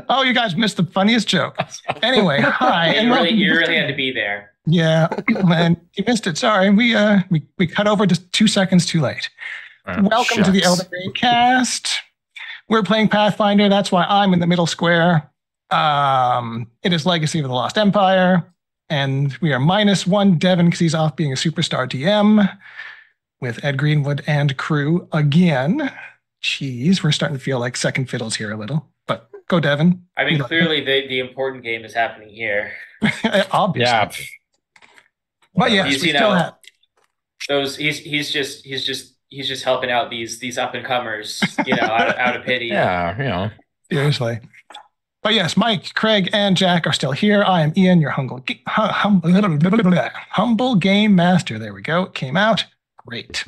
Oh, you guys missed the funniest joke. Anyway, hi Yeah, and welcome to you the really had to stream. be there. Yeah, man, you missed it. Sorry, we cut over just 2 seconds too late. Welcome to the Elden Shucks. Ring cast. We're playing Pathfinder. That's why I'm in the middle square. It is Legacy of the Lost Empire, and we are -1 Devin because he's off being a superstar DM with Ed Greenwood and crew again. Jeez, we're starting to feel like second fiddles here a little, but go Devin. I mean, clearly the important game is happening here. Obviously. Yeah. But yes, He's we still have those. He's just helping out these up and comers. Out of pity. Yeah. seriously. But yes, Mike, Craig, and Jack are still here. I am Ian, your humble game master. There we go. It came out. Great.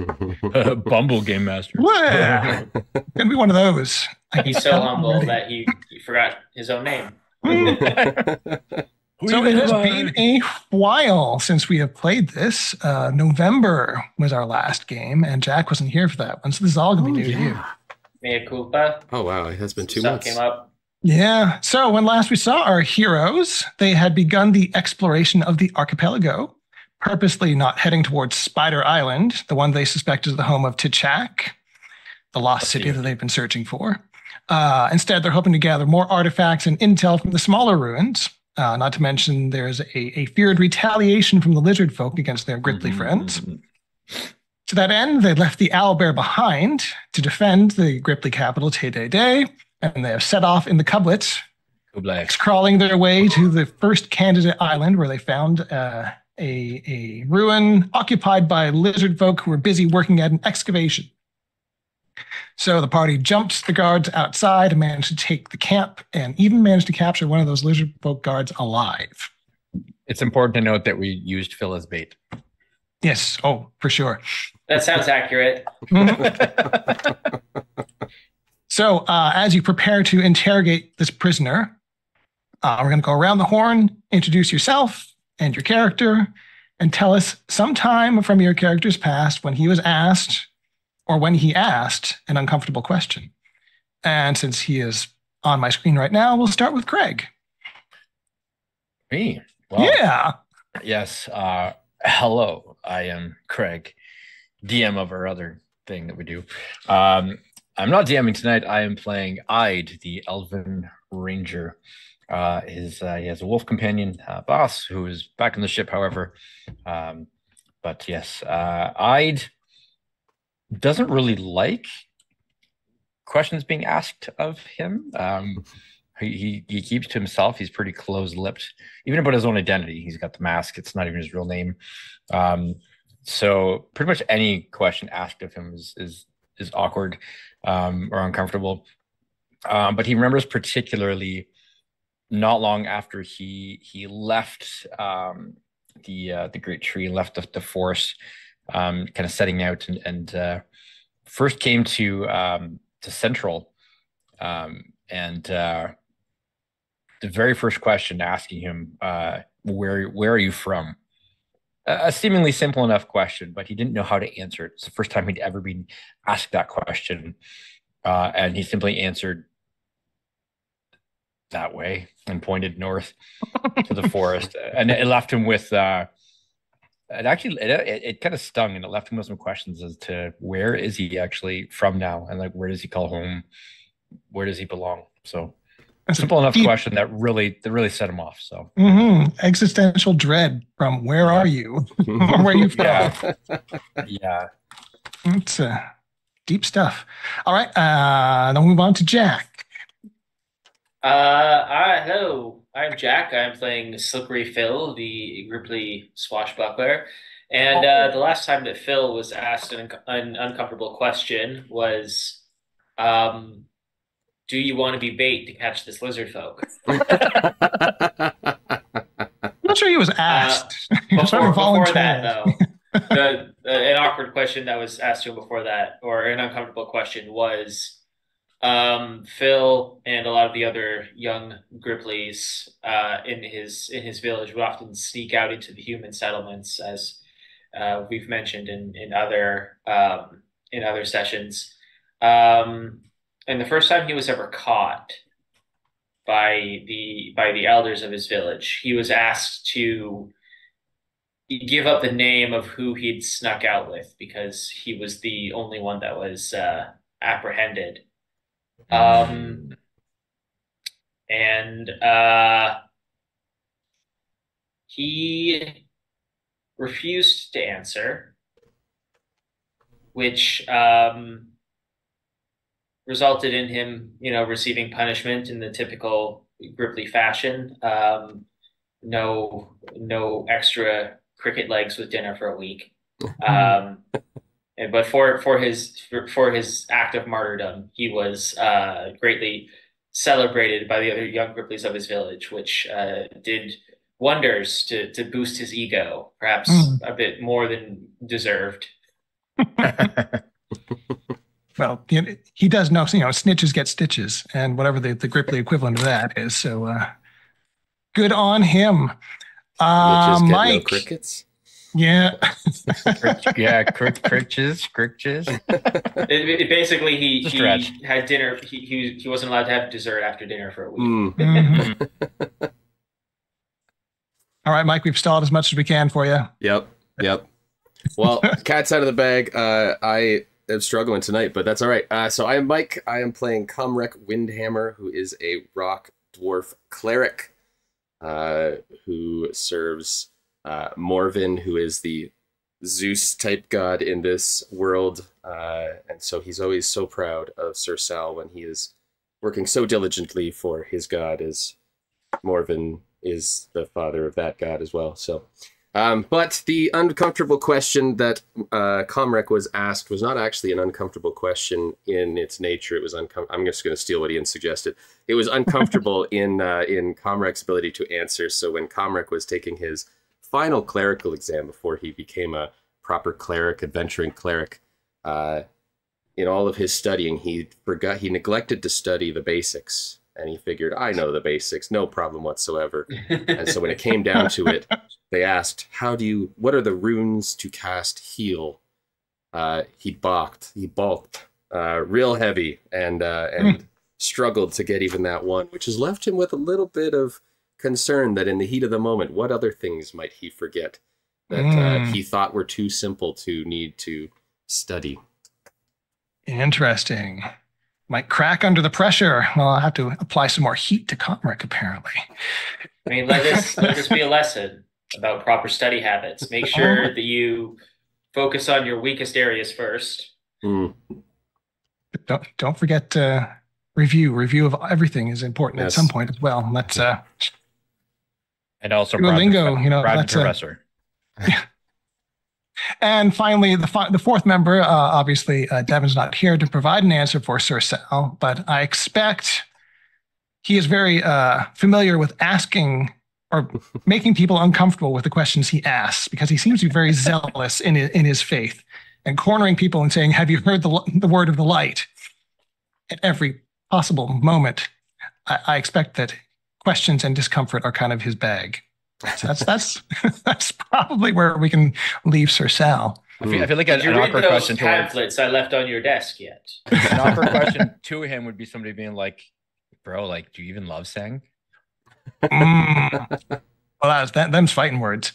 Bumble Game Master. Gonna be one of those. He's so humble that he forgot his own name. So it has been a while since we have played this. November was our last game, and Jack wasn't here for that one. So this is all going to be new to you. Mea culpa. Oh, wow. It has been 2 Sun months. came up. Yeah. So when last we saw our heroes, they had begun the exploration of the archipelago, purposely not heading towards Spider Island, the one they suspect is the home of T'Chak, the lost city that they've been searching for. Instead, they're hoping to gather more artifacts and intel from the smaller ruins. Not to mention, there's a feared retaliation from the lizardfolk against their grizzly friends. To that end, they left the owlbear behind to defend the grizzly capital, Day, and they have set off in the Cublet, crawling their way to the first candidate island where they found a ruin occupied by lizardfolk who were busy working at an excavation. So the party jumped the guards outside and managed to take the camp and even managed to capture one of those lizard folk guards alive. It's important to note that we used Phil as bait. Yes. Oh, for sure. That sounds accurate. So as you prepare to interrogate this prisoner, we're going to go around the horn, introduce yourself and your character, and tell us some time from your character's past when he was asked or when he asked an uncomfortable question. And since he is on my screen right now, we'll start with Craig. Me? Well, yeah. Yes. Hello, I am Craig, DM of our other thing that we do. I'm not DMing tonight. I am playing Ide, the Elven Ranger. He has a wolf companion, Boss, who is back on the ship, however. But yes, Ide doesn't really like questions being asked of him. He keeps to himself. He's pretty close-lipped, even about his own identity. He's got the mask. It's not even his real name. So pretty much any question asked of him is awkward or uncomfortable. But he remembers particularly not long after he left the great tree, left the forest, kind of setting out and first came to Central, and the very first question asking him, where are you from? A seemingly simple enough question, but he didn't know how to answer it. It's the first time he'd ever been asked that question, and he simply answered that way and pointed north to the forest, and it left him with it kind of stung, and it left him with some questions as to where is he actually from now, and like where does he call home, where does he belong. So a simple enough question that really set him off. So existential dread from where are you, where are you from? Yeah. It's deep stuff. All right, then we'll move on to Jack. Hello, I'm Jack. I'm playing Slippery Phil, the Gripply swashbuckler. And the last time that Phil was asked an uncomfortable question was, do you want to be bait to catch this lizard folk? I'm not sure he was asked. Before that, though, an awkward question that was asked to him before that, or an uncomfortable question was, Phil and a lot of the other young Gripplies in his village would often sneak out into the human settlements, as we've mentioned in other sessions. and the first time he was ever caught by the elders of his village, he was asked to give up the name of who he'd snuck out with because he was the only one that was apprehended. Um, and he refused to answer, which resulted in him, receiving punishment in the typical Gripply fashion. No extra cricket legs with dinner for a week. But for his act of martyrdom, he was greatly celebrated by the other young Gripplies of his village, which did wonders to boost his ego, perhaps a bit more than deserved. Well, he does know, snitches get stitches, and whatever the Gripply equivalent of that is. So good on him. Snitches get Mike. no crickets? Yeah. Yeah, crickches. Basically, he had dinner. He wasn't allowed to have dessert after dinner for a week. All right, Mike, we've stalled as much as we can for you. Yep. Well, cat's out of the bag. I am struggling tonight, but that's all right. So I am Mike. I am playing Comrec Windhammer, who is a rock dwarf cleric who serves Morven, who is the Zeus type god in this world. And so he's always so proud of Sir Sal when he is working so diligently for his god, as Morven is the father of that god as well. So, but the uncomfortable question that Comrec was asked was not actually an uncomfortable question in its nature. It was I'm just going to steal what Ian suggested. It was uncomfortable in Comrec's ability to answer. So when Comrec was taking his final clerical exam before he became a proper cleric, adventuring cleric, in all of his studying, he neglected to study the basics. And he figured, I know the basics, no problem whatsoever. And so when it came down to it, they asked, what are the runes to cast heal? He balked real heavy and struggled to get even that one, which has left him with a little bit of concern that in the heat of the moment, what other things might he forget that he thought were too simple to need to study? Interesting. Might crack under the pressure. Well, I'll have to apply some more heat to Comrec, apparently. I mean, let this be a lesson about proper study habits. Make sure that you focus on your weakest areas first. But don't forget review of everything is important at some point as well. Let's and also lingo, that's professor. Yeah. And finally, the fourth member, obviously, Devin's not here to provide an answer for Sir Sal, but I expect he is very familiar with asking or making people uncomfortable with the questions he asks, because he seems to be very zealous in his faith and cornering people and saying, have you heard the word of the light? At every possible moment, I expect that questions and discomfort are kind of his bag. So that's probably where we can leave Sir Sal. I feel like an awkward question to pamphlets I left on your desk yet. An awkward question to him would be somebody being like, "Bro, like, do you even love sang?" Well, them's fighting words.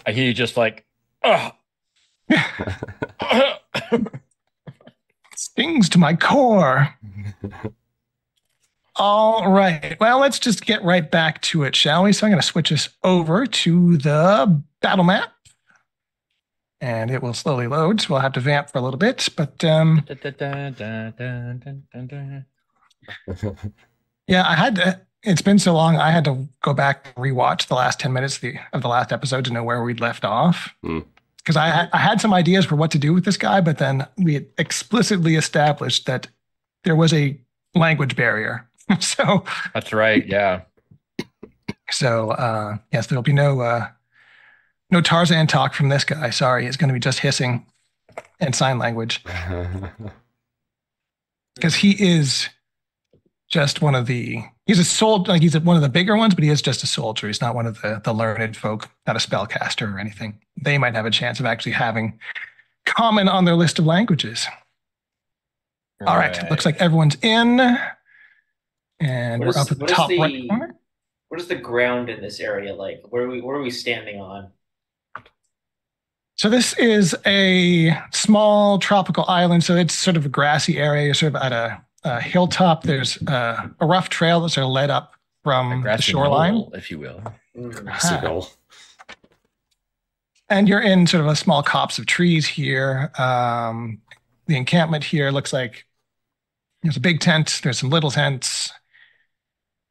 He just like, ugh. Stings to my core. All right. Well, let's just get right back to it, shall we? So I'm going to switch us over to the battle map. And it will slowly load, so we'll have to vamp for a little bit. But yeah, it's been so long, I had to go back and rewatch the last 10 minutes of the last episode to know where we'd left off. Because I had some ideas for what to do with this guy, but then we had explicitly established that there was a language barrier. So that's right. Yeah. So yes, there'll be no Tarzan talk from this guy. Sorry, it's going to be just hissing and sign language. Because he is just he's a soldier, like he's one of the bigger ones, but he is just a soldier. He's not one of the learned folk, not a spellcaster or anything. They might have a chance of actually having common on their list of languages. All right. Looks like everyone's in. And we're up at the top right corner. What is the ground in this area like? What are we standing on? So this is a small tropical island. So it's sort of a grassy area, sort of at a hilltop. There's a rough trail that's sort of led up from the shoreline, knoll, if you will. Grassy knoll. And you're in sort of a small copse of trees here. The encampment here looks like there's a big tent. There's some little tents.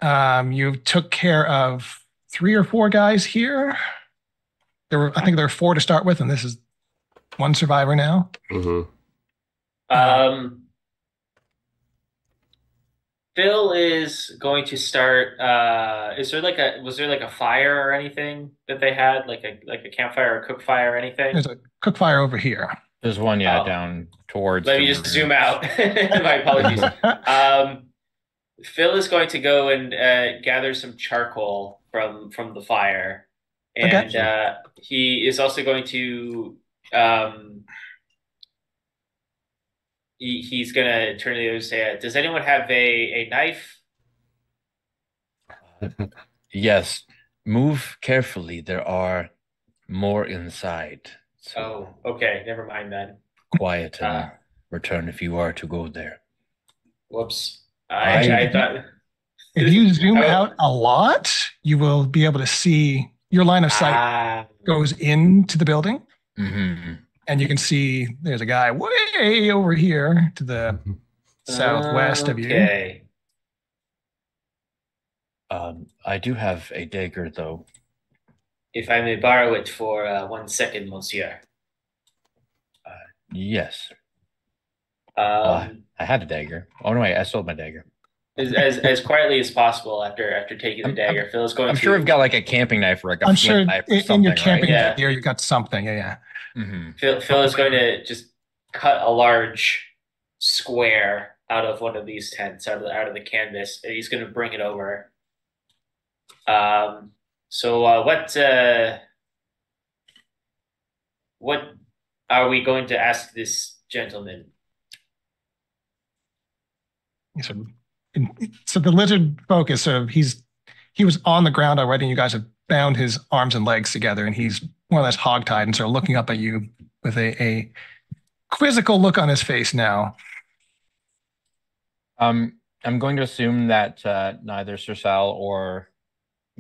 You took care of 3 or 4 guys here. I think there were 4 to start with, and this is 1 survivor now. Mm-hmm. Phil is going to start. Was there like a fire or anything that they had, like a campfire or cook fire or anything? There's a cook fire over here. There's one, down towards. Let me just zoom out. My apologies. Phil is going to go and gather some charcoal from the fire, and he is also going to. He's going to turn to the other and say, "Does anyone have a knife?" Yes. Move carefully. There are more inside. So okay. Never mind then. Quiet and return if you are to go there. Whoops. I thought... If you zoom out a lot, you will be able to see your line of sight goes into the building. Mm-hmm. And you can see there's a guy way over here to the southwest of you. Okay. I do have a dagger, though. If I may borrow it for 1 second, monsieur. Yes. I had a dagger. Oh no, I sold my dagger. As quietly as possible after taking the dagger, Phil is going. I'm sure we've got like a camping knife or like a I'm sure knife or in your camping right? gear you've got something. Yeah. Mm-hmm. Phil is going to just cut a large square out of one of these tents, out of the canvas, and he's going to bring it over. So what are we going to ask this gentleman? So the lizard folk is sort of he was on the ground already, and you guys have bound his arms and legs together, and he's more or less hogtied and sort of looking up at you with a quizzical look on his face now. I'm going to assume that neither Sir Sal or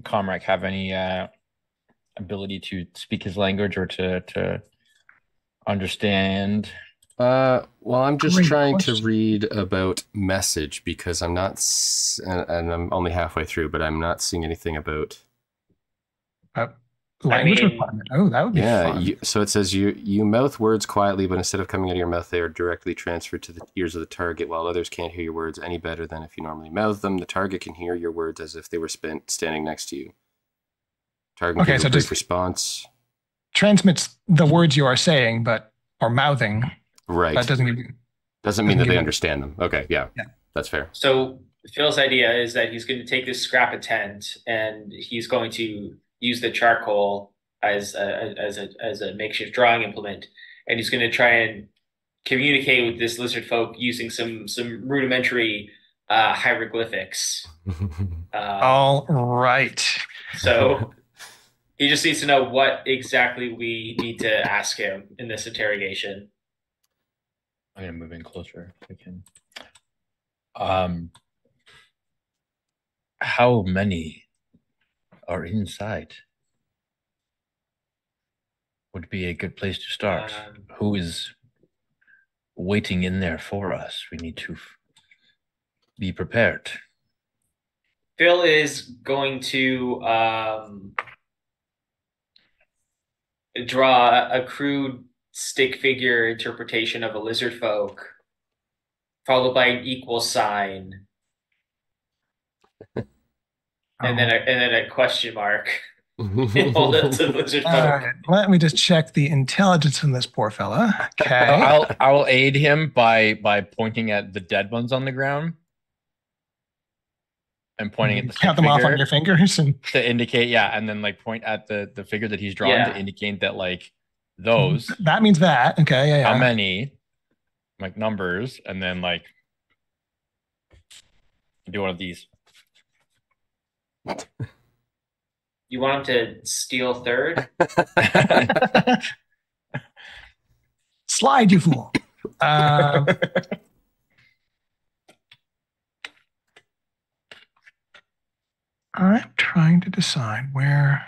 Comrade have any ability to speak his language or to understand. Well, I'm just trying to read about message because I'm not, and I'm only halfway through, but I'm not seeing anything about language requirement. Oh, that would be fun. So it says you mouth words quietly, but instead of coming out of your mouth, they are directly transferred to the ears of the target, while others can't hear your words any better than if you normally mouth them. The target can hear your words as if they were standing next to you. Target can give a brief response. Transmits the words you are saying, or mouthing. Right. That doesn't mean that they understand them. Okay, yeah, that's fair. So Phil's idea is that he's going to take this scrap of tent and he's going to use the charcoal as a makeshift drawing implement, and he's going to try and communicate with this lizard folk using some rudimentary hieroglyphics. All right. So he just needs to know what exactly we need to ask him in this interrogation. I'm going to move in closer if I can. How many are inside? Would be a good place to start. Who is waiting in there for us? We need to be prepared. Phil is going to draw a crude stick figure interpretation of a lizard folk, followed by an equal sign, and then a question mark. Hold up to the lizard folk. Right. Let me just check the intelligence from this poor fella. Okay. I will aid him by pointing at the dead ones on the ground and pointing at the count them off on your fingers and to indicate, and then like point at the figure that he's drawn to indicate that like those. That means that. Okay, yeah. How many, like numbers, and then like Do one of these. You want him to steal third? Slide, you fool. I'm trying to decide where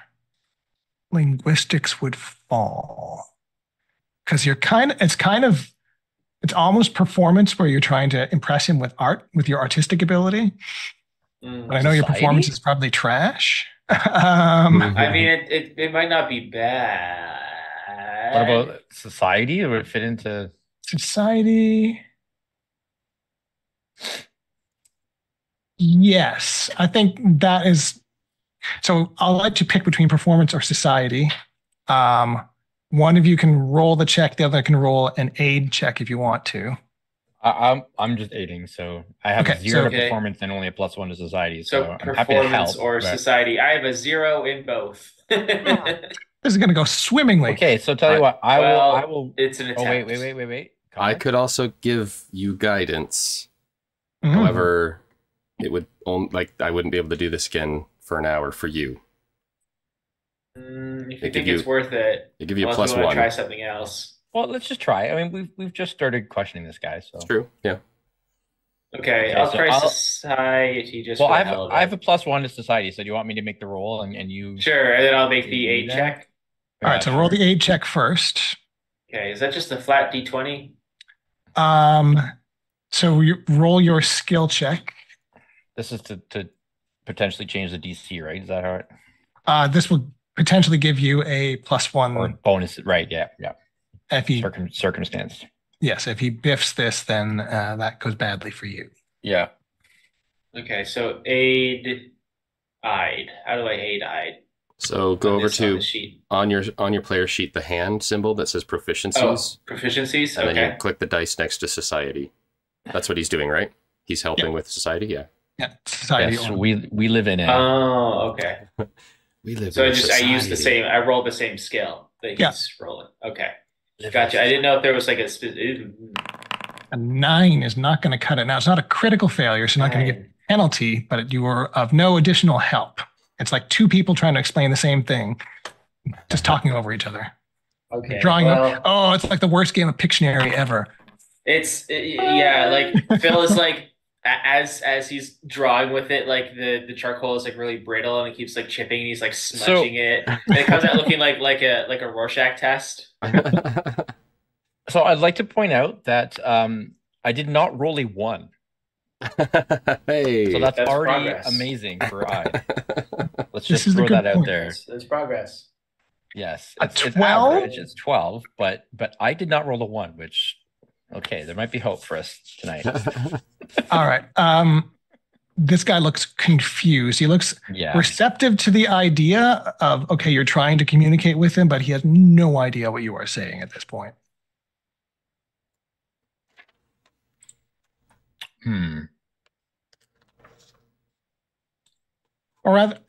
linguistics would fall. Because it's almost performance where you're trying to impress him with art, with your artistic ability. But I know your performance is probably trash. I mean, it might not be bad. What about society? Would it fit into society? Yes, I think that is. So I'll let you pick between performance or society. One of you can roll the check, the other can roll an aid check if you want to. I'm just aiding, so I have 0 to performance and only a +1 to society. So I'm happy to help. Or society. I have a 0 in both. This is going to go swimmingly. Okay, so tell you what, I will. It's an attempt. Wait. I could also give you guidance. Mm-hmm. However, it would I wouldn't be able to do this again for an hour for you. If you think it's worth it, they give you a +1. Try something else. Well, let's just try. I mean, we've just started questioning this guy, so it's true. Yeah. Okay, I'll try society just. Well, I have a +1 to society. So do you want me to make the roll and you? Sure, and then I'll make the aid check. All right, so roll the aid check first. Okay, is that just a flat D20? So you roll your skill check. This is to potentially change the DC, right? Is that all right? This will potentially give you a +1 or bonus, right? Yeah. If he circumstance. Yes, if he biffs this, then that goes badly for you. Yeah. Okay, so aid. How do I aid? So go over to on your player sheet the hand symbol that says proficiencies. Oh, proficiencies. And then you click the dice next to society. That's what he's doing, right? He's helping with society. Yeah. Yeah, society. Yes, we live in it. Oh, okay. We live. So I use the same. I roll the same skill that he's rolling. Okay, gotcha. I didn't know if there was like a 9 is not going to cut it. Now it's not a critical failure, so not going to get penalty, but you are of no additional help. It's like 2 people trying to explain the same thing, just talking over each other. Okay. It's like the worst game of Pictionary ever. Like Phil is like as he's drawing with it, like the charcoal is like really brittle and it keeps like chipping and he's like smudging it. And it comes out looking like a Rorschach test. So I'd like to point out that I did not roll a 1. Hey, so that's already progress. Amazing for I. Let's just throw that out there. That's progress. Yes, it's 12. It's 12, but I did not roll a 1, which there might be hope for us tonight. All right. This guy looks confused. He looks receptive to the idea of you're trying to communicate with him, but he has no idea what you are saying at this point. Or rather,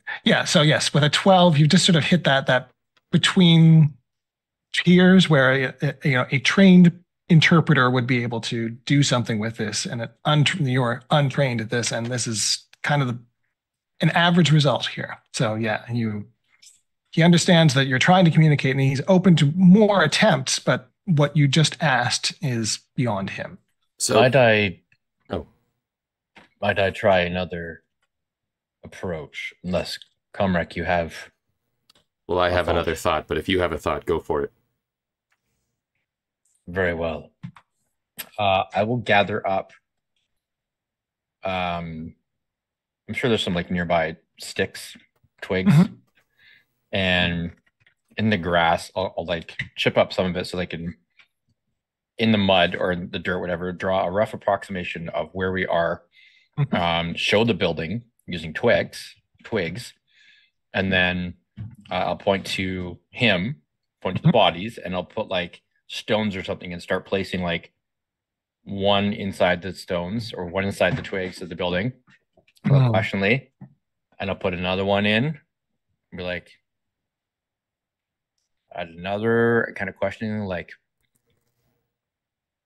so yes, with a 12, you've just sort of hit that between tiers where a trained interpreter would be able to do something with this, and you're untrained at this, and this is kind of an average result here. So he understands that you're trying to communicate, and he's open to more attempts, but what you just asked is beyond him. So might I try another approach? Unless, Comrec, you have... Well, I have another thought, but if you have a thought, go for it. Very well. I will gather up... I'm sure there's some nearby sticks, twigs, and in the grass, I'll chip up some of it so they can, in the mud or the dirt, whatever, draw a rough approximation of where we are. Show the building using twigs, and then I'll point to him, point to the bodies, and I'll put stones or something and start placing one inside the stones or one inside the twigs of the building, questioningly, and I'll put another one in and be add another kind of questioning,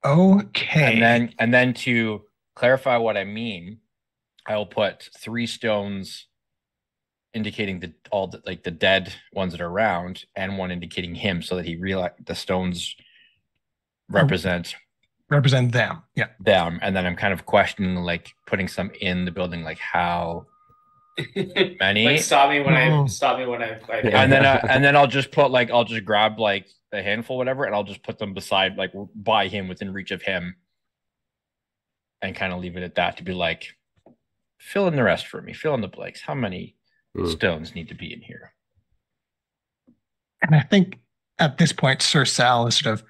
okay, and then to clarify what I mean, I will put 3 stones indicating the dead ones that are around, and 1 indicating him, so that he realize the stones represent them. Yeah. them. And then I'm kind of questioning, like putting some in the building, like how many. Like stop me when I and then I'll just grab like a handful, whatever, and I'll just put them beside, like by him, within reach of him, and kind of leave it at that, to be like, fill in the rest for me, fill in the blanks. How many stones need to be in here? And I think at this point, Sir Sal is sort of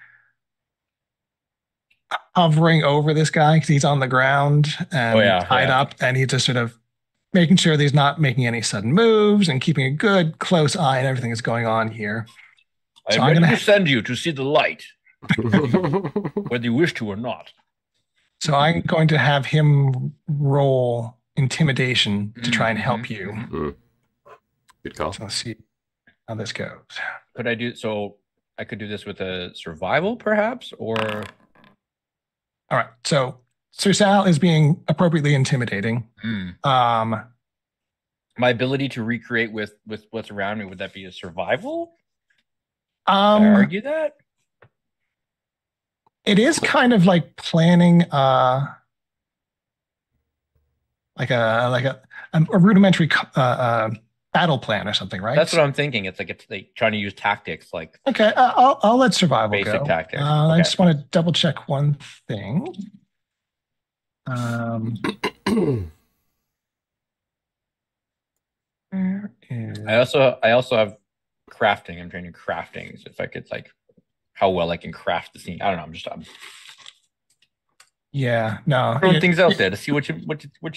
hovering over this guy because he's on the ground and tied up, and he's just sort of making sure that he's not making any sudden moves and keeping a good close eye on everything that's going on here. So I'm going to send you to see the light, whether you wish to or not. So I'm going to have him roll intimidation to try and help you. Good call. So let's see how this goes. Could I do so? I could do this with a survival, perhaps, or. All right. So Sir Sal is being appropriately intimidating. My ability to recreate with what's around me, would that be a survival? Can I argue that? It is kind of like planning like a rudimentary battle plan or something, right? That's what I'm thinking. It's like trying to use tactics, like. Okay, I'll let survival basic go. Tactics. I just want to double check one thing. Where is... I also have crafting. I'm training crafting. So if I could, like, how well I can craft the scene. I don't know. Yeah, no. Throwing things out there to see what you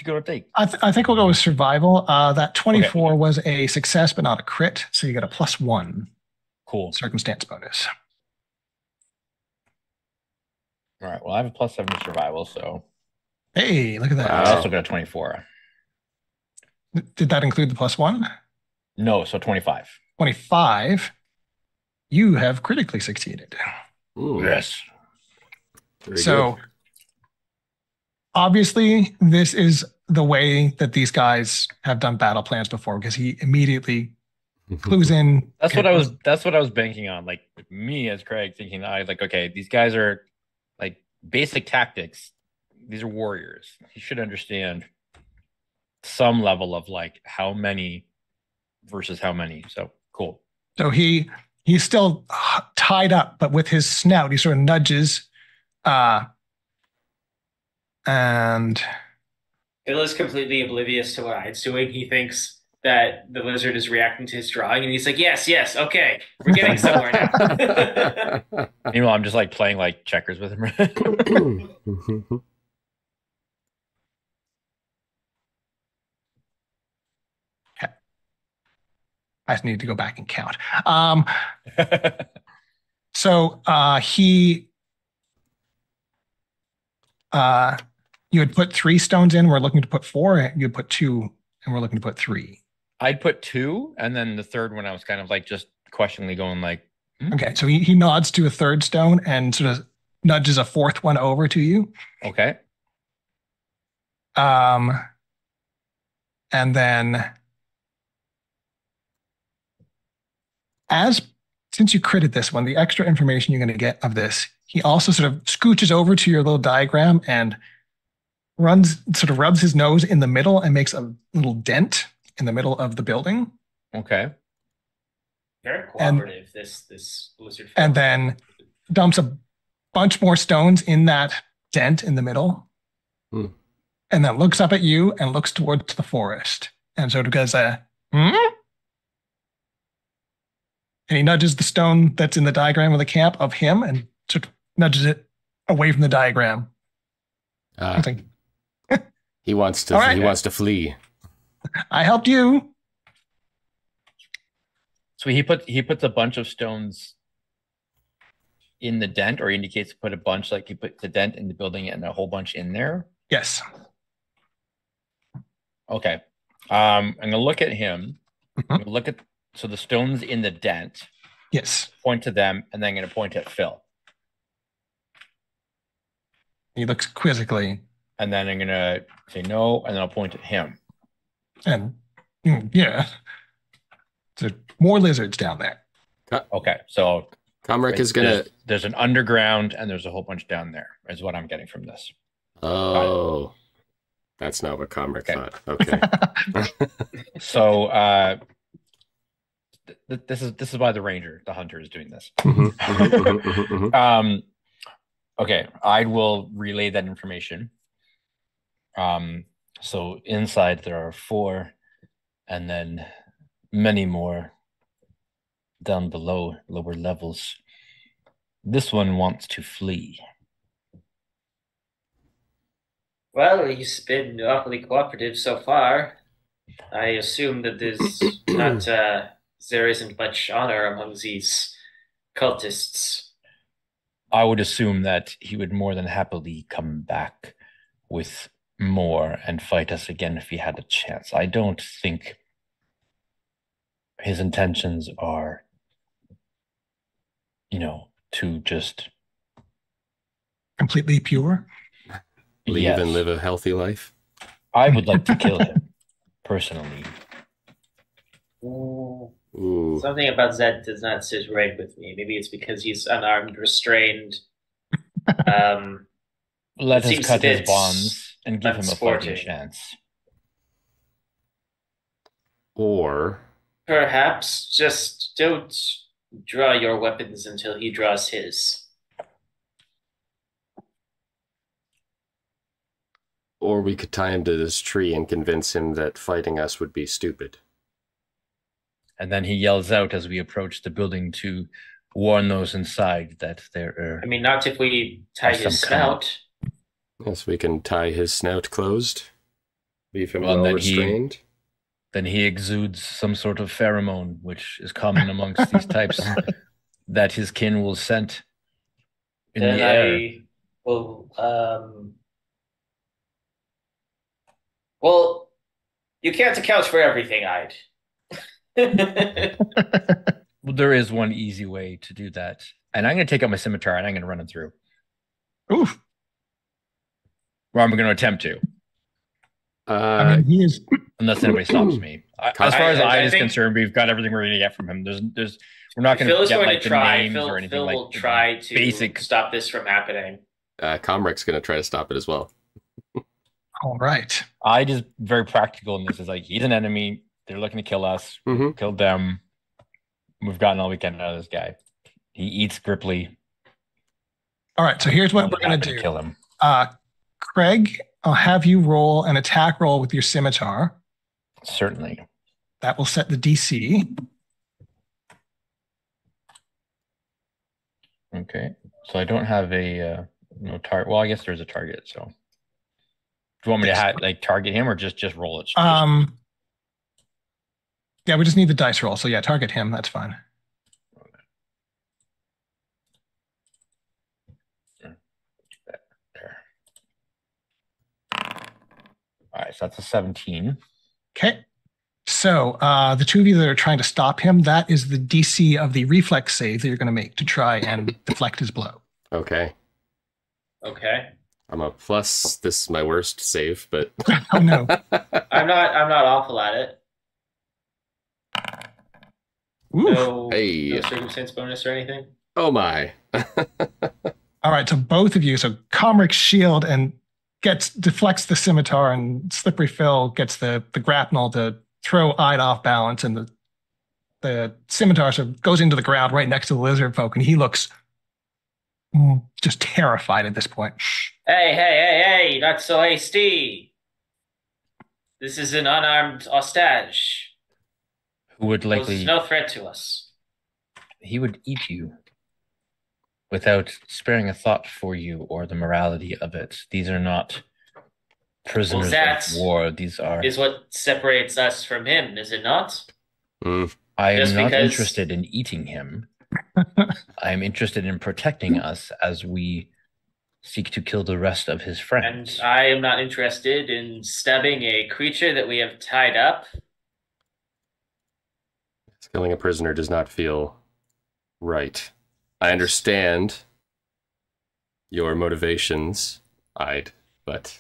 gonna take. I think we'll go with survival. That 24 was a success, but not a crit. So you got a +1. Cool. Circumstance bonus. All right. Well, I have a +7 to survival, so. Hey, look at that. I also got a 24. Did that include the +1? No, so 25. 25. You have critically succeeded. Ooh. Yes. Very so good. Obviously, this is the way that these guys have done battle plans before, because he immediately clues in. That's what I was banking on. Like me as Craig, thinking okay, these guys are like basic tactics. These are warriors. He should understand some level of like how many versus how many. So cool. So he's still tied up, but with his snout, he sort of nudges. And Phil is completely oblivious to what I's doing. He thinks that the lizard is reacting to his drawing, and he's like, yes, okay, we're getting somewhere now. Meanwhile, I'm just like playing like checkers with him. I just need to go back and count. So you had put 3 stones in. We're looking to put 4. You had put 2, and we're looking to put 3. I'd put 2, and then the third one I was kind of like just questioningly going like. Okay, so he nods to a 3rd stone and sort of nudges a 4th one over to you. Okay. And then since you critted this one, the extra information you're going to get of this, he also sort of scooches over to your little diagram and rubs his nose in the middle and makes a little dent in the middle of the building. Okay. Very cooperative, this lizard. And then dumps a bunch more stones in that dent in the middle. And then looks up at you and looks towards the forest. And sort of goes, And he nudges the stone that's in the diagram of the camp of him and sort of nudges it away from the diagram. He wants to. He wants to flee. I helped you. So he puts a bunch of stones in the dent, or he indicates to put a bunch, like he put the dent in the building and a whole bunch in there. Yes. Okay. I'm gonna look at him. I'm gonna look at the stones in the dent. Yes. Point to them, and then I'm gonna point at Phil. He looks quizzically. And then I'm gonna say no, and then I'll point at him. And yeah, there's more lizards down there. Okay, so Comrec is gonna. There's an underground, and there's a whole bunch down there. Is what I'm getting from this. Oh, that's not what Comrec thought. Okay. So this is why the ranger, the hunter, is doing this. Okay, I will relay that information. So inside there are 4, and then many more down below, lower levels. This one wants to flee. Well, he's been awfully cooperative so far. I assume that there isn't much honor among these cultists. I would assume that he would more than happily come back with more and fight us again if he had a chance. I don't think his intentions are, to just completely pure. Leave and live a healthy life. I would like to kill him personally. Ooh. Something about that does not sit right with me. Maybe it's because he's unarmed, restrained. Let us cut his bonds and give him a fighting chance. Or perhaps just don't draw your weapons until he draws his. Or we could tie him to this tree and convince him that fighting us would be stupid. And then he yells out as we approach the building to warn those inside that there are... I mean, not if we tie his snout. Yes, we can tie his snout closed. Leave him well restrained. Then he exudes some sort of pheromone, which is common amongst these types, that his kin will scent in the air. Well, you can't account for everything, I'd. Well, there is one easy way to do that. And I'm going to take out my scimitar and I'm going to run him through. Oof. Or I'm going to attempt to. I mean, he is... Unless anybody stops me. As far as I is concerned, we've got everything we're going to get from him. We're not going to get like the names or anything. Phil will try to stop this from happening. Comrec's going to try to stop it as well. All right. I just very practical in this. Is like, he's an enemy. They're looking to kill us. Mm-hmm. Killed them. We've gotten all we can out of this guy. He eats Gripply. All right. So here's what we're going to do. Kill him. Craig, I'll have you roll an attack roll with your scimitar. Certainly. That will set the DC. Okay. So I don't have no target. Well, I guess there's a target. So do you want me to target him or just roll it? Yeah, we just need the dice roll. So yeah, target him. That's fine. There. All right, so that's a 17. Okay. So the two of you that are trying to stop him, that is the DC of the reflex save that you're going to make to try and deflect his blow. Okay. Okay. I'm a plus. This is my worst save, but oh no. I'm not awful at it. No circumstance bonus or anything. Oh my. All right, so both of you, so Comric's shield and deflects the scimitar, and Slippery Phil gets the grapnel to throw Ide off balance, and the scimitar sort of goes into the ground right next to the lizard folk, and he looks just terrified at this point. Hey, not so hasty. This is an unarmed hostage. Who would likely... Poses no threat to us. He would eat you without sparing a thought for you or the morality of it. These are not prisoners of war. These is what separates us from him, is it not? I am not interested in eating him. I am interested in protecting us as we seek to kill the rest of his friends. And I am not interested in stabbing a creature that we have tied up. Killing a prisoner does not feel right. I understand your motivations, Ide, but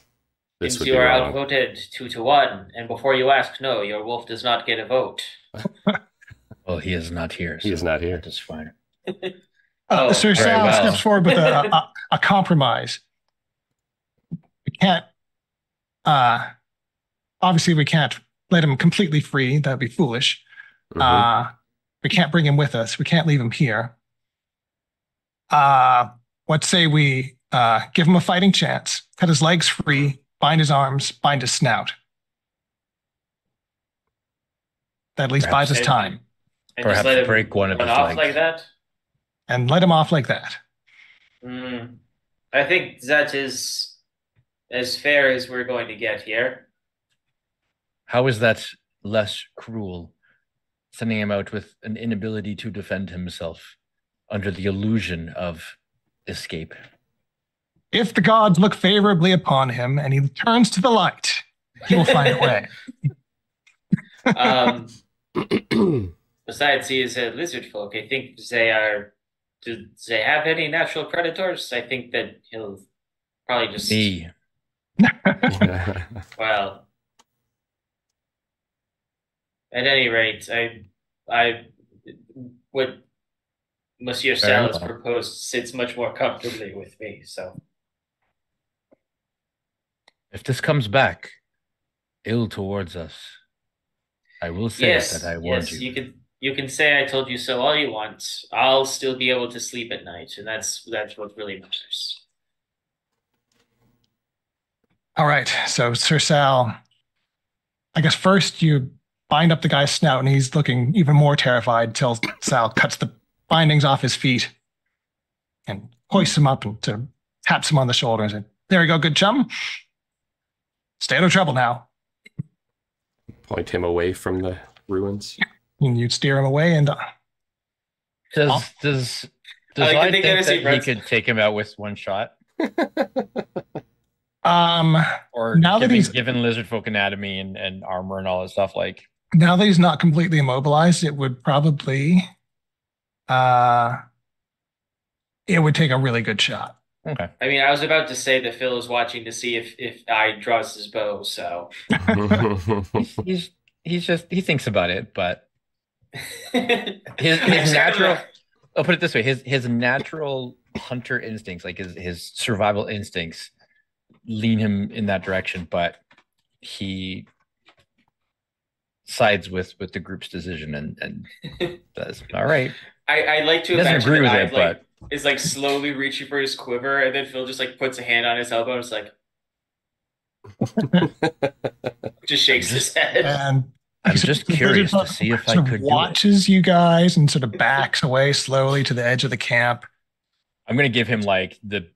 This Since would you be are wrong. outvoted 2-1, and before you ask, no, your wolf does not get a vote. Well, he is not here. He is not here. That is fine. Sir Sal well. steps forward with a compromise. We can't, obviously, we can't let him completely free. That'd be foolish. We can't bring him with us. We can't leave him here. What say we give him a fighting chance, cut his legs free, bind his arms, bind his snout. That at least buys us time. And Perhaps just let him break one of run his off legs. like that? And let him off like that. I think that is as fair as we're going to get here. How is that less cruel? Sending him out with an inability to defend himself under the illusion of escape. If the gods look favorably upon him and he turns to the light, he will find a way. Besides, he is a lizard folk. I think they are. Do they have any natural predators? I think that he'll probably just. Me. Well, at any rate, what Monsieur Sal has proposed sits much more comfortably with me. So, if this comes back ill towards us, I will say that I warned you. You can say I told you so all you want. I'll still be able to sleep at night, and that's what really matters. All right. So, Sir Sal, I guess first you bind up the guy's snout, and he's looking even more terrified till Sal cuts the bindings off his feet and hoists him up and sort of taps him on the shoulder and says, "There you go, good chum. Stay out of trouble now." Point him away from the ruins. And you steer him away, and does I think that he could take him out with one shot? Or now that he's given lizard folk anatomy and armor and all that stuff, like now that he's not completely immobilized, it would probably it would take a really good shot. Okay. I mean, I was about to say that Phil is watching to see if I draws his bow, so he thinks about it, but his natural, I'll put it this way, his natural hunter instincts, like his survival instincts, lean him in that direction, but he sides with the group's decision and does all right. I like to doesn't agree with it, but is like slowly reaching for his quiver, and then Phil just like puts a hand on his elbow and is like just shakes his head. And I'm just curious to see if I could watches you guys and sort of backs away slowly to the edge of the camp. I'm gonna give him like the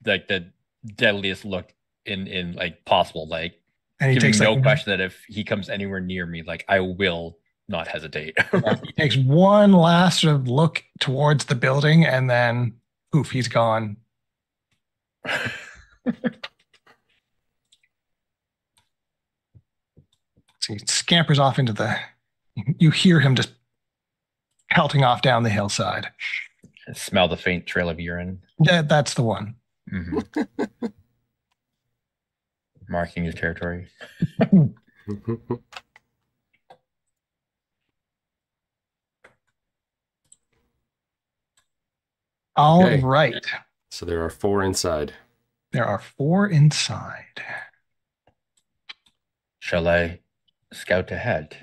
deadliest look in like possible, like, and he takes no question that if he comes anywhere near me, like I will not hesitate. He takes one last sort of look towards the building, and then poof, he's gone. So he scampers off into you hear him just pelting off down the hillside. Smell the faint trail of urine. That's the one. Mm-hmm. Marking his territory. All right. So there are 4 inside. There are 4 inside. Shall I scout ahead?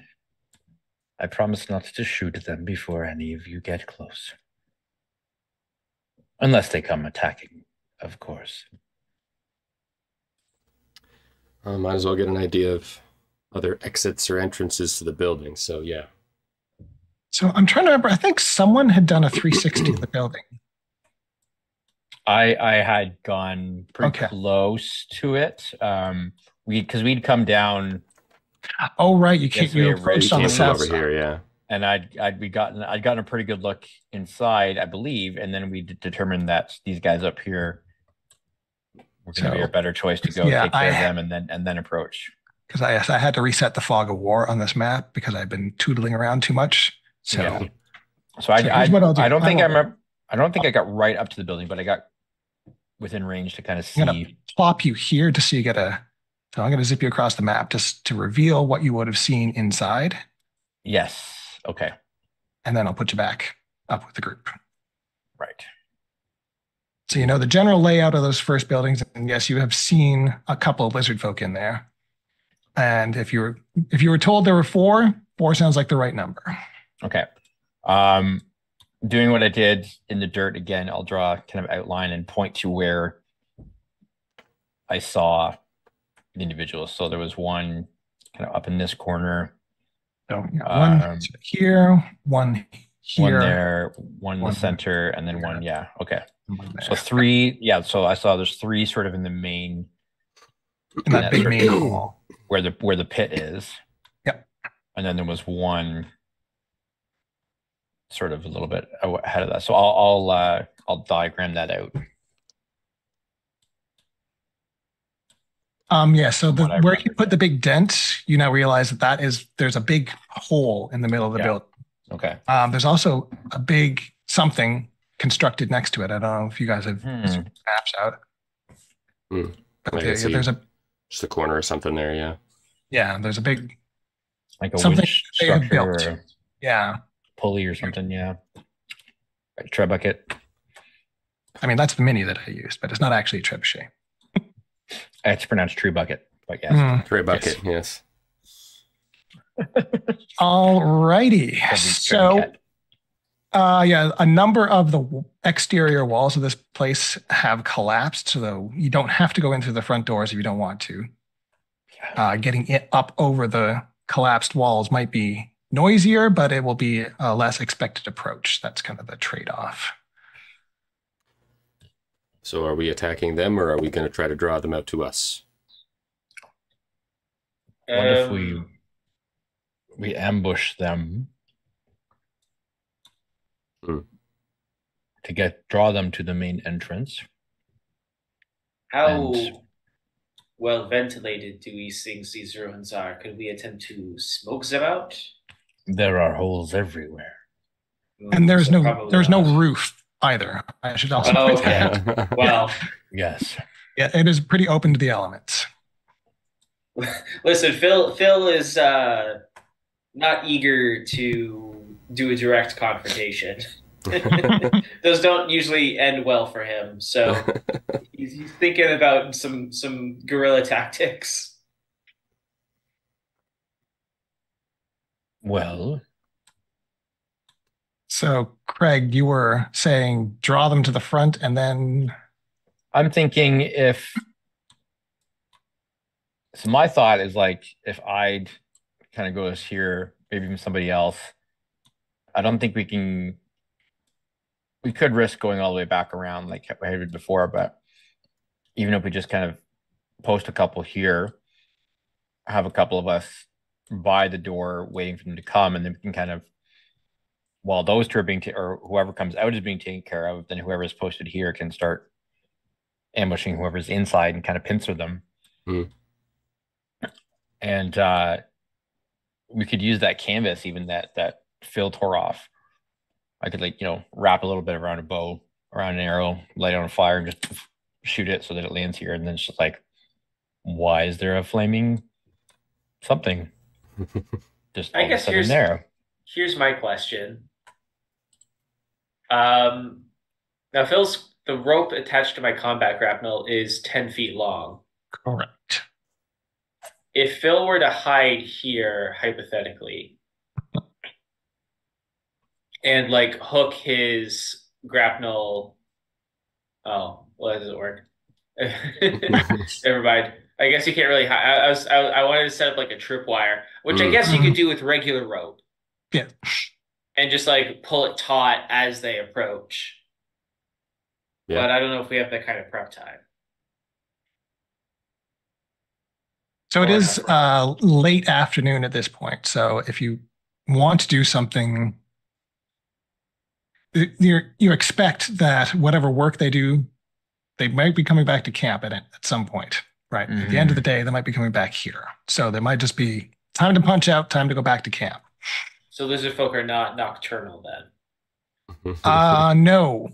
I promise not to shoot them before any of you get close. Unless they come attacking, of course. Might as well get an idea of other exits or entrances to the building. So, yeah. So I'm trying to remember. I think someone had done a 360 of the building. I had gone pretty close to it. Because we'd come down. Oh right, you approached on the south over side. Here, yeah. And I'd gotten a pretty good look inside, I believe, and then we determined that these guys up here were going to be a better choice to go take care of them and then approach. Because I had to reset the fog of war on this map because I've been tootling around too much. So I don't think I got right up to the building, but I got within range to kind of see. I'm gonna plop you here to so you get a So I'm going to zip you across the map just to reveal what you would have seen inside. Yes. Okay. And then I'll put you back up with the group. Right. So you know the general layout of those first buildings, and yes, you have seen a couple of lizard folk in there. And if you were told there were four sounds like the right number. Okay. Doing what I did in the dirt again, I'll draw kind of outline and point to where I saw the individuals. So there was one kind of up in this corner. So one here, one here, one there, one in the center, and then one. Yeah. Okay. So three. Yeah. So I saw there's three sort of in the main. In that big main hall where the pit is. Yep. And then there was one sort of a little bit ahead of that. So I'll diagram that out. Yeah, so where you put the big dent, you now realize there's a big hole in the middle of the building. Okay. There's also a big something constructed next to it. I don't know if you guys have maps out. But there's just a corner or something there, yeah. Yeah, there's a big like a something they have built. Yeah. Pulley or something, yeah. Like tread bucket. I mean, that's the mini that I used, but it's not actually a trebuchet. It's pronounced tree bucket, but yes. Tree bucket, yes. All righty. So, a number of the exterior walls of this place have collapsed, so you don't have to go in through the front doors if you don't want to. Getting it up over the collapsed walls might be noisier, but it will be a less expected approach. That's kind of the trade-off. So are we attacking them, or are we going to try to draw them out to us? What if we ambush them to draw them to the main entrance? How well ventilated do these ruins are? Could we attempt to smoke them out? There are holes everywhere, and there's no roof either. I should also point that. Well, yes. Yeah, it is pretty open to the elements. Listen, Phil is not eager to do a direct confrontation. Those don't usually end well for him, so he's thinking about some guerrilla tactics. Well, so Craig, you were saying draw them to the front, and then I'm thinking so my thought is like if I'd kind of goes here, maybe even somebody else, I don't think we could risk going all the way back around like I had before, but even if we just kind of post a couple here, have a couple of us by the door waiting for them to come, and then we can kind of, while those two are or whoever comes out is being taken care of, then whoever is posted here can start ambushing whoever's inside and kind of pincer them. And we could use that canvas even that Phil tore off. I could wrap a little bit around a bow, around an arrow, light it on fire, and just shoot it so that it lands here. And then it's just like, why is there a flaming something? Just I guess here's my question. Now the rope attached to my combat grapnel is 10 feet long. Correct. If Phil were to hide here, hypothetically, and hook his grapnel, well, does it work? Never mind. I guess you can't really hide. I wanted to set up a tripwire, which I guess you could do with regular rope. Yeah. And just pull it taut as they approach. Yeah. But I don't know if we have that kind of prep time. So it is late afternoon at this point. So if you want to do something, you expect that whatever work they do, they might be coming back to camp at some point, right? At the end of the day, they might be coming back here. So there might just be time to punch out, time to go back to camp. So lizard folk are not nocturnal then? No.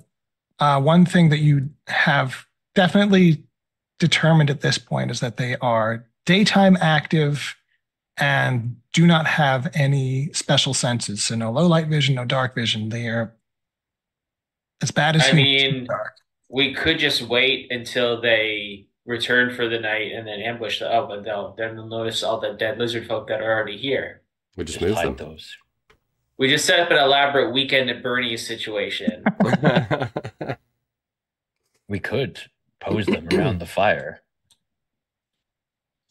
One thing that you have definitely determined at this point is that they are daytime active and do not have any special senses. So no low light vision, no dark vision. They are as bad as I humans in the mean, dark. we could just wait until they return for the night and then ambush the. Oh, but then they'll notice all the dead lizard folk that are already here. We just move them. those. We just set up an elaborate weekend at Bernie's situation. We could pose them around the fire.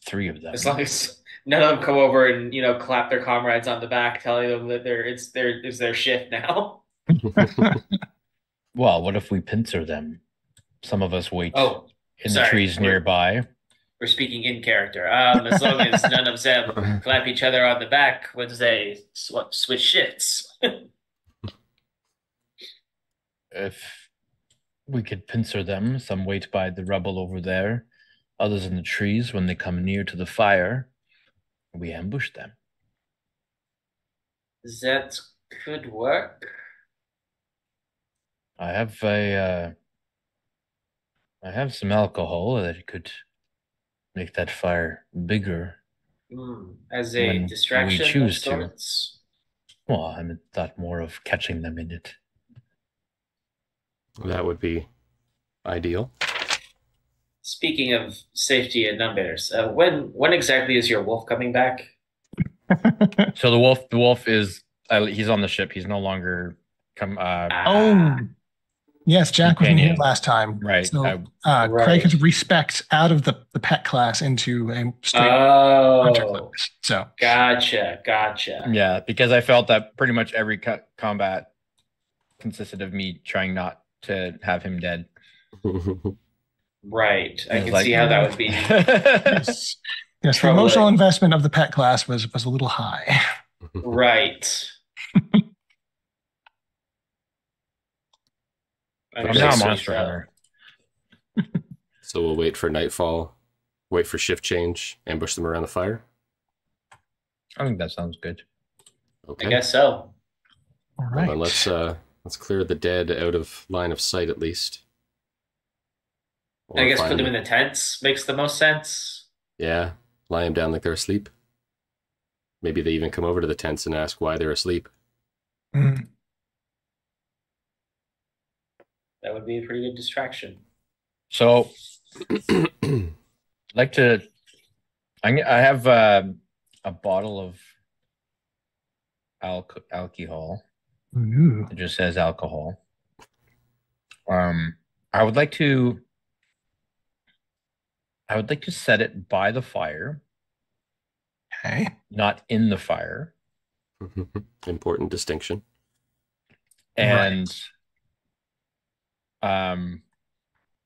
3 of them. As long as none of them come over and clap their comrades on the back, telling them that it's their shift now. Well, what if we pincer them? Some of us wait in the trees nearby. We're speaking in character. As long as none of them clap each other on the back when they switch shifts. If we could pincer them, some wait by the rubble over there, others in the trees. When they come near to the fire, we ambush them. That could work. I have some alcohol that could make that fire bigger. As a distraction, we choose of sorts. Well, I thought more of catching them in it. That would be ideal. Speaking of safety in numbers, when exactly is your wolf coming back? So the wolf is he's on the ship. He's no longer come. Yes, Jack wasn't here last time. Right. So Craig has respect out of the pet class into a straight hunter class. So gotcha. Yeah, because I felt that pretty much every combat consisted of me trying not to have him dead. Right. I can see how that would be. Yes, the emotional investment of the pet class was a little high. Right. I'm now a monster hunter. So we'll wait for nightfall, wait for shift change, ambush them around the fire. I think that sounds good. Okay. I guess so. All right. Well, let's clear the dead out of line of sight at least. I guess put them in the tents makes the most sense. Yeah, lie them down like they're asleep. Maybe they even come over to the tents and ask why they're asleep. Mm. That would be a pretty good distraction. So, I'd like to. I have a bottle of alcohol. Ooh. It just says alcohol. I would like to set it by the fire. Okay. Not in the fire. Important distinction. And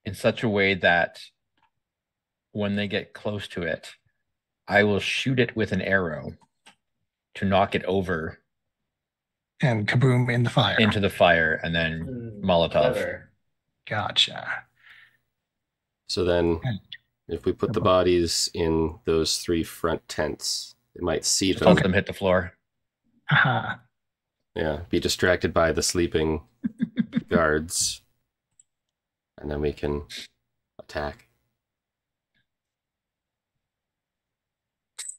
in such a way that when they get close to it, I will shoot it with an arrow to knock it over. And kaboom in the fire. Into the fire, and then Molotov. Clever. Gotcha. So then, if we put the bodies in those 3 front tents, it might see them. Let them hit the floor. Aha. Yeah, be distracted by the sleeping guards. And then we can attack.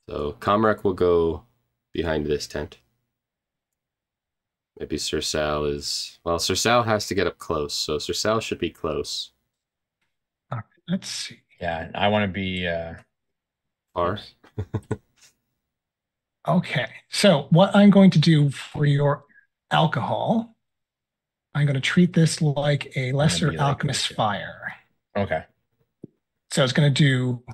So Comrec will go behind this tent. Maybe Sir Sal is... Well, Sir Sal has to get up close, so Sir Sal should be close. All right, let's see. Yeah, I want to be... Far? Okay, so what I'm going to do for your alcohol, I'm going to treat this like a lesser alchemist fire. Okay. So it's going to do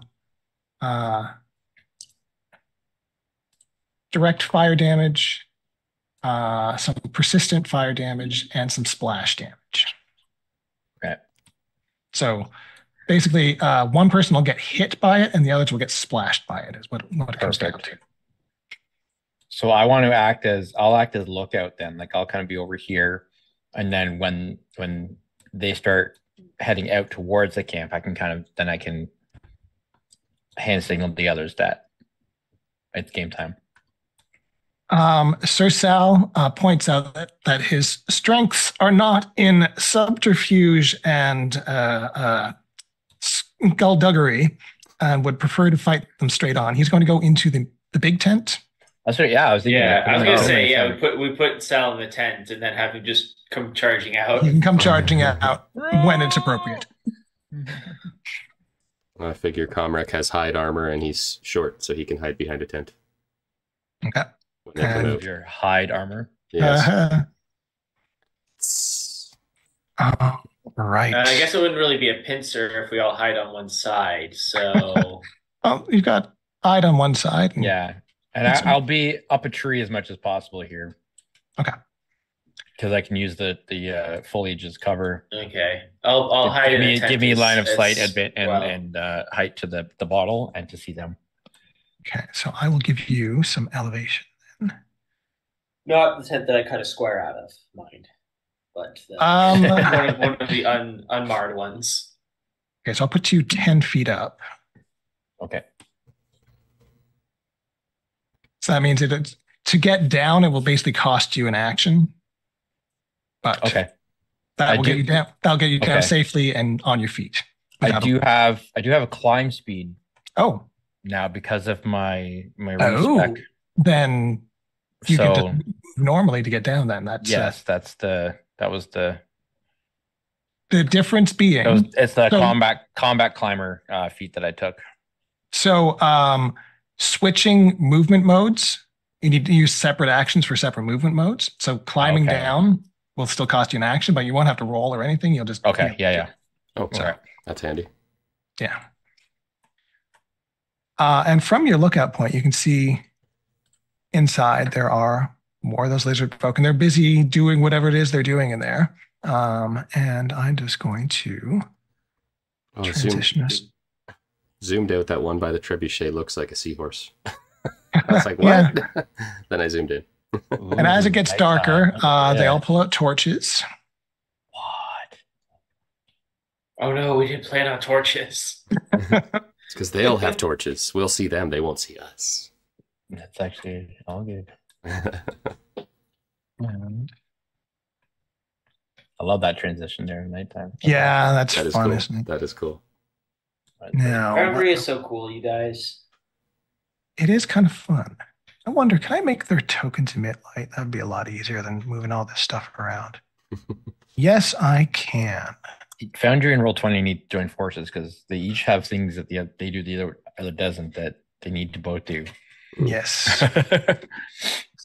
direct fire damage, some persistent fire damage, and some splash damage. Okay. So basically, one person will get hit by it, and the others will get splashed by it. Is what it comes down to. So I'll act as lookout then. Like I'll kind of be over here, and then when they start heading out towards the camp, I can hand signal the others that it's game time. Sir Sal points out that his strengths are not in subterfuge and skullduggery, and would prefer to fight them straight on. He's going to go into the big tent. That's right. Yeah, I was thinking. Yeah, I was gonna say, yeah, tent. we put Sal in the tent and then have him just come charging out. He can come charging out when it's appropriate. I figure Comrec has hide armor and he's short, so he can hide behind a tent. Okay. When they come out. Your hide armor. Yes. Right. I guess it wouldn't really be a pincer if we all hide on one side. So, oh, you've got hide on one side. Yeah, and I'll be up a tree as much as possible here. Okay. Because I can use the foliage as cover. Okay, I'll hide in a tent. Give me line of sight and height to the bottle and to see them. Okay, so I will give you some elevation then. Not the tent that I cut a square out of, mind, but one of the unmarred ones. Okay, so I'll put you 10 feet up. Okay. So that means to get down, it will basically cost you an action. But okay, that'll get you down. That'll get you down safely and on your feet. I do have a climb speed. Oh, now because of my respec. Then you can just move normally to get down. Then that's that was the difference being it's the combat climber feat that I took. So switching movement modes, you need to use separate actions for separate movement modes. So climbing down will still cost you an action, but you won't have to roll or anything. You'll just yeah. Oh, sorry, that's handy. Yeah. And from your lookout point, you can see inside there are more of those lizard folk, and they're busy doing whatever it is they're doing in there. And I'm just going to transition us. Zoomed out that one by the trebuchet looks like a seahorse. I was like, what? Yeah. Then I zoomed in. And as it gets darker, they all pull out torches. What? Oh no, we didn't plan on torches. It's because they all have torches. We'll see them. They won't see us. That's actually all good. And I love that transition there in nighttime. Yeah, that's fun, cool. Isn't it? That is cool. Now, Reverie is so cool, you guys. It is kind of fun. I wonder, can I make their tokens emit light? That would be a lot easier than moving all this stuff around. Yes, I can. Foundry and Roll20 need to join forces because they each have things that they do the other doesn't, that they need to both do. Yes.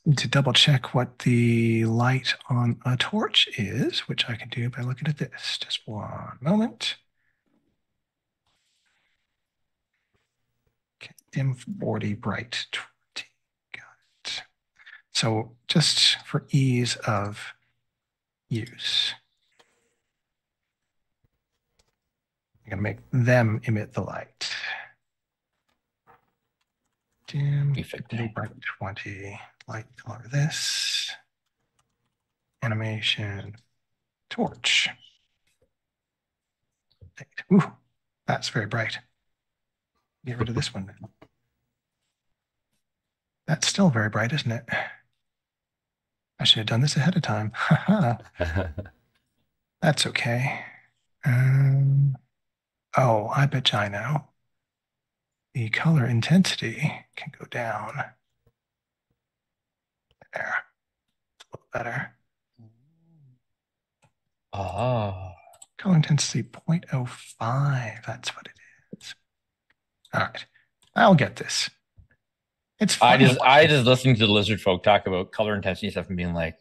Need to double check what the light on a torch is, which I can do by looking at this. Just one moment. Okay, dim 40, bright 20. Got it. So just for ease of use, I'm going to make them emit the light. Dim, bright 20. Light color this. Animation. Torch. Ooh, that's very bright. Get rid of this one. That's still very bright, isn't it? I should have done this ahead of time. That's okay. Oh, I bet you I know. The color intensity can go down. There. It's a little better. Color intensity 0.05. That's what it is. All right. I'll get this. It's fun. I just listening to the lizard folk talk about color intensity stuff and being like,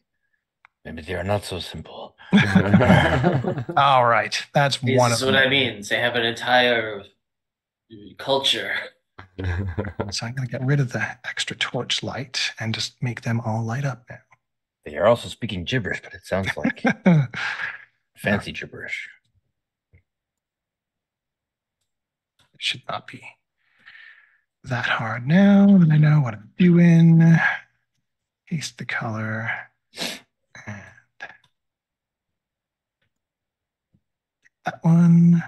maybe they are not so simple. All right. That's one of them. This is what I mean. They have an entire culture. So I'm going to get rid of the extra torch light and just make them all light up now. They are also speaking gibberish, but it sounds like fancy gibberish. It should not be that hard now that I know what I'm doing. Paste the color and that one.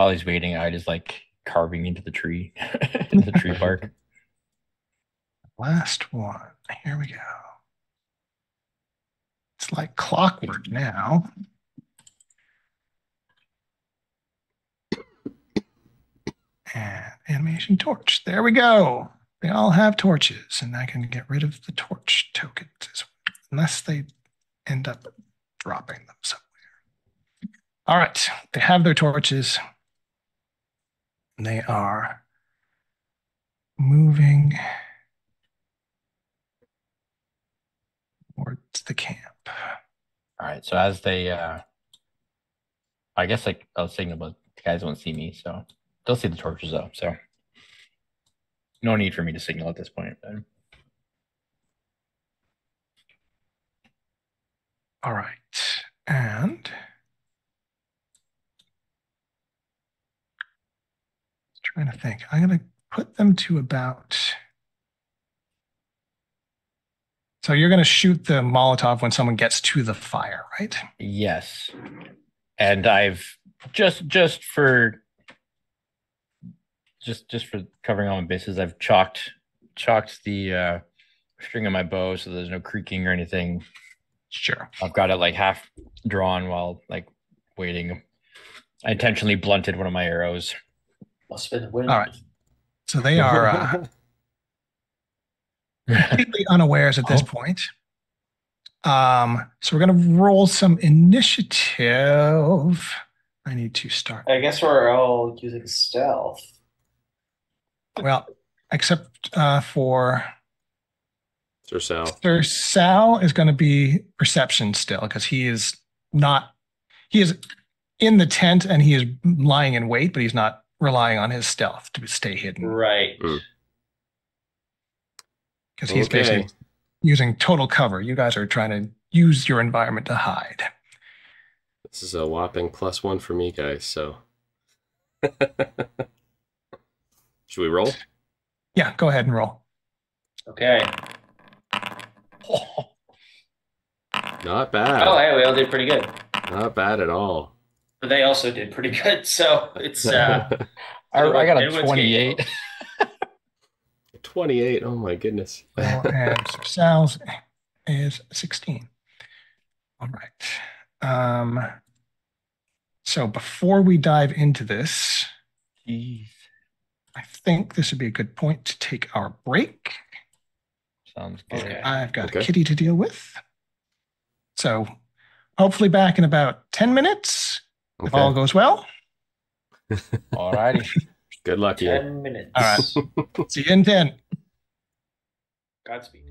while he's waiting, I just like carving into the tree, into the tree bark. Last one. Here we go. It's like clockwork now. And animation torch. There we go. They all have torches, and I can get rid of the torch tokens unless they end up dropping them somewhere. All right, they have their torches. They are moving towards the camp. All right, so as they, I guess like I was saying about the guys won't see me, so they'll see the torches though. So no need for me to signal at this point. But... All right, and trying to think. I'm going to put them to about. So you're going to shoot the Molotov when someone gets to the fire, right? Yes, and I've just for covering all my bases, I've chalked the string of my bow so there's no creaking or anything. Sure. I've got it like half drawn while like waiting. I intentionally blunted one of my arrows. Must have been the wind. All right. So they are completely unawares at this point. So we're going to roll some initiative. I need to start. I guess we're all using stealth. Well, except for Sir Sal. Sir Sal is going to be perception still because he is in the tent and he is lying in wait, but he's not relying on his stealth to stay hidden. Right. Because he's basically using total cover. You guys are trying to use your environment to hide. This is a whopping +1 for me, guys, so. Should we roll? Yeah, go ahead and roll. Okay. Not bad. Oh, hey, we all did pretty good. Not bad at all. But they also did pretty good, so it's I got a 28. 28. Oh my goodness. And Sir Sal's is 16. All right. So before we dive into this, Jeez. I think this would be a good point to take our break. Sounds good. Okay. I've got a kitty to deal with. So hopefully back in about 10 minutes, if all goes well. All righty. Good luck, 10 minutes. All right. See you in 10. Godspeed.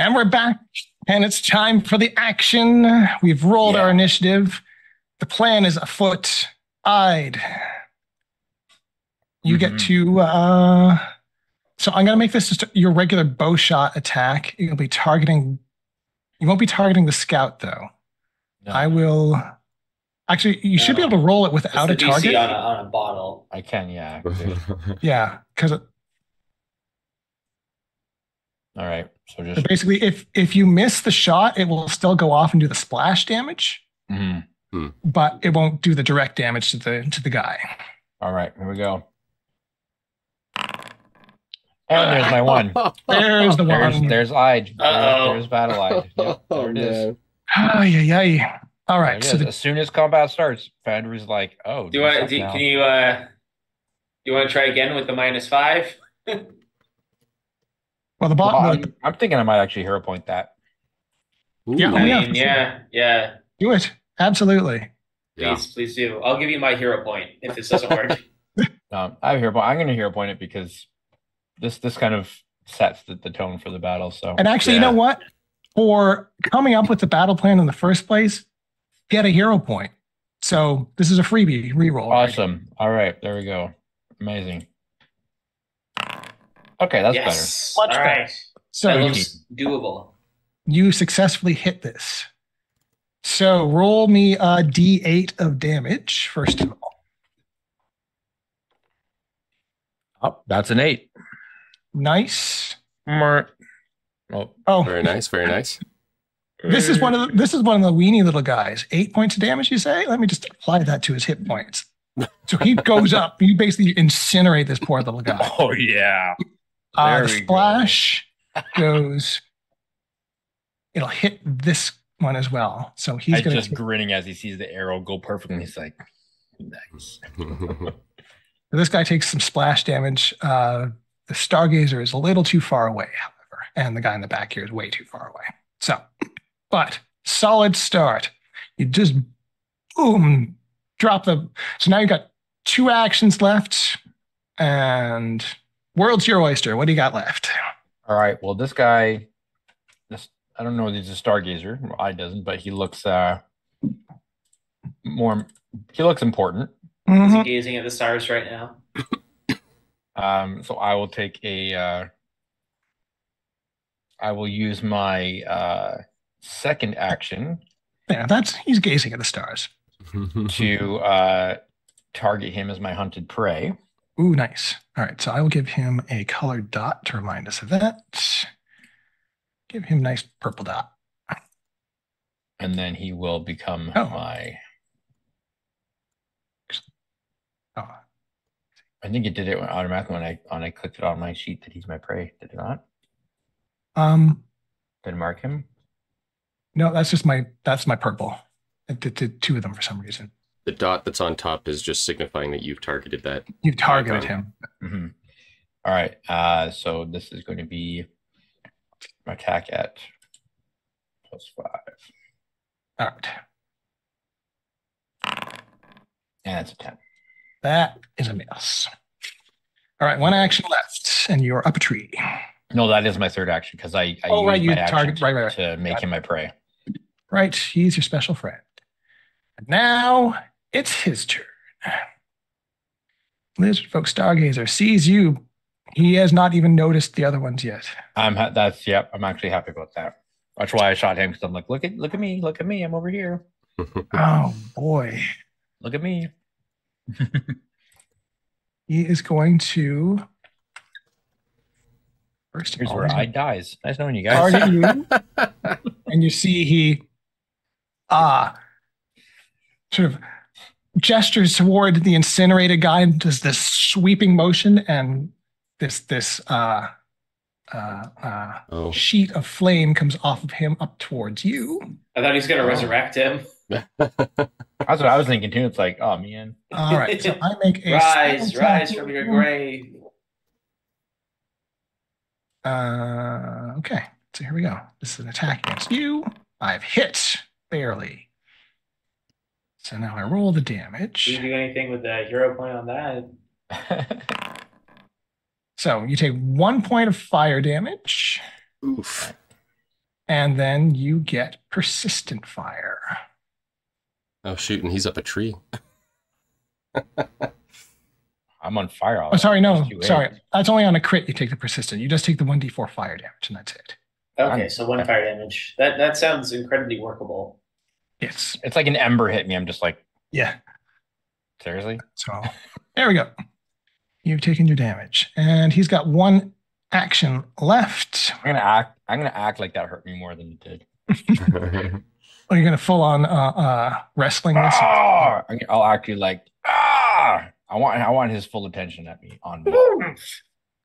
And we're back, and it's time for the action. We've rolled our initiative. The plan is afoot. Eyed. You get to... so I'm going to make this just your regular bow shot attack. You'll be targeting... You won't be targeting the scout, though. No. I will... Actually, you should be able to roll it without a target. On a bottle. I can, yeah. Yeah, because... All right. So basically, if you miss the shot, it will still go off and do the splash damage, but it won't do the direct damage to the guy. All right, here we go. And there's my one. There's the one. There's Ide. There's Battle Ide. Yep, there it is. Ay. All right. So as soon as combat starts, Fandre's like, "Oh, can you want to try again with the -5? Well, I'm thinking I might actually hero point that. Ooh, yeah. Do it. Absolutely. Please do. I'll give you my hero point if this doesn't work. I have a hero point. I'm going to hero point it because this kind of sets the tone for the battle. So, and actually, you know what? For coming up with the battle plan in the first place, get a hero point. So this is a freebie reroll. Awesome. All right, there we go. Amazing. Okay, that's better. Much better. So that looks doable. You successfully hit this. So roll me a D8 of damage, first of all. Oh, that's an 8. Nice. Oh, very nice. This is one of the weenie little guys. 8 points of damage, you say? Let me just apply that to his hit points. So he goes up. You basically incinerate this poor little guy. Oh, yeah. The splash goes. It'll hit this one as well. So he's just grinning as he sees the arrow go perfectly. He's like, nice. This guy takes some splash damage. The Stargazer is a little too far away, however, and the guy in the back here is way too far away. So, but solid start. You just boom, drop the. So now you've got 2 actions left, and world's your oyster. What do you got left? All right. Well, this guy, I don't know if he's a Stargazer. Well, I doesn't, but he looks more. He looks important. Is he gazing at the stars right now? So I will take a. I will use my second action. Yeah, he's gazing at the stars. To target him as my hunted prey. Ooh, nice. All right, so I will give him a colored dot to remind us of that. Give him a nice purple dot. And then he will become my... Oh. I think it did it automatically when I clicked it on my sheet that he's my prey. Did it not? Did it mark him? No, that's my purple. It did 2 of them for some reason. The dot that's on top is just signifying that you've targeted that. You've targeted him. Mm-hmm. All right. So this is going to be my attack at +5. All right. And it's a 10. That is a miss. All right, 1 action left, and you're up a tree. No, that is my third action because I used my action to make him my prey. Right, he's your special friend. And now it's his turn. Lizardfolk Stargazer sees you. He has not even noticed the other ones yet. I'm actually happy about that. That's why I shot him, because I'm like, look at me, I'm over here. Oh boy. Look at me. He is going to Here's where I dies. Nice knowing you guys. Target you. And you see he sort of gestures toward the incinerated guy and does this sweeping motion, and this sheet of flame comes off of him up towards you. I thought he's gonna resurrect him. That's what I was thinking too. It's like, oh man. All right, so I make a rise from your grave. Okay, so here we go. This is an attack against you. I've hit barely. So now I roll the damage. Do you do anything with the hero point on that? So you take 1 point of fire damage. Oof. And then you get persistent fire. Oh, shoot, and he's up a tree. I'm on fire. Oh, sorry, no, sorry. That's only on a crit you take the persistent. You just take the 1d4 fire damage, and that's it. Okay, so 1 fire damage. That sounds incredibly workable. Yes. It's like an ember hit me. I'm just like, yeah. Seriously? So there we go. You've taken your damage. And he's got 1 action left. I'm gonna act like that hurt me more than it did. Are you gonna full on wrestling this? I'll actually like I want his full attention at me on me.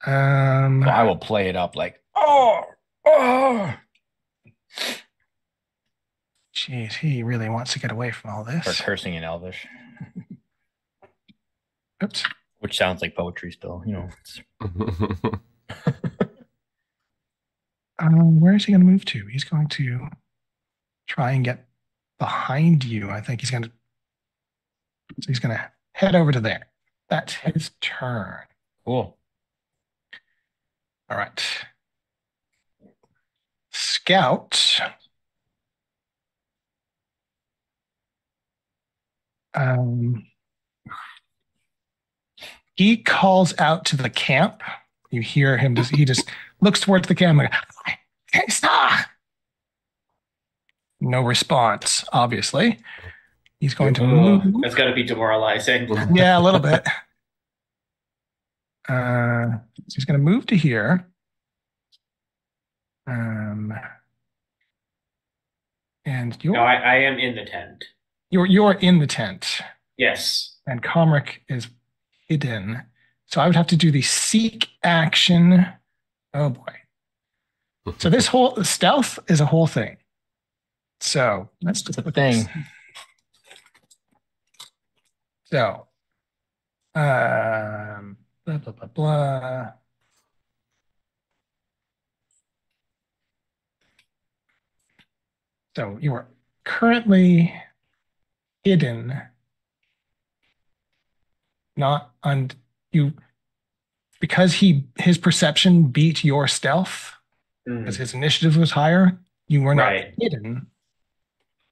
So I will play it up like Jeez, he really wants to get away from all this. Start cursing in Elvish. Oops. Which sounds like poetry still, you know. Where is he going to move to? He's going to try and get behind you. I think he's going to head over to there. That's his turn. Cool. All right. Scout. He calls out to the camp. You hear him he just looks towards the camp like, hey, stop. No response, obviously. He's going to move. That's got to be demoralizing. Yeah, a little bit. So he's going to move to here. And you're. No, I am in the tent. You're in the tent. Yes. And Comric is hidden. So I would have to do the seek action. Oh boy. So this whole stealth is a whole thing. So let's just put thing. So blah blah blah blah. So you are currently hidden, not on you, because his perception beat your stealth, because his initiative was higher. You were not hidden.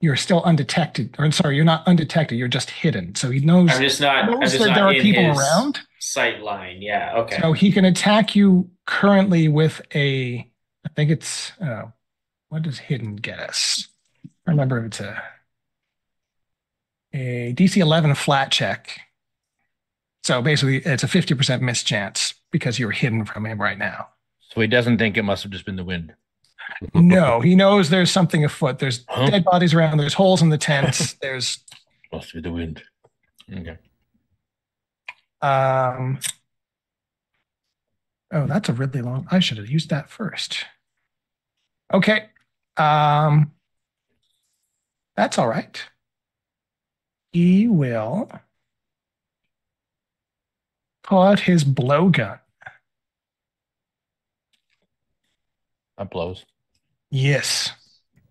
You're still undetected. Or sorry, you're not undetected. You're just hidden. So he knows. I'm just not there are people around. Sight line. Yeah. Okay. So he can attack you currently with I think it's. What does hidden get us? I remember it's a DC 11 flat check. So basically, it's a 50% miss chance because you're hidden from him right now. So he doesn't think it must have just been the wind. No, he knows there's something afoot. There's dead bodies around. There's holes in the tents. There's must be the wind. Okay. Oh, that's a really long. I should have used that first. Okay. That's all right. He will pull out his blowgun. That blows. Yes.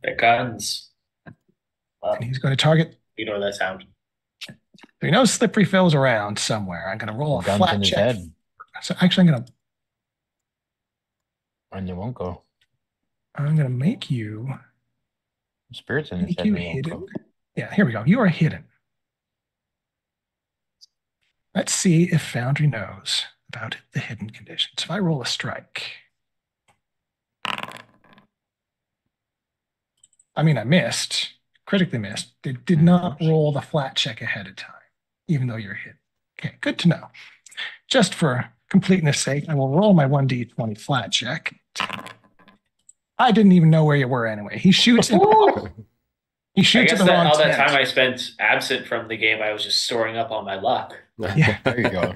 The guns. And he's going to target. You know that sound. So he knows Slippery Phil's around somewhere. I'm going to roll a guns flat in his check. Head. So actually, I'm going to make you. Spirits in his head. You hidden. Yeah, here we go. You are hidden. Let's see if Foundry knows about the hidden conditions. If I roll a strike. I mean, I missed, critically missed. It did not roll the flat check ahead of time, even though you're hidden. Okay, good to know. Just for completeness sake, I will roll my 1d20 flat check. I didn't even know where you were anyway. He shoots in He shoots at the wrong all that time I spent absent from the game, I was just storing up on my luck. Yeah. There you go.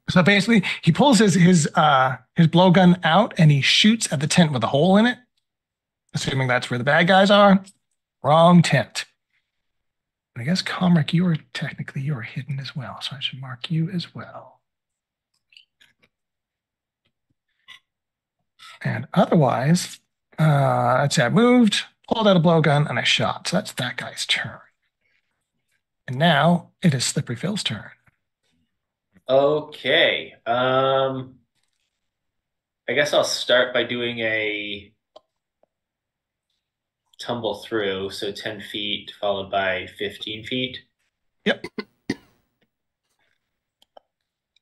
So basically, he pulls his blowgun out and he shoots at the tent with a hole in it, assuming that's where the bad guys are. Wrong tent. I guess, Comric, you're hidden as well, so I should mark you as well. And otherwise, I'd say I moved, pulled out a blowgun, and I shot. So that's that guy's turn. And now it is Slippery Phil's turn. Okay. I guess I'll start by doing a tumble through. So 10 feet followed by 15 feet. Yep.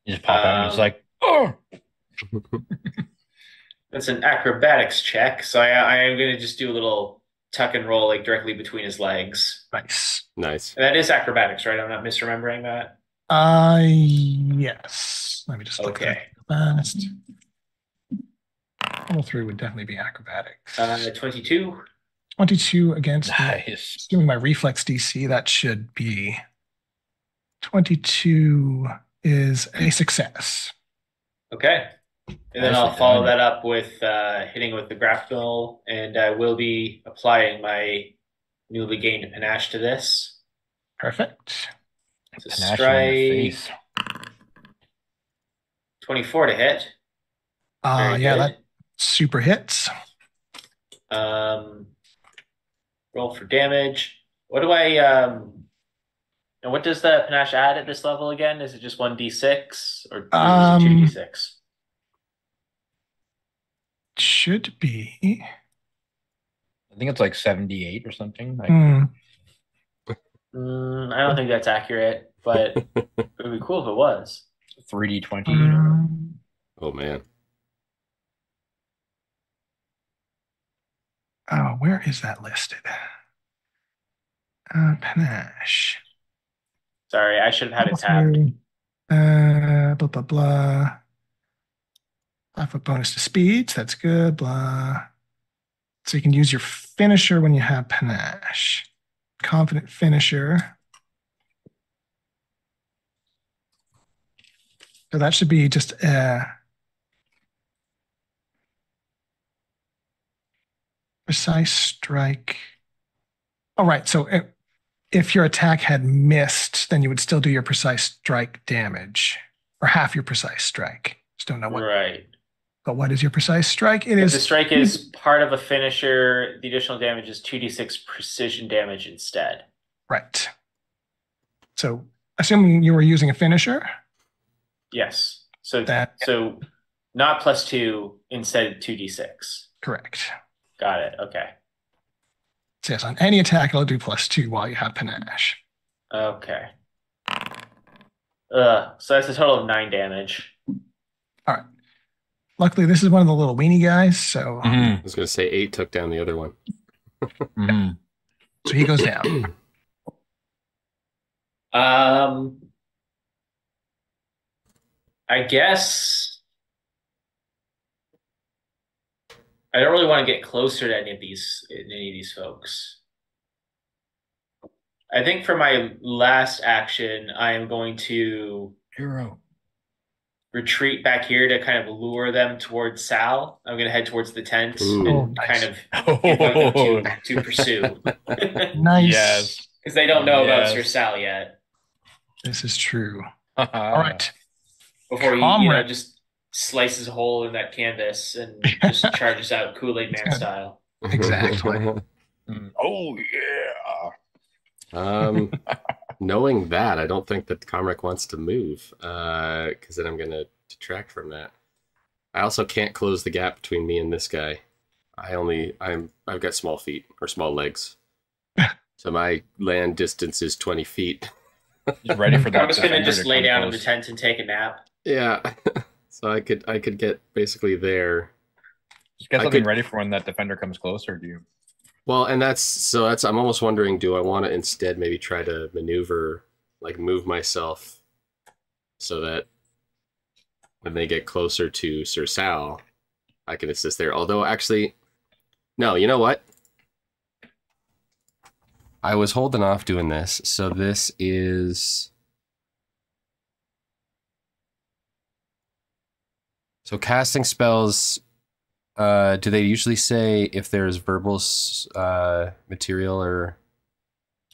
You just pop out and it's like, oh! That's an acrobatics check. So I am going to just do a little tuck and roll like directly between his legs. Nice. Nice. And that is acrobatics, right? I'm not misremembering that. Yes. Let me just look Okay. fast. Follow through would definitely be acrobatics. 22. 22 against Nice. assuming my reflex DC, that should be 22 is a success. Okay. And then I'll follow that up with hitting with the grapple, and I will be applying my newly gained panache to this. Perfect. So Panache in your strike face. 24 to hit. Very Yeah, good. that super hits. Roll for damage. What do I and what does the panache add at this level again? Is it just 1d6 or is it 2d6? Should be. I think it's like 78 or something. I don't think that's accurate, but it would be cool if it was. 3d20. Oh man. Oh, where is that listed? Panache. Sorry, I should have had it tabbed. Blah, blah, blah. 5-foot bonus to speeds. That's good. Blah. So you can use your finisher when you have panache. Confident finisher. So that should be just precise strike. All right. So if your attack had missed, then you would still do your precise strike damage, or half your precise strike. Just don't know what. Right. But what is your precise strike? It If is. the strike is part of a finisher, the additional damage is 2d6 precision damage instead. Right. So assuming you were using a finisher. Yes. So not +2, instead 2d6. Correct. Got it. Okay. So yes, on any attack, it'll do +2 while you have panache. Okay. So that's a total of 9 damage. All right. Luckily, this is one of the little weenie guys, so I was going to say 8 took down the other one. So he goes down. I guess I don't really want to get closer to any of these folks. I think for my last action, I am going to retreat back here to kind of lure them towards Sal. I'm going to head towards the tent and kind of invite them to pursue. Nice. Yes. Because they don't know about Sir Sal yet. This is true. All right. Before he just slices a hole in that canvas and just charges out Kool-Aid Man style. Exactly. Oh, yeah. Knowing that, I don't think that Comrec wants to move, because then I'm going to detract from that. I also can't close the gap between me and this guy. I've got small feet, or small legs. So my land distance is 20 feet. He's ready for that. I'm just going to just lay down in the tent and take a nap. Yeah. So I could get basically there. Just get something ready for when that defender comes closer to you. Well, and that's I'm almost wondering, do I want to instead maybe try to maneuver, like move myself so that when they get closer to Sir Sal, I can assist there. Although actually, no, you know what? I was holding off doing this. So this is... So casting spells, do they usually say if there's verbal material or?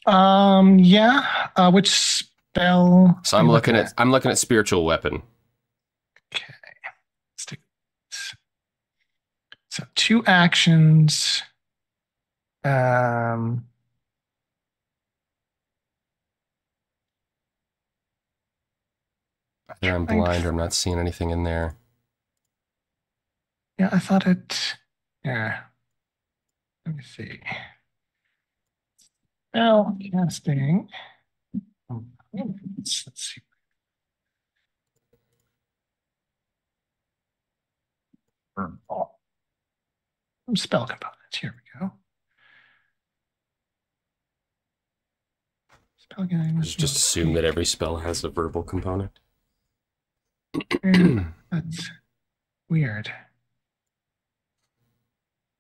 Yeah. Which spell? So I'm looking at spiritual weapon. Okay. Let's take this. So 2 actions. I'm blind, or I'm not seeing anything in there. Yeah, I thought it. Yeah. Let me see. Spell casting. Let's see. Spell components. Here we go. Spell game. Just assume that every spell has a verbal component. That's weird.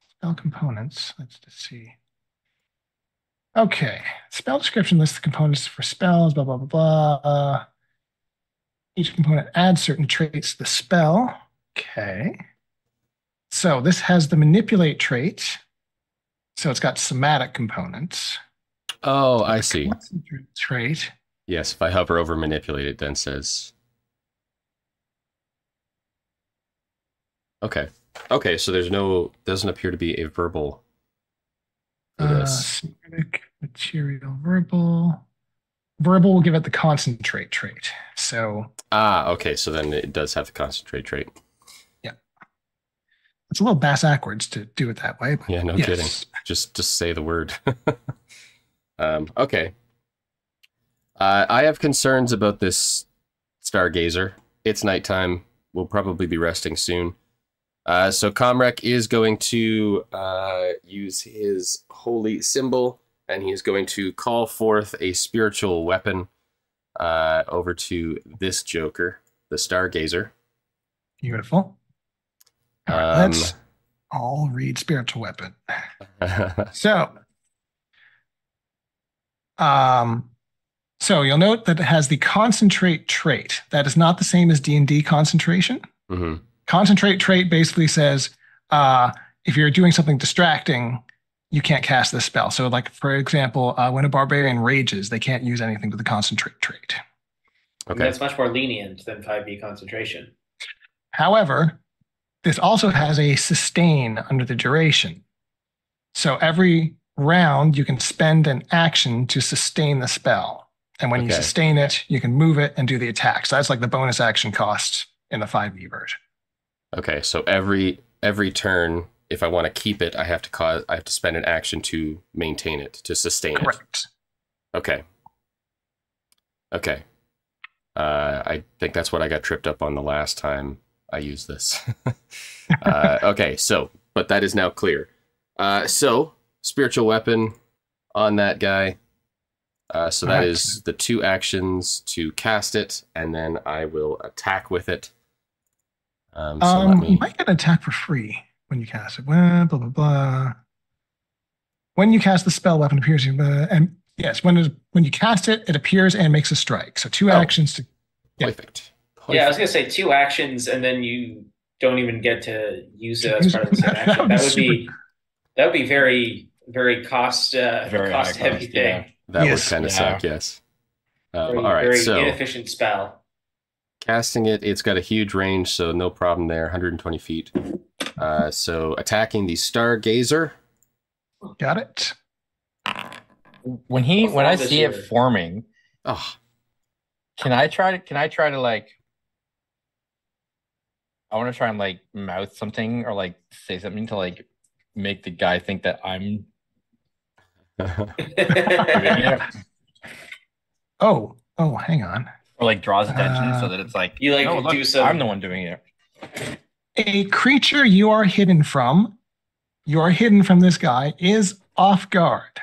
Spell components. Let's just see. Okay. Spell description lists the components for spells, blah, blah, blah, blah. Each component adds certain traits to the spell. Okay. So this has the manipulate trait. So it's got somatic components. Oh, I see. Trait. Yes, if I hover over manipulate, it then says. Okay. Okay, so doesn't appear to be a verbal for this. Somatic, material, verbal. Verbal will give it the concentrate trait. So. Okay, so then it does have the concentrate trait. Yeah. It's a little bass-ackwards to do it that way. But yeah, no kidding. Just say the word. Okay. I have concerns about this stargazer. It's nighttime. We'll probably be resting soon. So Comrec is going to use his holy symbol, and he is going to call forth a spiritual weapon over to this Joker, the stargazer. Beautiful. All right, let's all read spiritual weapon. So you'll note that it has the concentrate trait. That is not the same as D&D concentration. Mm-hmm. Concentrate trait basically says if you're doing something distracting, you can't cast this spell. So like, for example, when a barbarian rages, they can't use anything with the concentrate trait. Okay. That's much more lenient than 5e concentration. However, this also has a sustain under the duration. So every round, you can spend an action to sustain the spell. And when you sustain it, you can move it and do the attack. So that's like the bonus action cost in the 5e version. Okay, so every turn, if I want to keep it, I have to spend an action to maintain it, to sustain Correct. it. Okay. Okay. I think that's what I got tripped up on the last time I used this. Okay, so, but that is now clear. So, spiritual weapon on that guy. So that is the 2 actions to cast it, and then I will attack with it. You might get an attack for free when you cast it. Blah, blah, blah, blah. When you cast the spell, weapon appears. And yes, when you cast it, it appears and makes a strike. So 2 actions to. Yeah. Perfect. Yeah, I was gonna say 2 actions, and then you don't even get to use it as part of the same action. That would be very, very cost heavy thing. Yeah. That would kind of suck. Yes. All right. Very inefficient spell. Casting it, it's got a huge range, so no problem there. 120 feet. So attacking the stargazer. Got it. When I see it forming, can I try to like? I want to try and like mouth something or like say something to like make the guy think that I'm. Oh, hang on. Or like draws attention so that it's like you like no, do look, some. I'm the one doing it. A creature you are hidden from this guy is off guard.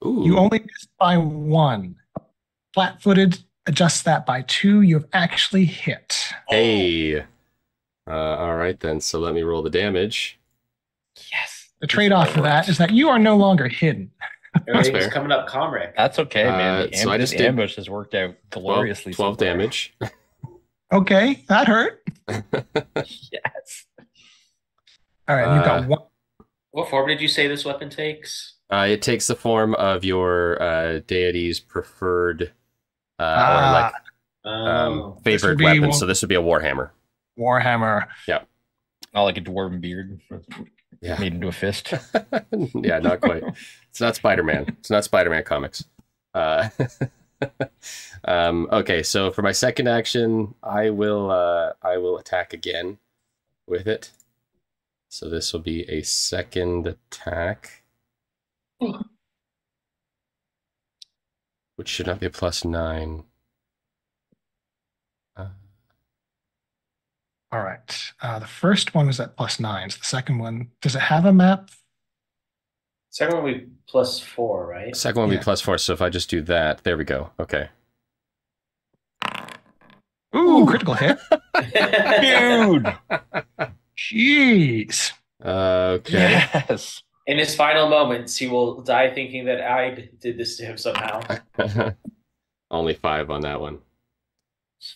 Ooh. You only missed by 1. Flat-footed adjusts that by 2. You have actually hit. Hey. All right then. So let me roll the damage. Yes. The trade-off for that is that you are no longer hidden. Everything's coming up, Comrec. That's okay, man. So I just did ambush has worked out gloriously. 12 damage. Okay, that hurt. Yes. All right, you've got 1. What form did you say this weapon takes? It takes the form of your deity's preferred or like favorite weapon. So this would be a warhammer. Warhammer. Yeah. Oh, like a dwarven beard. Yeah. Made into a fist. Yeah, not quite. It's not Spider-Man. It's not Spider-Man comics. Okay, so for my second action, I will attack again with it. So this will be a second attack. which should not be a +9. All right. The first one was at +9s. The second one, does it have a map? Second one would be +4, right? Second one would be +4. So if I just do that, there we go. Okay. Ooh, critical hit. Dude. Jeez. Okay. Yes. In his final moments, he will die thinking that I did this to him somehow. Only 5 on that one.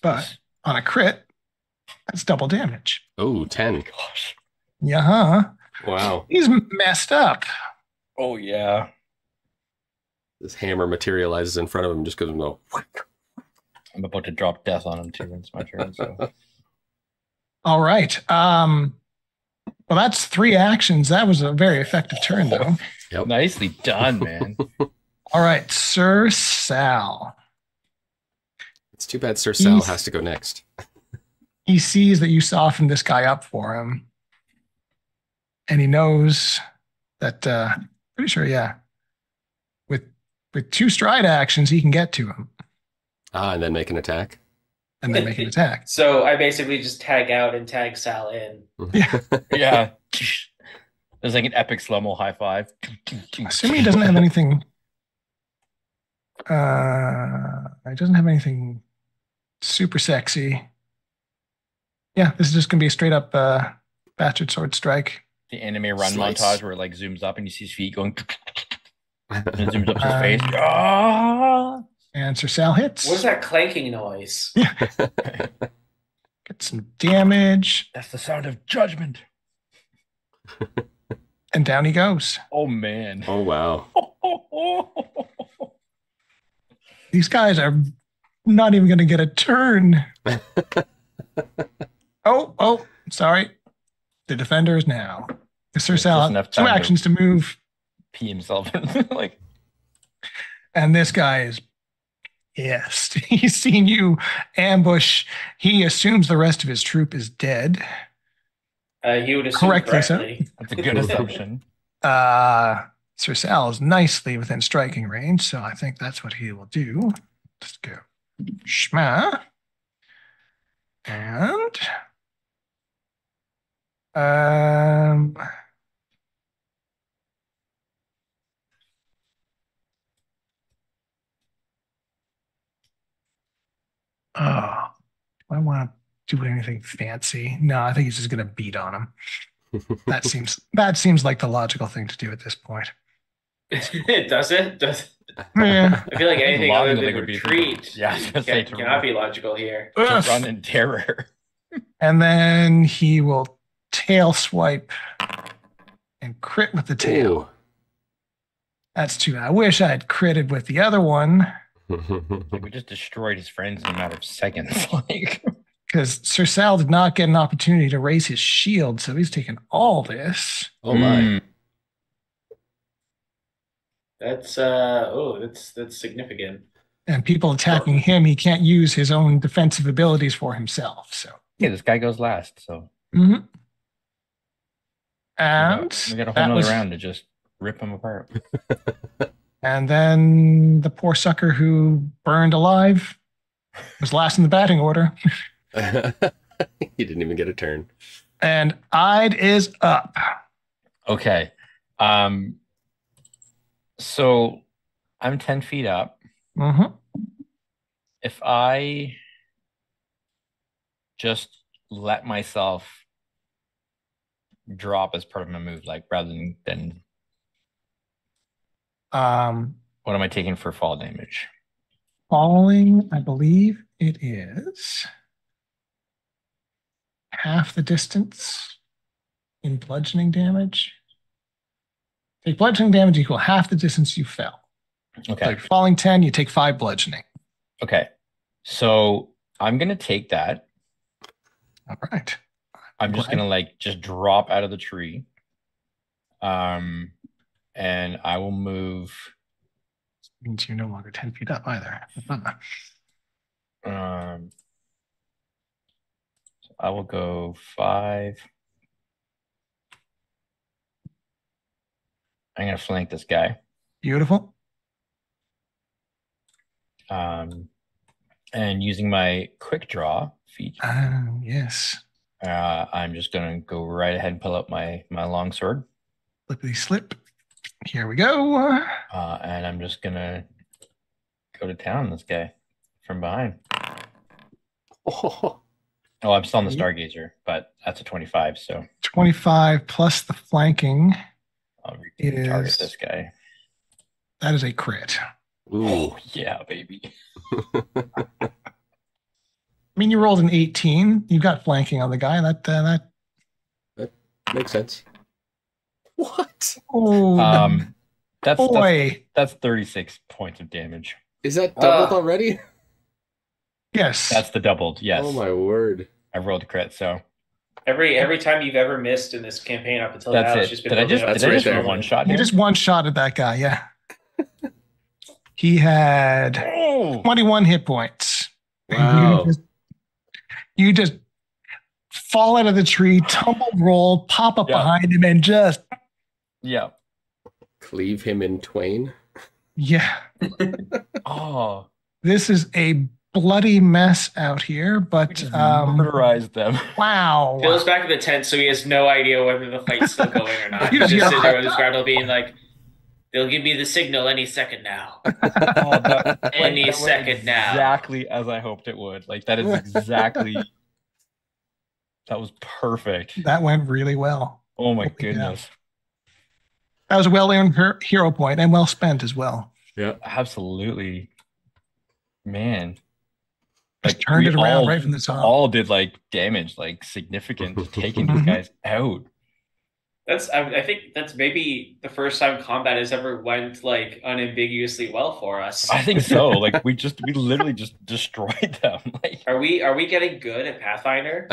But on a crit, that's double damage. Oh, 10. Gosh. Yeah. Wow. He's messed up. Oh yeah. This hammer materializes in front of him just because no. I'm about to drop death on him too. It's my turn. So All right. Well, that's 3 actions. That was a very effective turn, though. Yep. Nicely done, man. All right, Sir Sal. It's too bad Sir Sal has to go next. He sees that you softened this guy up for him. And he knows that, pretty sure, yeah. With 2 stride actions, he can get to him. And then make an attack. And then make an attack. So I basically just tag out and tag Sal in. Yeah. Yeah. There's like an epic slow-mo high five. Assuming he doesn't have anything. He doesn't have anything super sexy. Yeah, this is just gonna be a straight up bastard sword strike. The anime run Slice. montage where it like zooms up and you see his feet going and it zooms up his face. Ah! And Sir Sal hits. What's that clanking noise? Get some damage. That's the sound of judgment. And down he goes. Oh man. Oh, wow. These guys are not even gonna get a turn. Oh, sorry. The defender is now. Sir Sal just enough has 2 time to- actions to move. Pee himself. Like And this guy is pissed. He's seen you ambush. He assumes the rest of his troop is dead. He would assume Correctly so. correctly. that's a good assumption. Sir Sal is nicely within striking range, so I think that's what he will do. Let's go. Shma. And oh, do I want to do anything fancy? No, I think he's just gonna beat on him. That seems like the logical thing to do at this point. Does it? Yeah. I feel like anything other Logical than thing would be- retreat Yeah, I was gonna say to cannot be logical here. To run in terror. And then he will tail swipe and crit with the tail. Ooh. That's too bad. I wish I had critted with the other one Like, we just destroyed his friends in a matter of seconds. Like because Sir Sal did not get an opportunity to raise his shield, so he's taken all this. Oh, my. Mm. That's significant. And people attacking him, he can't use his own defensive abilities for himself. So, Yeah, this guy goes last, so and we got a whole that nother was- round to just rip him apart. And then the poor sucker who burned alive was last in the batting order. He didn't even get a turn. And Ide is up. Okay. So I'm 10 feet up. Mm-hmm. If I just let myself drop as part of my move, like rather than what am I taking for fall damage? Falling, I believe it is half the distance in bludgeoning damage. Take bludgeoning damage equal half the distance you fell. Okay. So you're falling 10, you take 5 bludgeoning. Okay. So I'm gonna take that. All right. I'm just gonna like just drop out of the tree. And I will move. Means you're no longer 10 feet up either. So I will go 5. I'm gonna flank this guy. Beautiful. And using my quick draw feature, yes. I'm just gonna go right ahead and pull out my long sword. Flippity slip. Here we go. And I'm just gonna go to town on this guy from behind. Oh, I'm still on the Stargazer, but that's a 25, so 25 plus the flanking. I'll target this guy. That is a crit. Ooh. Oh, yeah, baby. I mean, you rolled an 18. You've got flanking on the guy. That makes sense. What? Oh, that's 36 points of damage. Is that doubled already? Yes. That's the doubled, yes. Oh my word. I rolled a crit, so. Every time you've ever missed in this campaign up until now, it's just been did I just one shot him? You just one-shotted that guy, yeah. He had 21 hit points. Wow. You just fall out of the tree, tumble, roll, pop up behind him, and just... Yeah. Cleave him in twain. Yeah. Oh. This is a bloody mess out here, but murderized them. Wow. Phil's back in the tent, so he has no idea whether the fight's still going or not. He's just sitting there with his grapple being like, they'll give me the signal any second now. Any second now. Exactly as I hoped it would. Like, that is exactly... That was perfect. That went really well. Oh my goodness. That was a well-earned hero point and well spent as well. Yeah, absolutely. Man. Just turned it around right from the top. All did like damage, like significant, taking these guys out. I think that's maybe the first time combat has ever went like unambiguously well for us. I think so. Like we literally just destroyed them. Like, are we getting good at Pathfinder?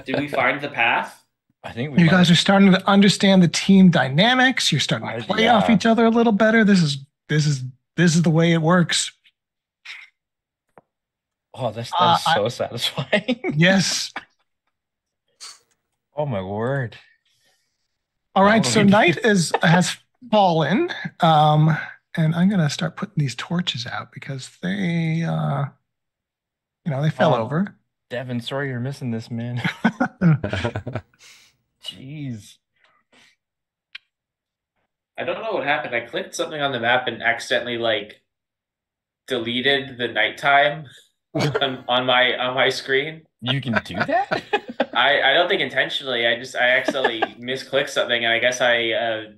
Did we find the path? I think you guys are starting to understand the team dynamics. You're starting to play off each other a little better. This is the way it works. Oh, that's so satisfying. Yes. Oh my word. All right, so night has fallen, and I'm gonna start putting these torches out because they, they fell over. Devin, sorry you're missing this, man. Jeez. I don't know what happened. I clicked something on the map and accidentally like deleted the nighttime on my screen. You can do that? I don't think intentionally. I accidentally misclicked something, and I guess I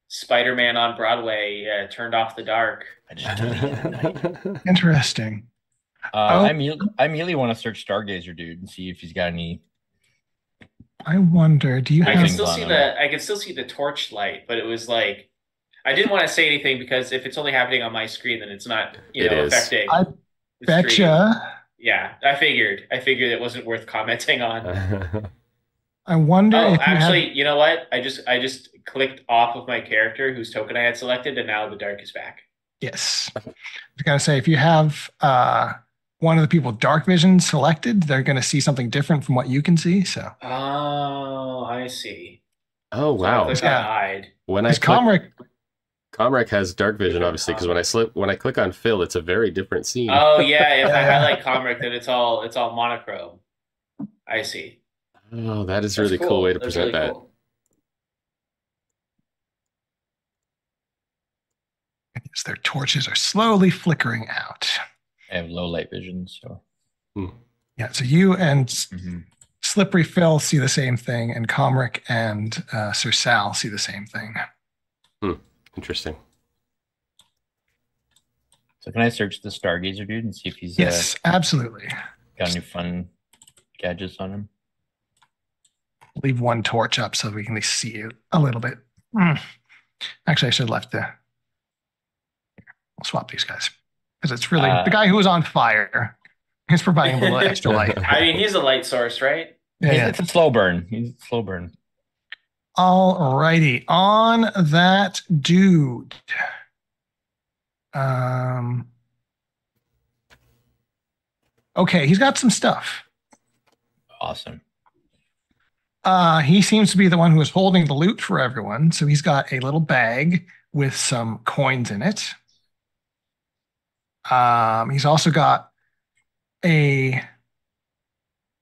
Spider-Man on Broadway turned off the dark. I just deleted the night. Interesting. I immediately want to search Stargazer dude and see if he's got any. I wonder. Do you? I can still see the torch light, but it was like I didn't want to say anything because if it's only happening on my screen, then it's not affecting. I betcha. Yeah, I figured it wasn't worth commenting on. I wonder. Oh, actually, you know what? I just clicked off of my character whose token I had selected, and now the dark is back. Yes, I was gonna say if you have one of the people dark vision selected, they're gonna see something different from what you can see. So. Oh, I see. Oh wow! So hide. When Comrec has dark vision, obviously, because when I click on Phil, it's a very different scene. Oh yeah, if I highlight Comrec, then it's all monochrome. I see. Oh, that is really cool way to present that. Cool. Yes, their torches are slowly flickering out. I have low light vision, so. Yeah, so you and Slippery Phil see the same thing, and Comrec and Sir Sal see the same thing. Interesting. So can I search the Stargazer dude and see if he's yes, absolutely got any fun gadgets on him? Leave one torch up so we can at least see it a little bit. Actually, I should have left I'll swap these guys because it's really the guy who was on fire. He's providing a little extra light. I mean, he's a light source, right? Yeah, it's a slow burn. He's a slow burn. All righty, on that dude. Okay, he's got some stuff. Awesome. He seems to be the one who is holding the loot for everyone. So he's got a little bag with some coins in it. He's also got a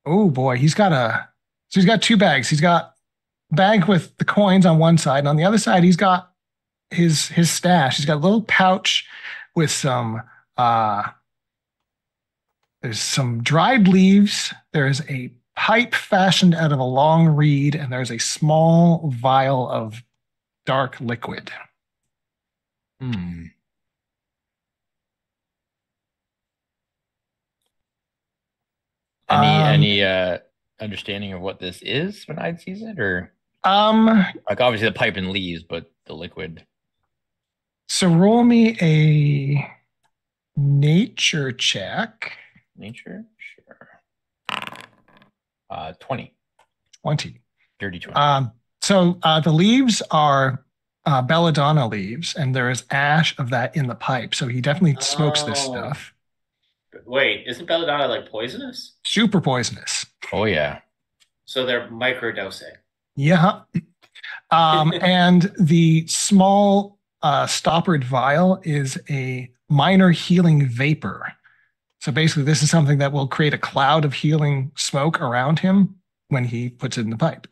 oh boy, he's got two bags. He's got a bag with the coins on one side, and on the other side, he's got his stash. He's got a little pouch with there's some dried leaves. There's a pipe fashioned out of a long reed, and there's a small vial of dark liquid. Hmm. Any understanding of what this is when I'd sees it, or like obviously the pipe and leaves, but the liquid. So roll me a nature check. Nature, sure. 20. 20. Dirty 20. So the leaves are belladonna leaves, and there is ash of that in the pipe. So he definitely smokes this stuff. Wait, isn't belladonna like poisonous? Super poisonous. Oh yeah. So they're microdosing. Yeah. And the small stoppered vial is a minor healing vapor. So basically, this is something that will create a cloud of healing smoke around him when he puts it in the pipe.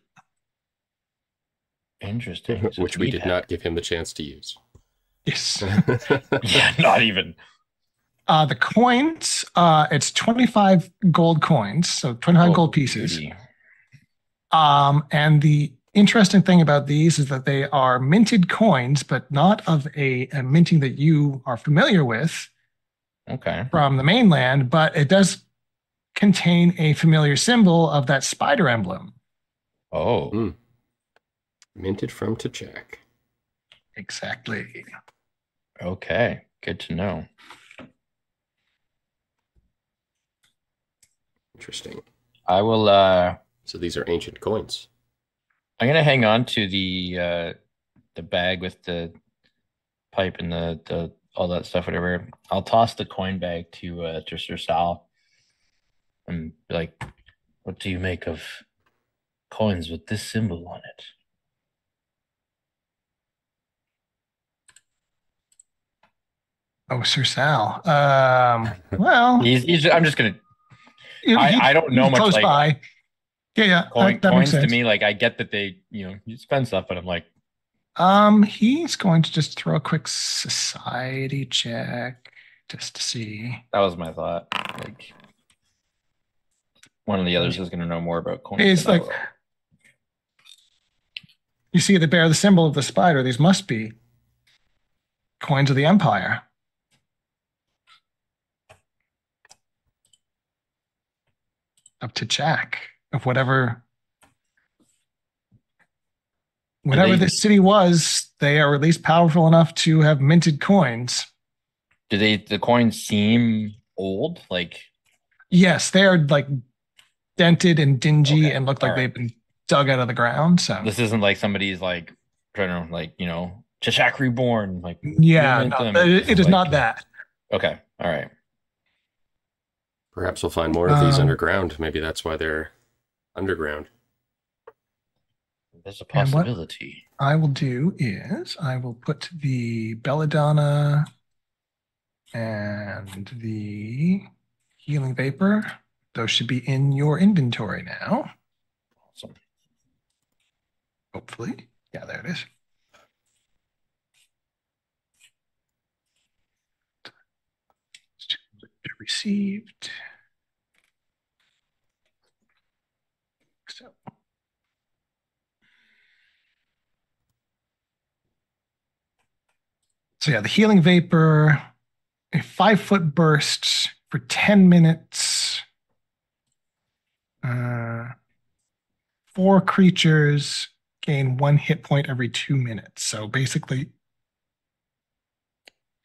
Interesting. So which we did not give him the chance to use. Yes. Yeah, not even. The coins, it's 25 gold coins, so 25 gold pieces. Beauty. And the interesting thing about these is that they are minted coins, but not of a minting that you are familiar with from the mainland, but it does contain a familiar symbol of that spider emblem. Oh. Mm. Minted from Tachak. Exactly. Okay. Good to know. Interesting. I will so these are ancient coins. I'm gonna hang on to the bag with the pipe and the all that stuff, whatever. I'll toss the coin bag to Sir Sal and be like, what do you make of coins with this symbol on it? Oh, Sir Sal. Well, I'm just gonna. I don't know much like by. Yeah, that coins to me. Like I get that they, you spend stuff, but I'm like, he's going to just throw a quick society check just to see. That was my thought. Like one of the others is going to know more about coins. It's like you see they bear the symbol of the spider. These must be coins of the Empire. Of Tachak, of whatever this city was, they are at least powerful enough to have minted coins. Do the coins seem old? Like, yes, they are like dented and dingy and look like they've been dug out of the ground. So this isn't like somebody's like trying to like Tachak reborn. Like it is not that. Okay, all right. Perhaps we'll find more of these underground. Maybe that's why they're underground. There's a possibility. What I will do is I will put the belladonna and the healing vapor. Those should be in your inventory now. Awesome. Hopefully. Yeah, there it is. Received. So yeah, the healing vapor, a 5-foot burst for 10 minutes. 4 creatures gain 1 hit point every 2 minutes. So basically,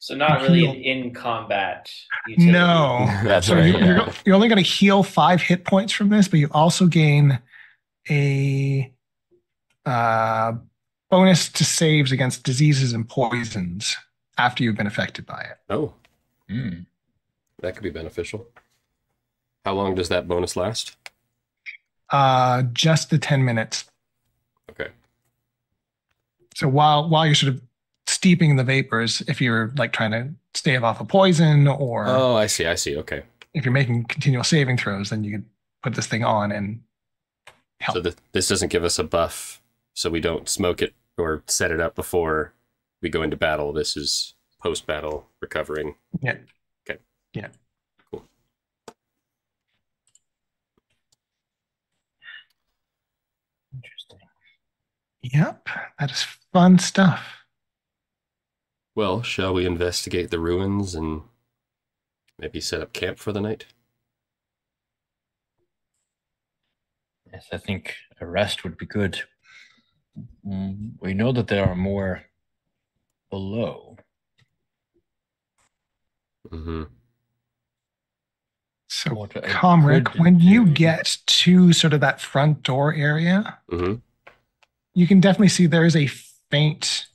so not really an in combat utility. No, that's so right. You're only going to heal 5 hit points from this, but you also gain a bonus to saves against diseases and poisons after you've been affected by it. Oh, that could be beneficial. How long does that bonus last? Just the 10 minutes. Okay. So while you're sort of steeping in the vapors, if you're like trying to stave off a poison, or Oh, I see. Okay. if you're making continual saving throws, then you can put this thing on and help. So this doesn't give us a buff, so we don't smoke it or set it up before we go into battle. This is post-battle recovering. Yeah. Okay. Yeah. Cool. Interesting. Yep. That is fun stuff. Well, shall we investigate the ruins and maybe set up camp for the night? Yes, I think a rest would be good. We know that there are more below. Mm-hmm. So, What I Comric, could when you do- get to sort of that front door area, Mm-hmm. you can definitely see there is a faint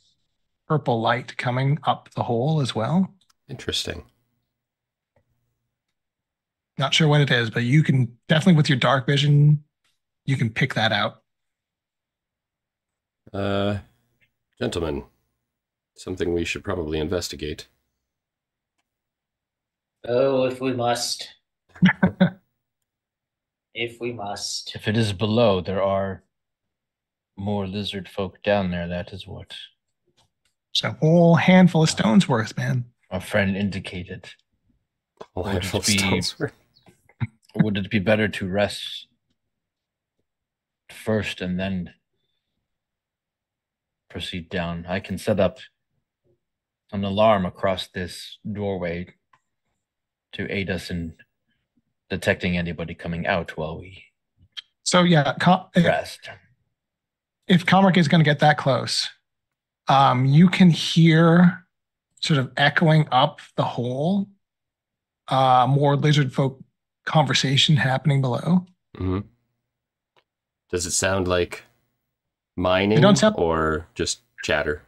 purple light coming up the hole as well. Interesting. Not sure what it is, but you can definitely, with your dark vision, you can pick that out. Gentlemen, something we should probably investigate. Oh, if we must. If we must. If it is below, there are more lizard folk down there. That is what It's a whole handful of stones worth, man. our friend indicated. Oh, Would handful it of be- stones. Would it be better to rest first and then proceed down? I can set up an alarm across this doorway to aid us in detecting anybody coming out while we So yeah, rest. if Comric is going to get that close, you can hear sort of echoing up the hole, more lizard folk conversation happening below. Mm-hmm. Does it sound like mining They don't sound- or just chatter?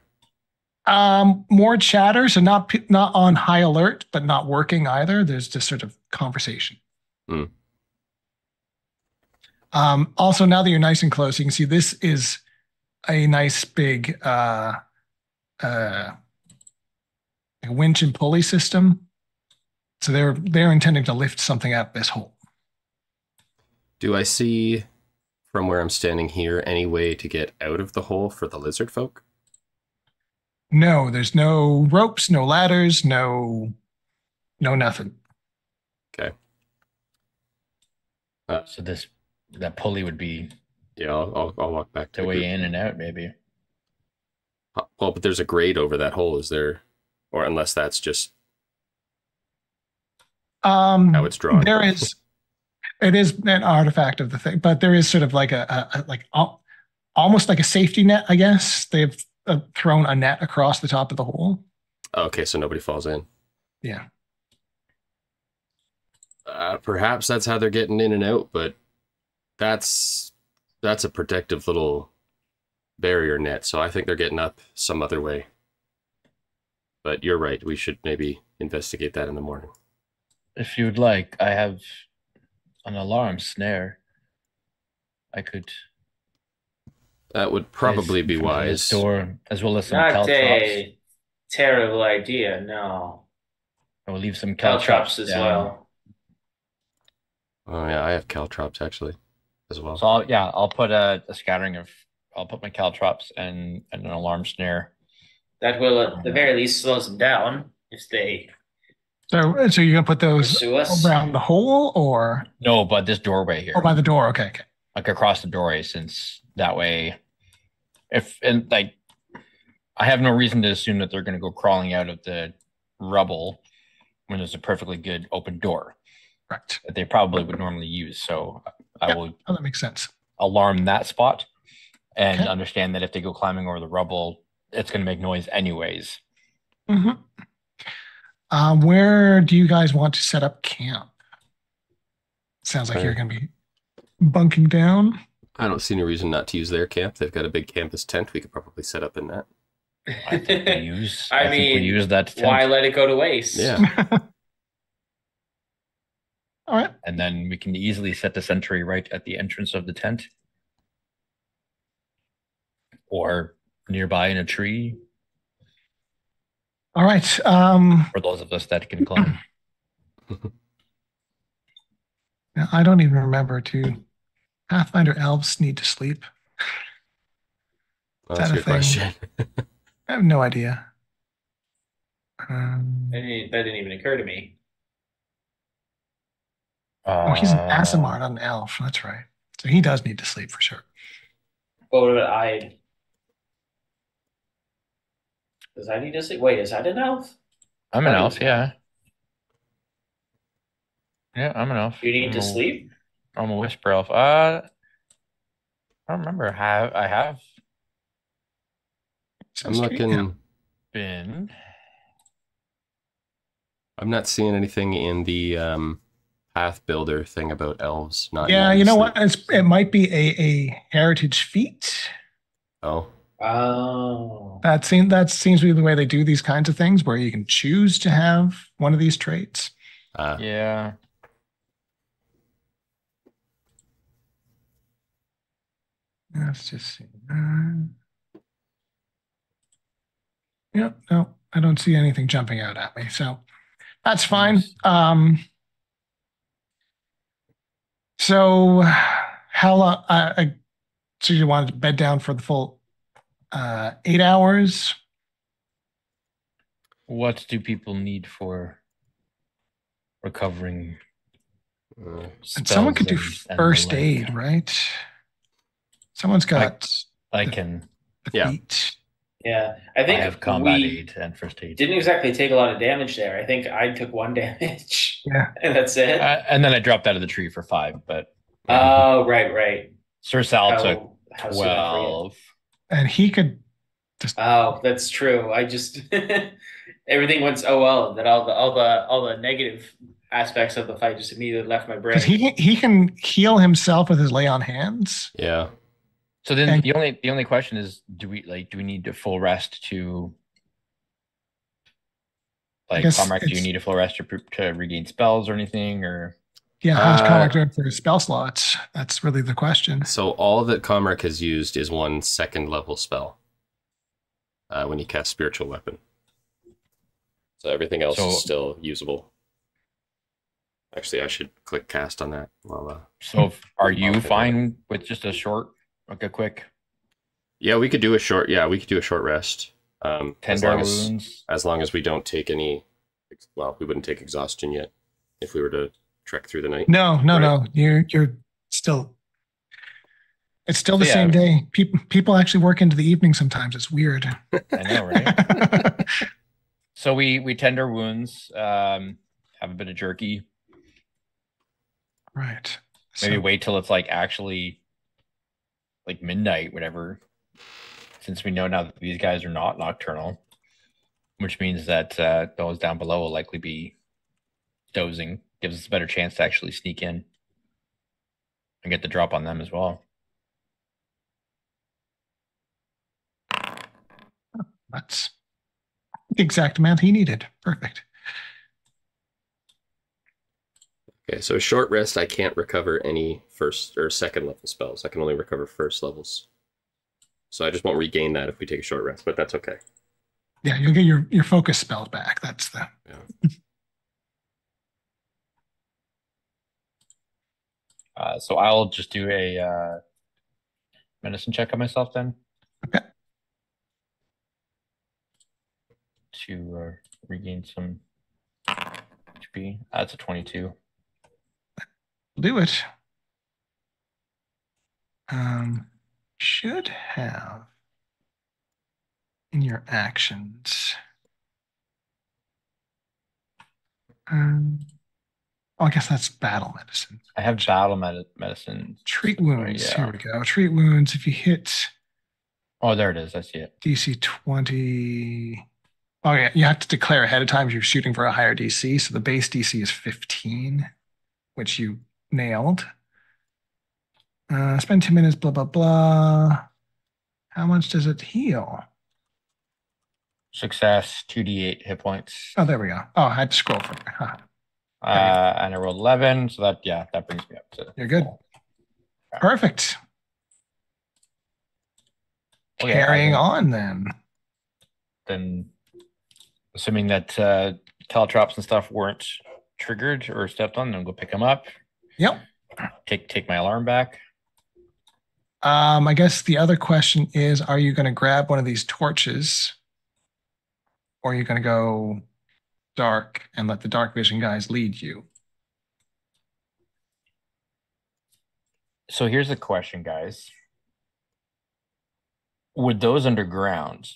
More chatter, so not on high alert, but not working either. There's just sort of conversation. Mm. Also, now that you're nice and close, you can see this is a nice big winch and pulley system. So they're intending to lift something out this hole. Do I see, from where I'm standing here, any way to get out of the hole for the lizard folk? No, there's no ropes, no ladders, no nothing. Okay. So that pulley would be Yeah, I'll walk back to the way group. in and out, maybe. Well, but there's a grate over that hole, is there? Or unless that's just how it's drawn. There is, it is an artifact of the thing, but there is sort of like almost like a safety net, I guess. They've thrown a net across the top of the hole. Okay, so nobody falls in. Yeah. Perhaps that's how they're getting in and out, but that's a protective little barrier net, so I think they're getting up some other way. But you're right, we should maybe investigate that in the morning. If you would like, I have an alarm snare. I could That would probably be place in front of wise. this door, as well as some Not caltrops. a terrible idea, no. I will leave some Caltrops as down. well. Oh yeah, I have caltrops actually as well. So I'll put a scattering of. I'll put my caltrops and an alarm snare. That will at the very least slow them down if they So you're gonna put those pursue us. around the hole or No, but this doorway here, by the door? Okay. like across the doorway, since that way, I have no reason to assume that they're going to go crawling out of the rubble when there's a perfectly good open door Correct. that they probably would normally use. So I will Oh, that makes sense. alarm that spot and Okay. understand that if they go climbing over the rubble, it's going to make noise anyways. Mm-hmm. Where do you guys want to set up camp? Sounds like you're going to be bunking down. I don't see any reason not to use their camp. They've got a big campus tent. We could probably set up in that. I think we use. I think we mean, use that tent. Why let it go to waste? Yeah. All right. And then we can easily set the sentry right at the entrance of the tent, or nearby in a tree. All right. For those of us that can climb. I don't even remember. Do Pathfinder elves need to sleep? Well, that's a good question. I have no idea. That didn't even occur to me. He's an Asimar, not an elf. That's right. So he does need to sleep for sure. What about Ide? Does I need to sleep? Wait, is that an elf? I'm an elf, yeah. Yeah, I'm an elf. You need to sleep? I'm a whisper elf. I don't remember. I have I'm looking. Been. I'm not seeing anything in the path builder thing about elves. Not. Yeah, you know what? It might be a heritage feat. Oh. That seems to be the way they do these kinds of things, where you can choose to have one of these traits. Yeah. Let's just see. Yeah, no, I don't see anything jumping out at me, so that's fine. So how long? So you wanted to bed down for the full 8 hours? What do people need for recovering? And someone could do first aid, right? Someone's got. I can. The feet. Yeah, I think I have combat aid and first aid. Didn't exactly take a lot of damage there. I think I took 1 damage. Yeah, and that's it. And then I dropped out of the tree for 5. But oh, right. Sir Sal took 12, and he could. Oh, that's true. I just everything went so well that all the negative aspects of the fight just immediately left my brain. Because he can heal himself with his lay on hands. Yeah. So then the only question is, do we need a full rest to Comrade? Do you need a full rest to regain spells or anything, or? Yeah, how's Comrade doing for his spell slots? That's really the question. So all that Comrade has used is 1 second level spell when he casts Spiritual Weapon. So everything else is still usable. Actually, I should click cast on that. So are you fine with just a short, a quick? Yeah, we could do a short. Yeah, we could do a short rest. Tender wounds. As long as we don't take any. Well, we wouldn't take exhaustion yet if we were to trek through the night. No. You're still. It's still the same day. People actually work into the evening sometimes. It's weird. I know, right? So we tender wounds. Have a bit of jerky. Right. Maybe wait till it's actually midnight, whatever. Since we know now that these guys are not nocturnal, which means that those down below will likely be dozing. Gives us a better chance to actually sneak in and get the drop on them as well. That's the exact amount he needed. Perfect. Okay, so a short rest, I can't recover any first or second level spells. I can only recover first levels. So I just won't regain that if we take a short rest, but that's okay. Yeah, you'll get your focus spells back. That's the... Yeah. So I'll just do a medicine check on myself then. Okay. To regain some HP. That's a 22. Do it. Should have in your actions. I guess that's battle medicine. I have battle medicine. Treat wounds. Here we go. Treat wounds. If you hit. Oh, there it is. I see it. DC 20. Oh, yeah. You have to declare ahead of time if you're shooting for a higher DC. So the base DC is 15, which you nailed. Spend 2 minutes, blah, blah, blah. How much does it heal? Success, 2d8 hit points. Oh, there we go. Oh, I had to scroll further. Huh. And I rolled 11, so that brings me up to. You're good. Perfect. Okay, carrying on then. Then Assuming that teletrops and stuff weren't triggered or stepped on, then go pick them up. Yep. Take my alarm back. I guess the other question is, are you going to grab one of these torches, or are you going to go dark and let the dark vision guys lead you? So here's the question, guys. With those underground,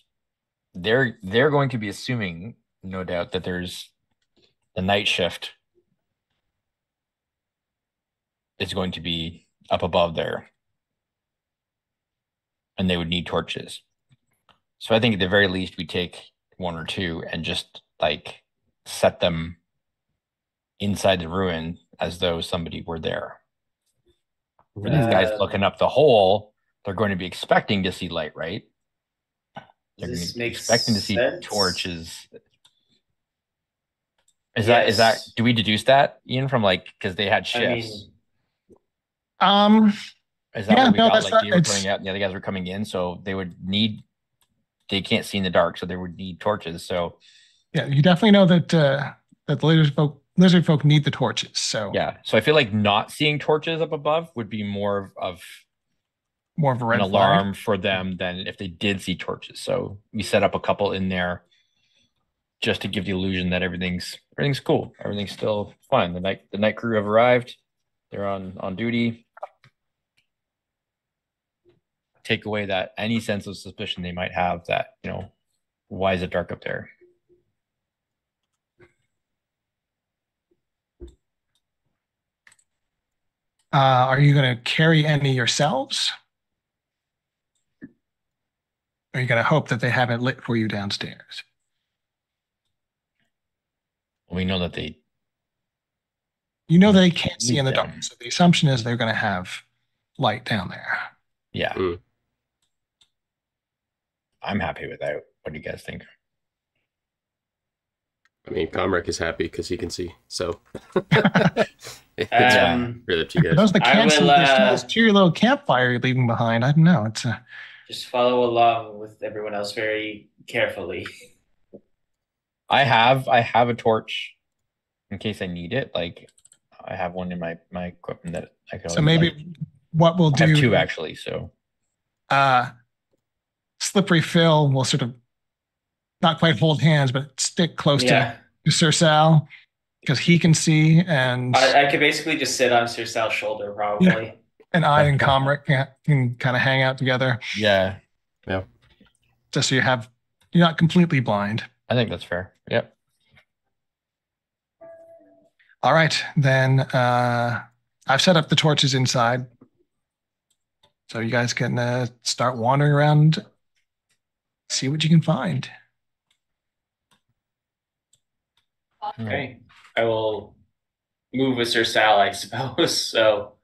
they're going to be assuming, no doubt, that there's the night shift is going to be up above there. And they would need torches. So I think at the very least we take one or two and just like set them inside the ruin as though somebody were there. For these guys looking up the hole, they're going to be expecting to see light, right? They're going to be expecting to see torches. Is that do we deduce that, Ian, from like because they had shifts? Is that what we got? Like they were putting out and the other guys were coming in, so they can't see in the dark, so they would need torches. So yeah, you definitely know that the lizard folk need the torches. So yeah. So I feel like not seeing torches up above would be more of a red alarm for them than if they did see torches. So we set up a couple in there just to give the illusion that everything's cool. Everything's still fine. The night crew have arrived. They're on duty. Take away that any sense of suspicion they might have that, why is it dark up there? Are you going to carry any yourselves? Or are you going to hope that they have it lit for you downstairs? We know that they... You know that they can't see in the dark, so the assumption is they're going to have light down there. Yeah. I'm happy with that. What do you guys think? I mean, Comrec is happy because he can see, so... really up to you guys. Those that can't see, there's still this cheery little campfire you're leaving behind. I don't know. It's just follow along with everyone else very carefully. I have a torch in case I need it. Like I have one in my equipment that I can. So maybe what we'll do. I have two actually. So, Slippery Phil will sort of not quite hold hands, but stick close to Sir Sal because he can see, and I could basically just sit on Sir Sal's shoulder probably. Yeah. And I and Comrec can kind of hang out together. Yeah. Just so you're not completely blind. I think that's fair. Yep. All right, then I've set up the torches inside. So you guys can start wandering around, see what you can find. Okay. I will move with Sir Sal, I suppose. So,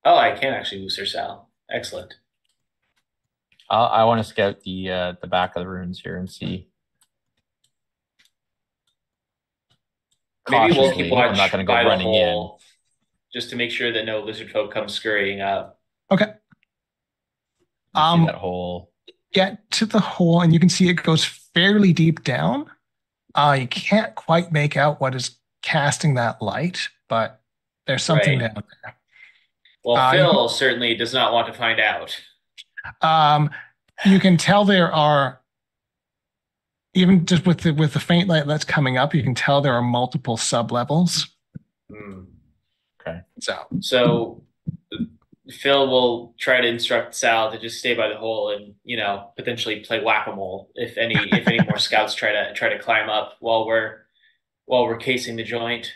I can actually move Sir Sal. Excellent. I want to scout the back of the ruins here and see. Maybe we'll keep watch. I'm not going to go running in, just to make sure that no lizard folk come scurrying up. Okay. See that hole. Get to the hole, and you can see it goes fairly deep down. You can't quite make out what is casting that light, but there's something down there. Well, Phil certainly does not want to find out. You can tell there are, even just with the faint light that's coming up, you can tell there are multiple sub-levels. Okay. So Phil will try to instruct Sal to just stay by the hole and, potentially play whack-a-mole if any more scouts try to climb up while we're casing the joint.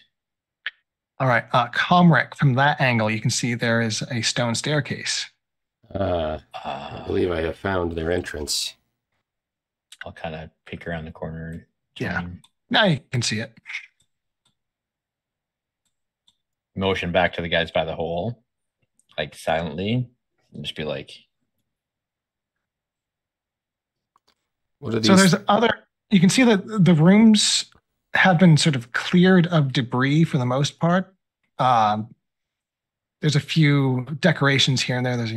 All right, Comrec, from that angle, you can see there is a stone staircase. I believe I have found their entrance. I'll kind of peek around the corner. Yeah, now you can see it. Motion back to the guys by the hole, like silently, and just be like, "What are these?" So there's you can see that the rooms have been sort of cleared of debris for the most part. There's a few decorations here and there. There's,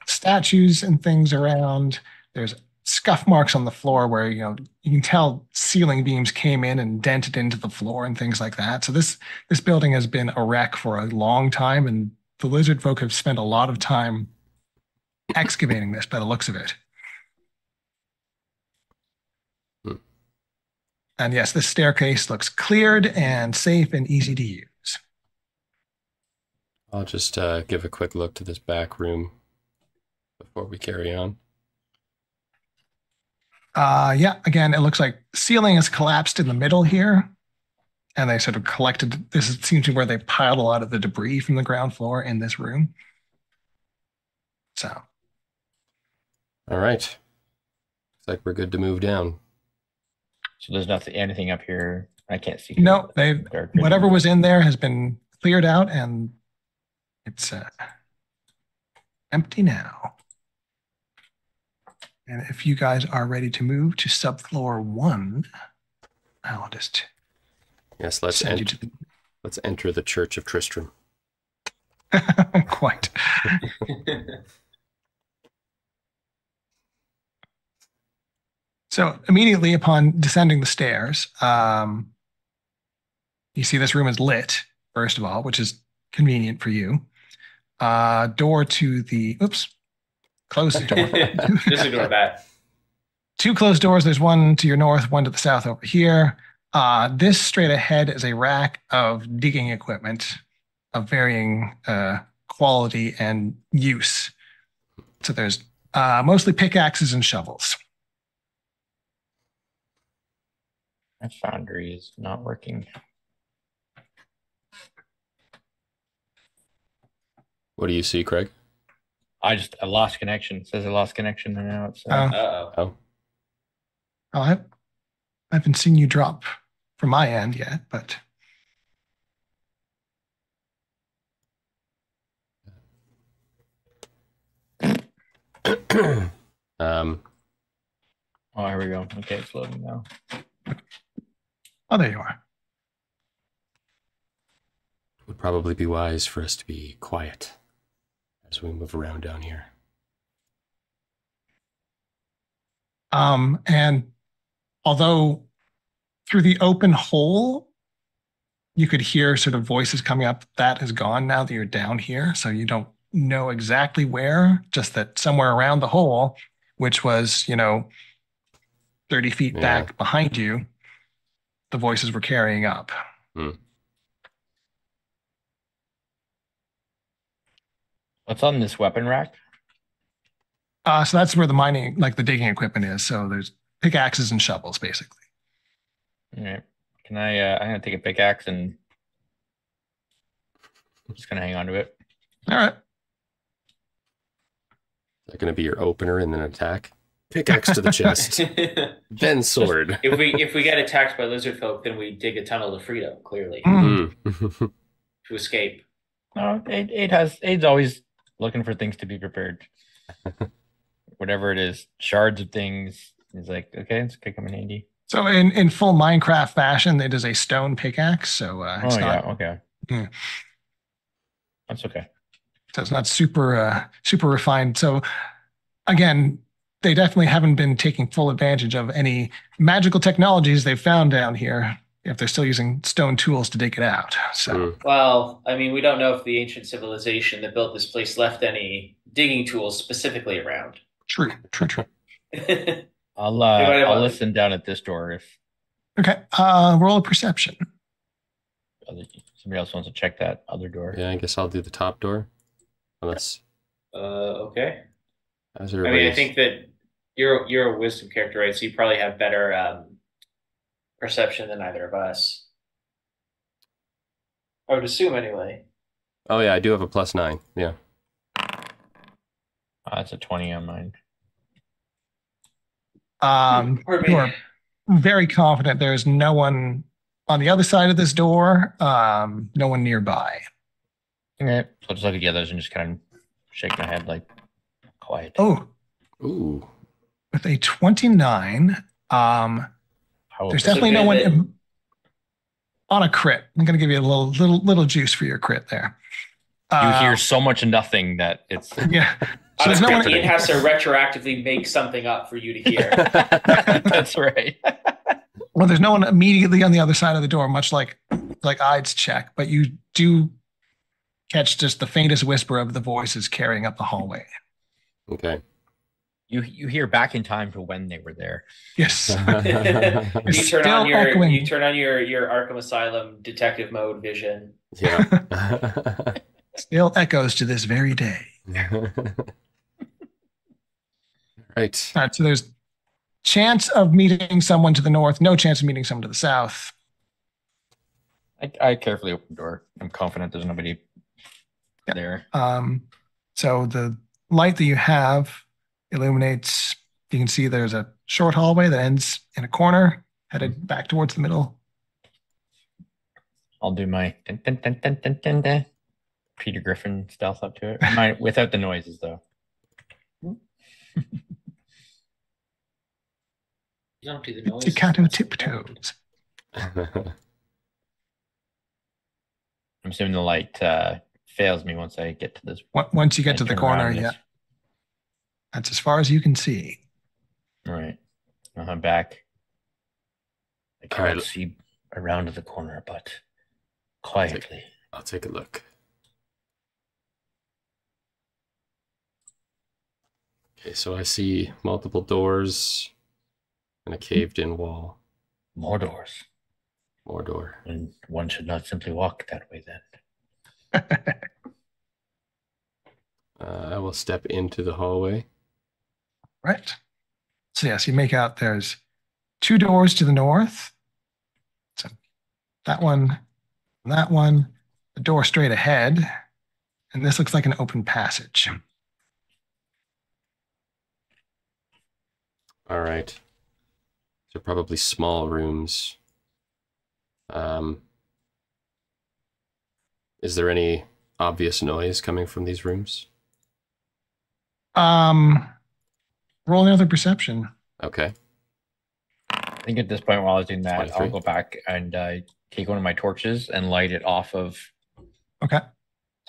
statues and things around. There's scuff marks on the floor where you can tell ceiling beams came in and dented into the floor and things like that. So this building has been a wreck for a long time, and the lizard folk have spent a lot of time excavating this by the looks of it. And yes, this staircase looks cleared and safe and easy to use. I'll just give a quick look to this back room before we carry on. Yeah, again, it looks like ceiling is collapsed in the middle here. And they sort of collected, this seems to be where they piled a lot of the debris from the ground floor in this room. So. All right. Looks like we're good to move down. So there's anything up here. I can't see. No, whatever was in there has been cleared out, and it's empty now. And if you guys are ready to move to subfloor 1, I'll just let's enter the Church of Tristram. Quite. So immediately upon descending the stairs, you see this room is lit, first of all, which is convenient for you. Door to the, closed door. Just ignore that. 2 closed doors. There's one to your north, one to the south over here. This straight ahead is a rack of digging equipment of varying quality and use. So there's mostly pickaxes and shovels. My foundry is not working. What do you see, Craig? I lost connection. It says I lost connection, and now it's. Oh. I haven't seen you drop from my end yet, but. Oh, here we go. Okay, it's loading now. Oh, there you are. It would probably be wise for us to be quiet as we move around down here. And although through the open hole, you could hear sort of voices coming up, that is gone now that you're down here. So you don't know exactly where, just that somewhere around the hole, which was, 30 feet back behind you, the voices were carrying up. What's on this weapon rack? So that's where the mining, like the digging equipment is. So there's pickaxes and shovels, basically. All right. Can I'm going to take a pickaxe and I'm just going to hang on to it. All right. Is that going to be your opener and then attack? Pickaxe to the chest, then sword. If we get attacked by lizard folk, then we dig a tunnel to freedom. Clearly, Mm. to escape. No, Aid's always looking for things to be prepared. Whatever it is, shards of things. He's like, okay, it's okay, come in handy. So in full Minecraft fashion, it is a stone pickaxe. So it's not. Yeah, okay. Yeah. That's okay. So it's not super refined. So again, they definitely haven't been taking full advantage of any magical technologies they've found down here, if they're still using stone tools to dig it out. So, well, I mean, we don't know if the ancient civilization that built this place left any digging tools specifically around. True. I'll listen down at this door if. Okay. Roll a perception. Somebody else wants to check that other door. Yeah, I guess I'll do the top door. Okay. I think that you're a wisdom character, right? So you probably have better perception than either of us. I would assume, anyway. Oh yeah, I do have a +9. Yeah. That's a 20 on mine. You are very confident there's no one on the other side of this door. No one nearby. Okay. So I'll just look at the others and just kind of shake my head like quiet. Oh. Ooh. With a 29, there's definitely no one on a crit. I'm going to give you a little juice for your crit there. You hear so much nothing that it's. Yeah. there's no one. Ian has to retroactively make something up for you to hear. That's right. Well, there's no one immediately on the other side of the door, much like I'd's check, but you do catch just the faintest whisper of the voices carrying up the hallway. Okay. You hear back in time to when they were there. Yes. You turn on your Arkham Asylum detective mode vision. Yeah. Still echoes to this very day. Right. All right. So there's chance of meeting someone to the north, no chance of meeting someone to the south. I carefully open the door. I'm confident there's nobody there. So the light that you have illuminates. You can see there's a short hallway that ends in a corner, headed back towards the middle. I'll do my dun, dun, dun, dun, dun, dun, dun. Peter Griffin stealth up to it. Without the noises, though. You don't do the noise. Staccato tiptoes. I'm assuming the light fails me once I get to this. Once you get to the corner, yeah. That's as far as you can see. All right. I'm back. I can't see around the corner, but quietly. I'll take a look. Okay, so I see multiple doors and a caved-in wall. More doors. More door. And one should not simply walk that way then. I will step into the hallway. Right. So yes, you make out there's 2 doors to the north. So that one, the door straight ahead. And this looks like an open passage. All right. They're probably small rooms. Is there any obvious noise coming from these rooms? Roll another perception. Okay. I think at this point, while I was doing that, 23. I'll go back and take one of my torches and light it off of Okay.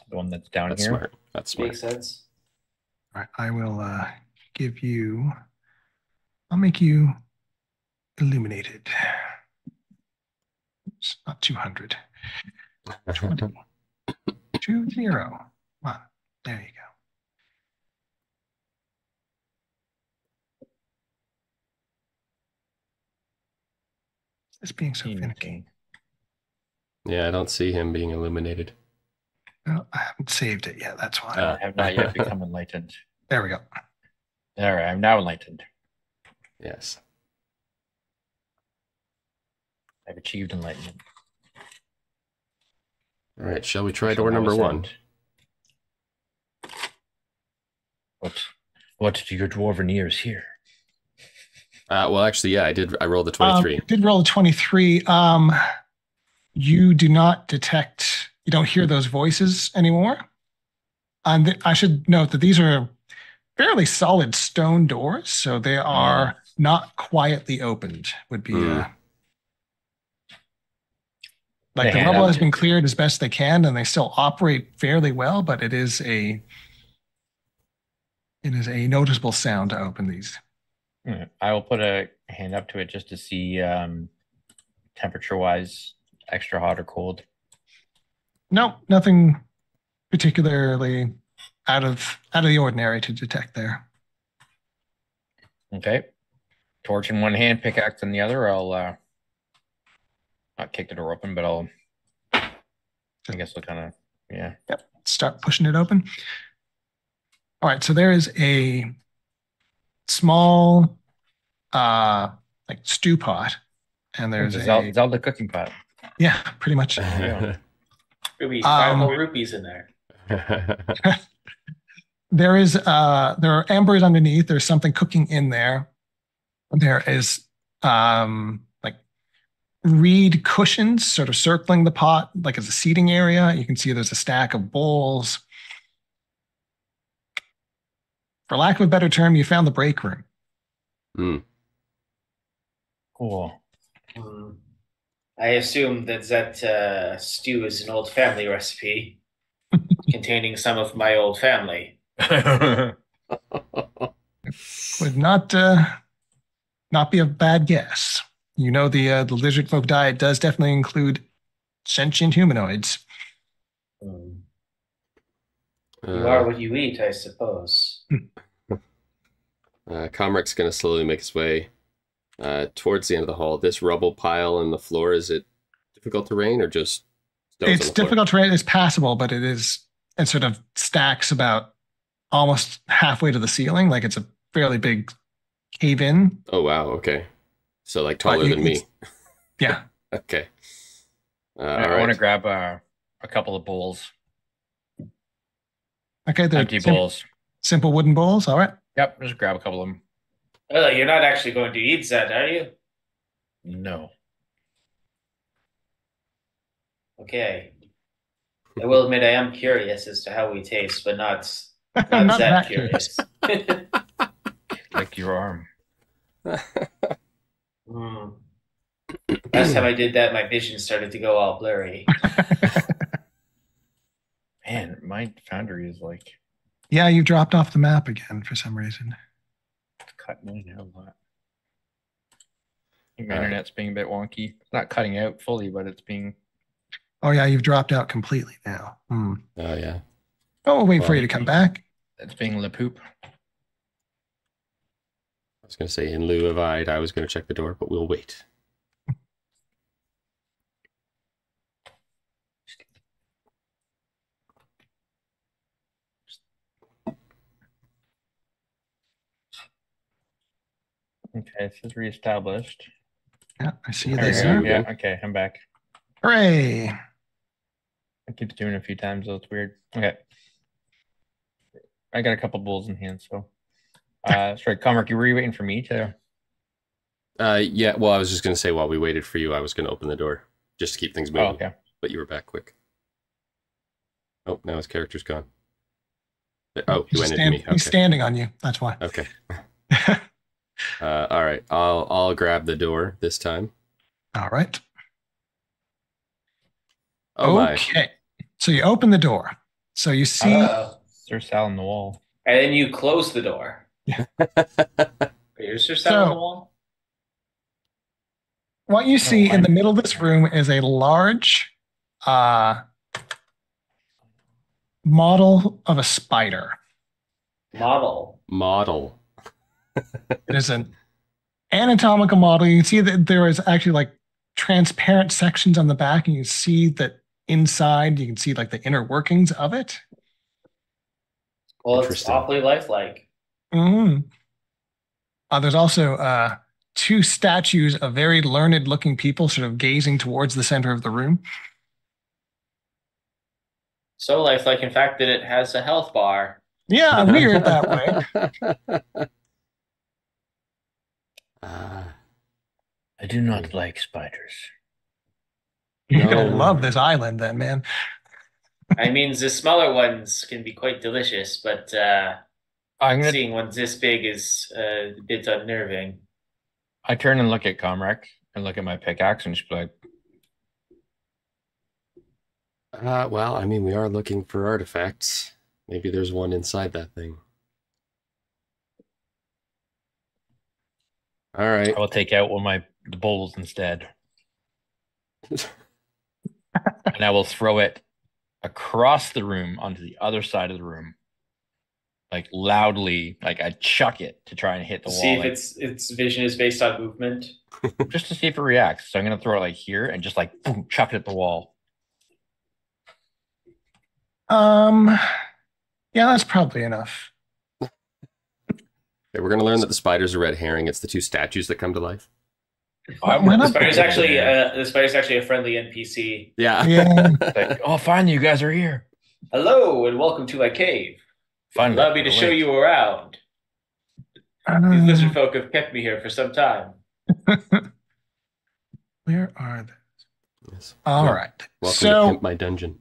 the one that's down That's here. smart. That's smart. Makes sense. All right. I will give you, I'll make you illuminated. Oops, not 200. 20. 20. Come on. There you go. It's being so finicky. Yeah, I don't see him being illuminated. No, I haven't saved it yet. That's why. I have not yet become enlightened. There we go. All right, I'm now enlightened. Yes. I've achieved enlightenment. All right, shall we try door number 1? What do your dwarven ears hear? Well, actually, yeah, I rolled a 23. You did roll a 23. You do not detect, you don't hear those voices anymore. And I should note that these are fairly solid stone doors, so they are not quietly opened, would be like the rubble has been cleared as best they can, and they still operate fairly well, but it is a noticeable sound to open these. I will put a hand up to it just to see temperature-wise, extra hot or cold. No, nothing particularly out of the ordinary to detect there. Okay. Torch in one hand, pickaxe in the other. I'll not kick the door open, but I guess I'll kind of, yeah. Yep. Start pushing it open. All right. So there is a small, like stew pot, and there's a Zelda cooking pot. Yeah, pretty much. Ruby, 5 whole rupees in there. There are embers underneath. There's something cooking in there. There is like reed cushions sort of circling the pot, like as a seating area. You can see there's a stack of bowls. For lack of a better term, you found the break room. Cool. I assume that stew is an old family recipe containing some of my old family. Oh, Would not be a bad guess. You know, the lizard folk diet does definitely include sentient humanoids. You are what you eat, I suppose. Comrex's going to slowly make his way towards the end of the hall. This rubble pile on the floor, is it difficult terrain or just stones? It's difficult terrain. It's passable, but it sort of stacks about almost halfway to the ceiling. Like it's a fairly big cave in. Oh, wow. Okay. So like taller than me. Yeah. Okay. I want to grab a couple of bowls. Okay. Empty bowls. Simple wooden bowls. All right. Yep. Just grab a couple of them. Oh, you're not actually going to eat that, are you? No. Okay. I will admit I am curious as to how we taste, but not Not that that curious. Like your arm. Last time I did that, my vision started to go all blurry. Man, my foundry is like... Yeah, you dropped off the map again for some reason. It's cutting in out a lot. My internet's being a bit wonky. It's not cutting out fully, but it's being... Oh, yeah, you've dropped out completely now. Oh, yeah. Oh, we'll wait for you to come back. It's being le poop. I was going to say, in lieu of I was going to check the door, but we'll wait. Okay, this is reestablished. Yeah, I see you There we there. go. Yeah, okay, I'm back. Hooray! I keep doing it a few times, though it's weird. Okay. I got a couple bowls in hand, so. Sorry, Comric, were you waiting for me to? Yeah, well, I was just going to say while we waited for you, I was going to open the door just to keep things moving. Oh, okay. But you were back quick. Oh, now his character's gone. Oh, he went into me. Okay. He's standing on you. That's why. Okay. All right. I'll grab the door this time. All right. Oh, okay. My. So you open the door. So you see. There's Sal on the wall. And then you close the door. Yeah. Is there Sal on the wall? What you see in the middle of this room is a large model of a spider. Model. It is an anatomical model. You can see that there is actually like transparent sections on the back, and you see that inside you can see like the inner workings of it. Well, it's awfully lifelike. Mm-hmm. There's also two statues of very learned looking people sort of gazing towards the center of the room. So lifelike, in fact, that it has a health bar. Yeah, weird that way. I do not like spiders. You're going to love this island then, man. I mean, the smaller ones can be quite delicious, but seeing ones this big is a bit unnerving. I turn and look at Comrec and look at my pickaxe and just be like... Well, I mean, we are looking for artifacts. Maybe there's one inside that thing. All right. I will take out one of the bowls instead. And I will throw it across the room onto the other side of the room. Like loudly, like I chuck it to try and hit the wall. See if its vision is based on movement. Just to see if it reacts. So I'm going to throw it like here and just like boom, chuck it at the wall. Yeah, that's probably enough. Okay, we're going to learn that the spider's a red herring. It's the two statues that come to life. The spider's actually a friendly NPC. Yeah. Like, oh, finally, you guys are here. Hello, and welcome to my cave. Finally, allow me to show you around. These lizard folk have kept me here for some time. Where are they? Yes. All right. Welcome to Pimp My Dungeon.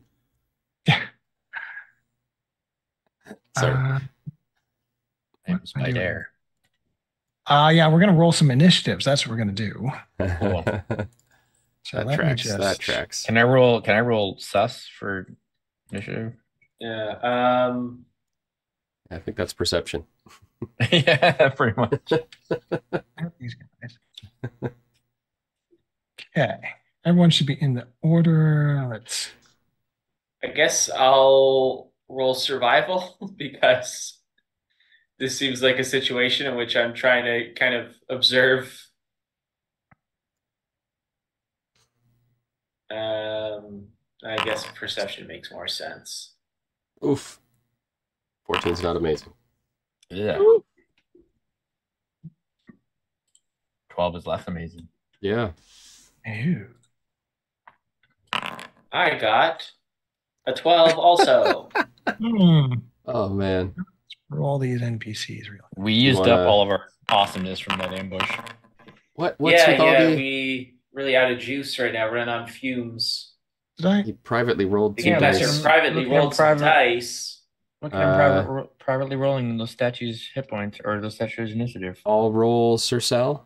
Sorry. Spider. Yeah, we're gonna roll some initiatives. That's what we're gonna do. Cool. So that tracks. Can I roll sus for initiative? Yeah. I think that's perception. Yeah, pretty much. These guys. Okay. Everyone should be in the order. Let's. I guess I'll roll survival because this seems like a situation in which I'm trying to kind of observe. I guess perception makes more sense. Oof. 14's not amazing. Yeah. 12 is less amazing. Yeah. Ew. I got a 12 also. Oh, man. For all these NPCs, really. We used up all of our awesomeness from that ambush. What's with all the... we really out of juice right now, running on fumes. Did I? He privately rolled two Yeah, dice. privately rolled some dice. Look at him privately rolling those statues' hit points or those statues' initiative. All roll Surcell.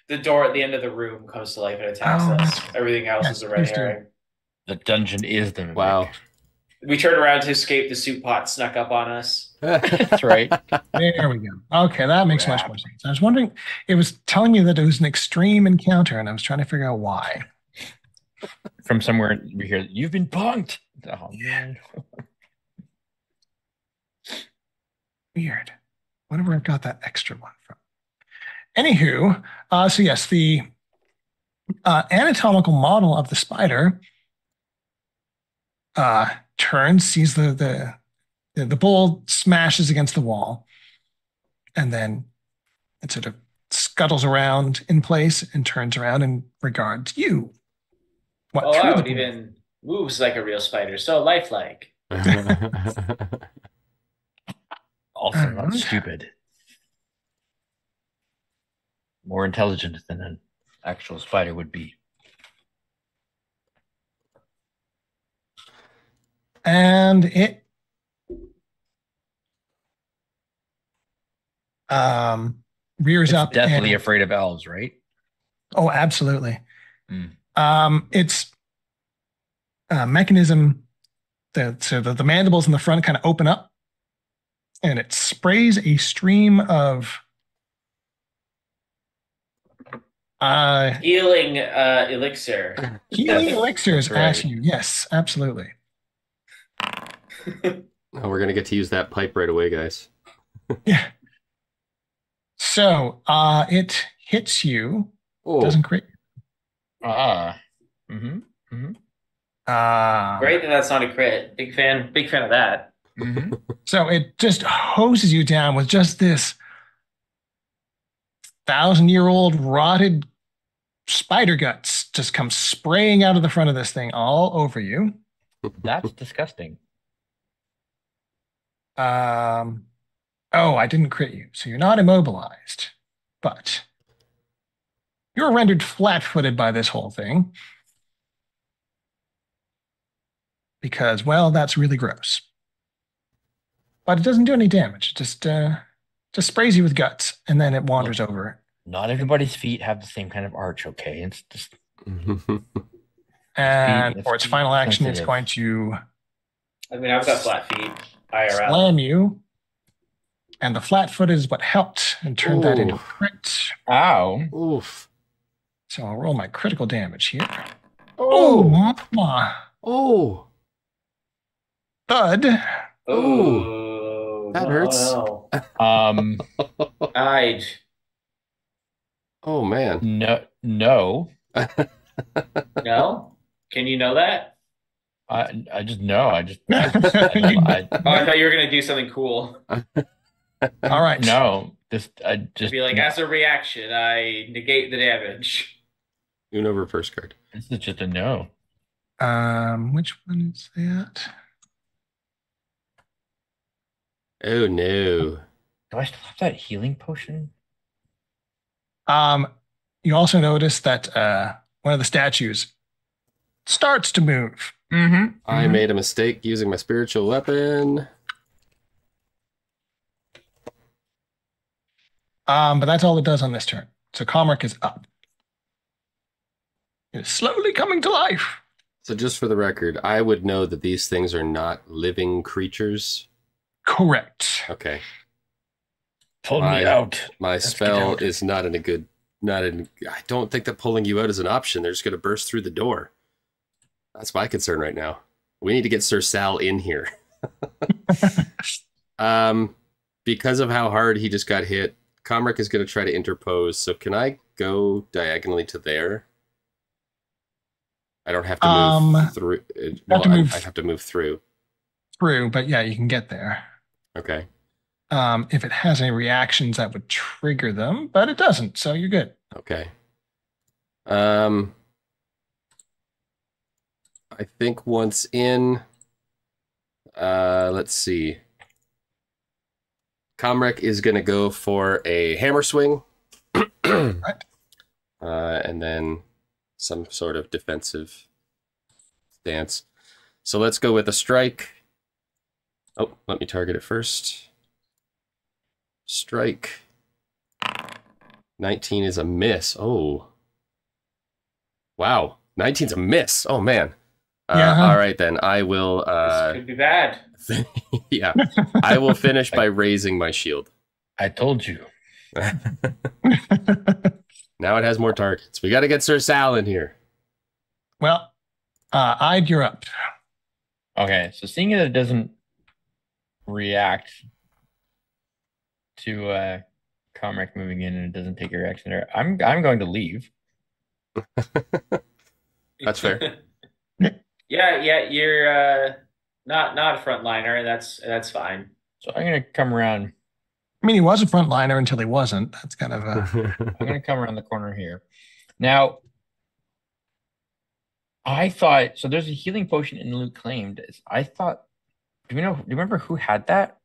The door at the end of the room comes to life and attacks us. Everything else is a red herring. The dungeon is the mimic. Wow. We turned around to escape. The soup pot snuck up on us. That's right. There we go. Okay, that makes much more sense. I was wondering, it was telling me that it was an extreme encounter, and I was trying to figure out why. From somewhere we hear, you've been punked. Oh, man. Weird. Wonder where I got that extra one from. Anywho, so yes, the anatomical model of the spider turns, sees the bull smashes against the wall, and then it sort of scuttles around in place and turns around and regards you. What wow, it even moves like a real spider, so lifelike. Also not stupid. More intelligent than an actual spider would be. And it rears up. Deathly afraid of elves, right? Oh, absolutely. Its mechanism, the mandibles in the front kind of open up, and it sprays a stream of healing elixir. Healing elixirs at you. Yes, absolutely. Oh, we're gonna get to use that pipe right away, guys. Yeah. So it hits you. Oh. Doesn't crit. Great that that's not a crit. Big fan of that. So it just hoses you down with just this 1,000-year-old rotted spider guts just come spraying out of the front of this thing all over you. That's disgusting. Oh, I didn't crit you, so you're not immobilized, but you're rendered flat-footed by this whole thing because, well, that's really gross. But it doesn't do any damage. It just sprays you with guts, and then it wanders over. Not everybody's feet have the same kind of arch, okay? It's just... And for its final action, it's going to... I mean, I've got flat feet. IRL. Slam you. And the flat foot is what helped and turned that into a crit. Ow. Oof. So I'll roll my critical damage here. Oh. Mama. Oh. Thud. Oh. That hurts. I'd. Oh, man. No. No? Can you know that? I just know. I thought you were going to do something cool. All right. No. I just be like, as a reaction, I negate the damage. Uno reverse card. This is just a no. Which one is that? Oh, no. Do I still have that healing potion? You also notice that one of the statues starts to move. I made a mistake using my spiritual weapon. But that's all it does on this turn. So Comric is up. It is slowly coming to life. So just for the record, I would know that these things are not living creatures Correct. Okay. Pull me out. My Let's spell get out. is not in a good. I don't think that pulling you out is an option. They're just going to burst through the door. That's my concern right now. We need to get Sir Sal in here. Because of how hard he just got hit, Comric is going to try to interpose. So can I go diagonally to there? I don't have to move through. I'd have to move through. But yeah, you can get there. Okay. If it has any reactions, that would trigger them, but it doesn't, so you're good. Okay. I think once in, let's see. Comrec is going to go for a hammer swing. Right. And then some sort of defensive stance. So let's go with a strike. Oh, let me target it first. Strike. 19 is a miss. Oh. Wow. 19's a miss. Oh, man. Yeah. All right, then. I will... this could be bad. Yeah. I will finish by raising my shield. I told you. Now it has more targets. We got to get Sir Sal in here. Well, Ide, you're up. Okay, so seeing that it doesn't react to Comrec moving in and it doesn't take a reaction there, I'm going to leave. That's fair. Yeah, you're not a frontliner, and that's fine. So I'm going to come around. I mean, he was a frontliner until he wasn't. That's kind of I'm going to come around the corner here. Now, I thought, so there's a healing potion in Loot Claimed. I thought, do you remember who had that?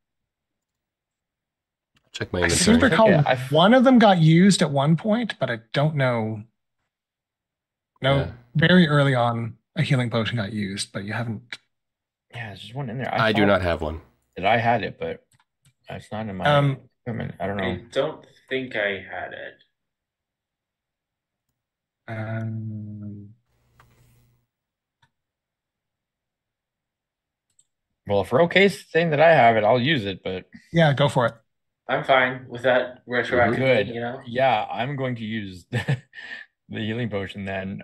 Check my I seem to inventory. recall one of them got used at one point, but I don't know. No, Yeah. very early on, a healing potion got used, but you haven't. Yeah, there's just one in there. I do not have one. That I had it, but it's not in my equipment. I don't know. I don't think I had it. Well, if we're okay saying that I have it, I'll use it, but Yeah, go for it. I'm fine with that retroactive. good. You know. Yeah, I'm going to use the healing potion then,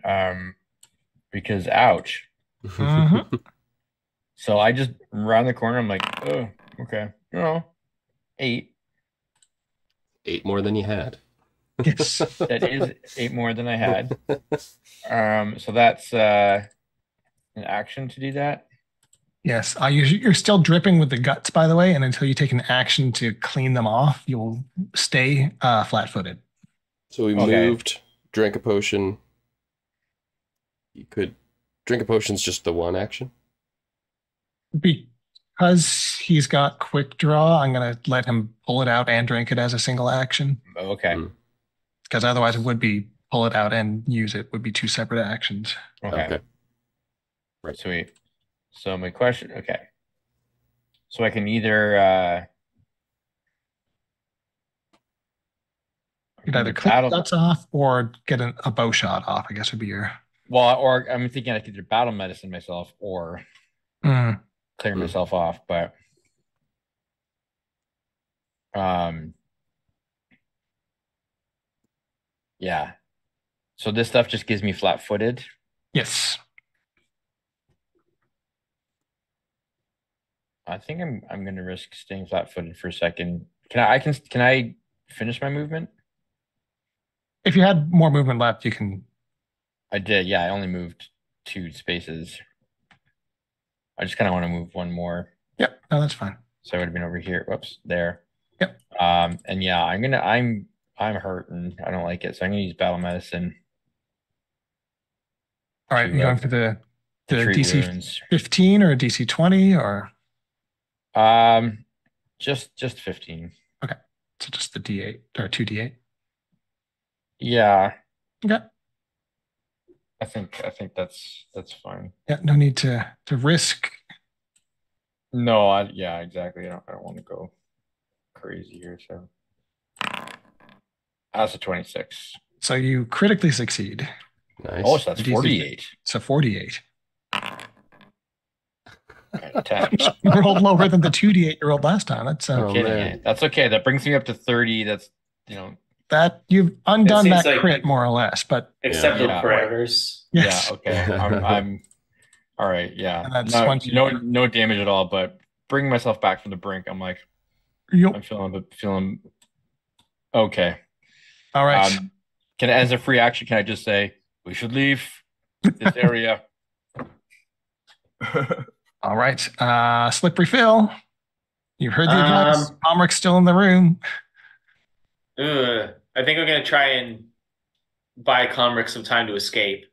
because ouch. Mhm. So I just round the corner. I'm like, oh, okay, 8. 8 more than you had. Yes. That is 8 more than I had. So that's an action to do that. Yes. You're still dripping with the guts, by the way, and until you take an action to clean them off, you'll stay flat-footed. So we moved, drank a potion. You could drink a potion's just the one action. Because he's got quick draw, I'm going to let him pull it out and drink it as a single action. Okay. Because otherwise it would be pull it out and use it would be 2 separate actions. Okay. Right. Sweet. So my question, okay. So I can either You could either clip guts off or get a bow shot off, I guess would be your... Well, or I'm thinking I could either battle medicine myself or clear myself off, but yeah. So this stuff just gives me flat-footed. Yes. I think I'm going to risk staying flat-footed for a second. Can I finish my movement? If you had more movement left, you can. I did. Yeah, I only moved 2 spaces. I just kind of want to move one more. Yep. No, that's fine. So I would have been over here. Whoops, there. Yep. And yeah, I'm hurting. I don't like it, so I'm gonna use battle medicine. All right, you going for the DC wounds. 15 or DC 20 or? Just 15. Okay, so just the D8 or 2D8. Yeah. Okay. I think that's fine. Yeah, no need to risk. No, yeah, exactly. I don't want to go crazy here. So that's a 26. So you critically succeed. Nice. Oh, so that's 48. So 48. Okay, 10. You rolled lower than the 2d8 you rolled last time. That's Kidding man. me. That's okay. That brings me up to 30. That's, that you've undone seems that like- crit more or less, but Acceptable Yeah. parameters. yes. Yeah, okay. I'm all right, yeah. And that's No, once you- no damage at all, but bringing myself back from the brink, I'm like, Yup. I'm feeling okay. All right. As a free action, can I just say we should leave this area? All right. Slippery Phil. You heard the advice. Omric's still in the room. I think I'm gonna try and buy Comric some time to escape.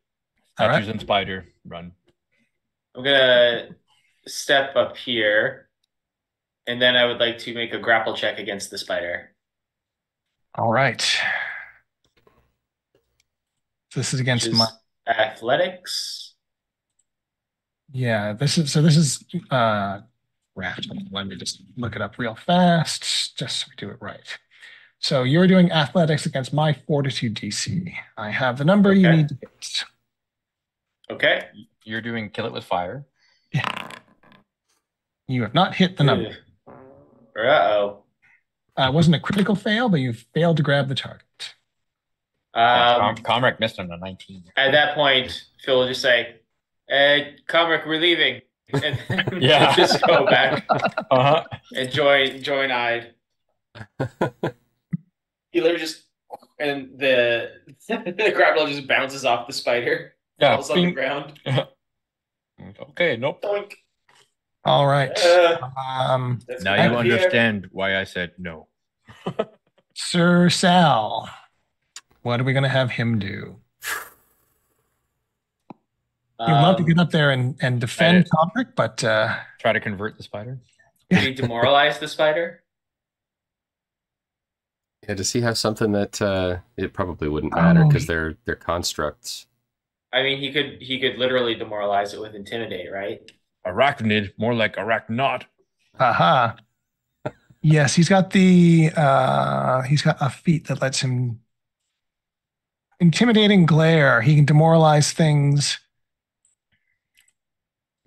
All right. Statues and spider, run. I'm gonna step up here, and then I would like to make a grapple check against the spider. All right. This is against Which is my athletics. Yeah, this is raft. Let me just look it up real fast, just so we do it right. So you're doing athletics against my fortitude DC. I have the number you Okay. need to hit. Okay. You're doing kill it with fire. You have not hit the number. Uh-oh. It wasn't a critical fail, but you failed to grab the target. Comrade missed on a 19. At that point, Phil will just say, Comric, we're leaving. And then Yeah. just go back Uh-huh. and join Ide. He literally just, and the grapple just bounces off the spider. Yeah. Falls on the ground. Okay, nope. Doink. All right. That's Now good. you understand why I said no. Sir Sal, what are we going to have him do? He'd love to get up there and defend Comric, but Try to convert the spider. Did he demoralize the spider? Yeah, does he have something that it probably wouldn't matter because they're constructs? I mean, he could literally demoralize it with intimidate, right? Arachnid, more like arachnot. aha. Yes, he's got a feat that lets him intimidating glare. He can demoralize things.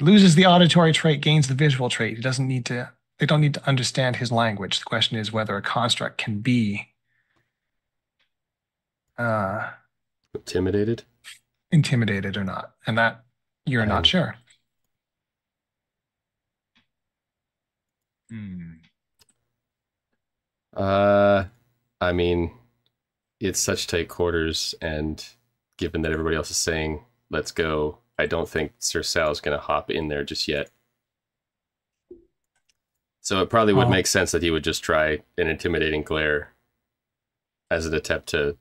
Loses the auditory trait, gains the visual trait. They don't need to understand his language. The question is whether a construct can be Intimidated? intimidated or not. And that you're not sure. I mean, it's such tight quarters, and given that everybody else is saying, let's go, I don't think Sir Sal's going to hop in there just yet. So it probably would make sense that he would just try an intimidating glare as an attempt to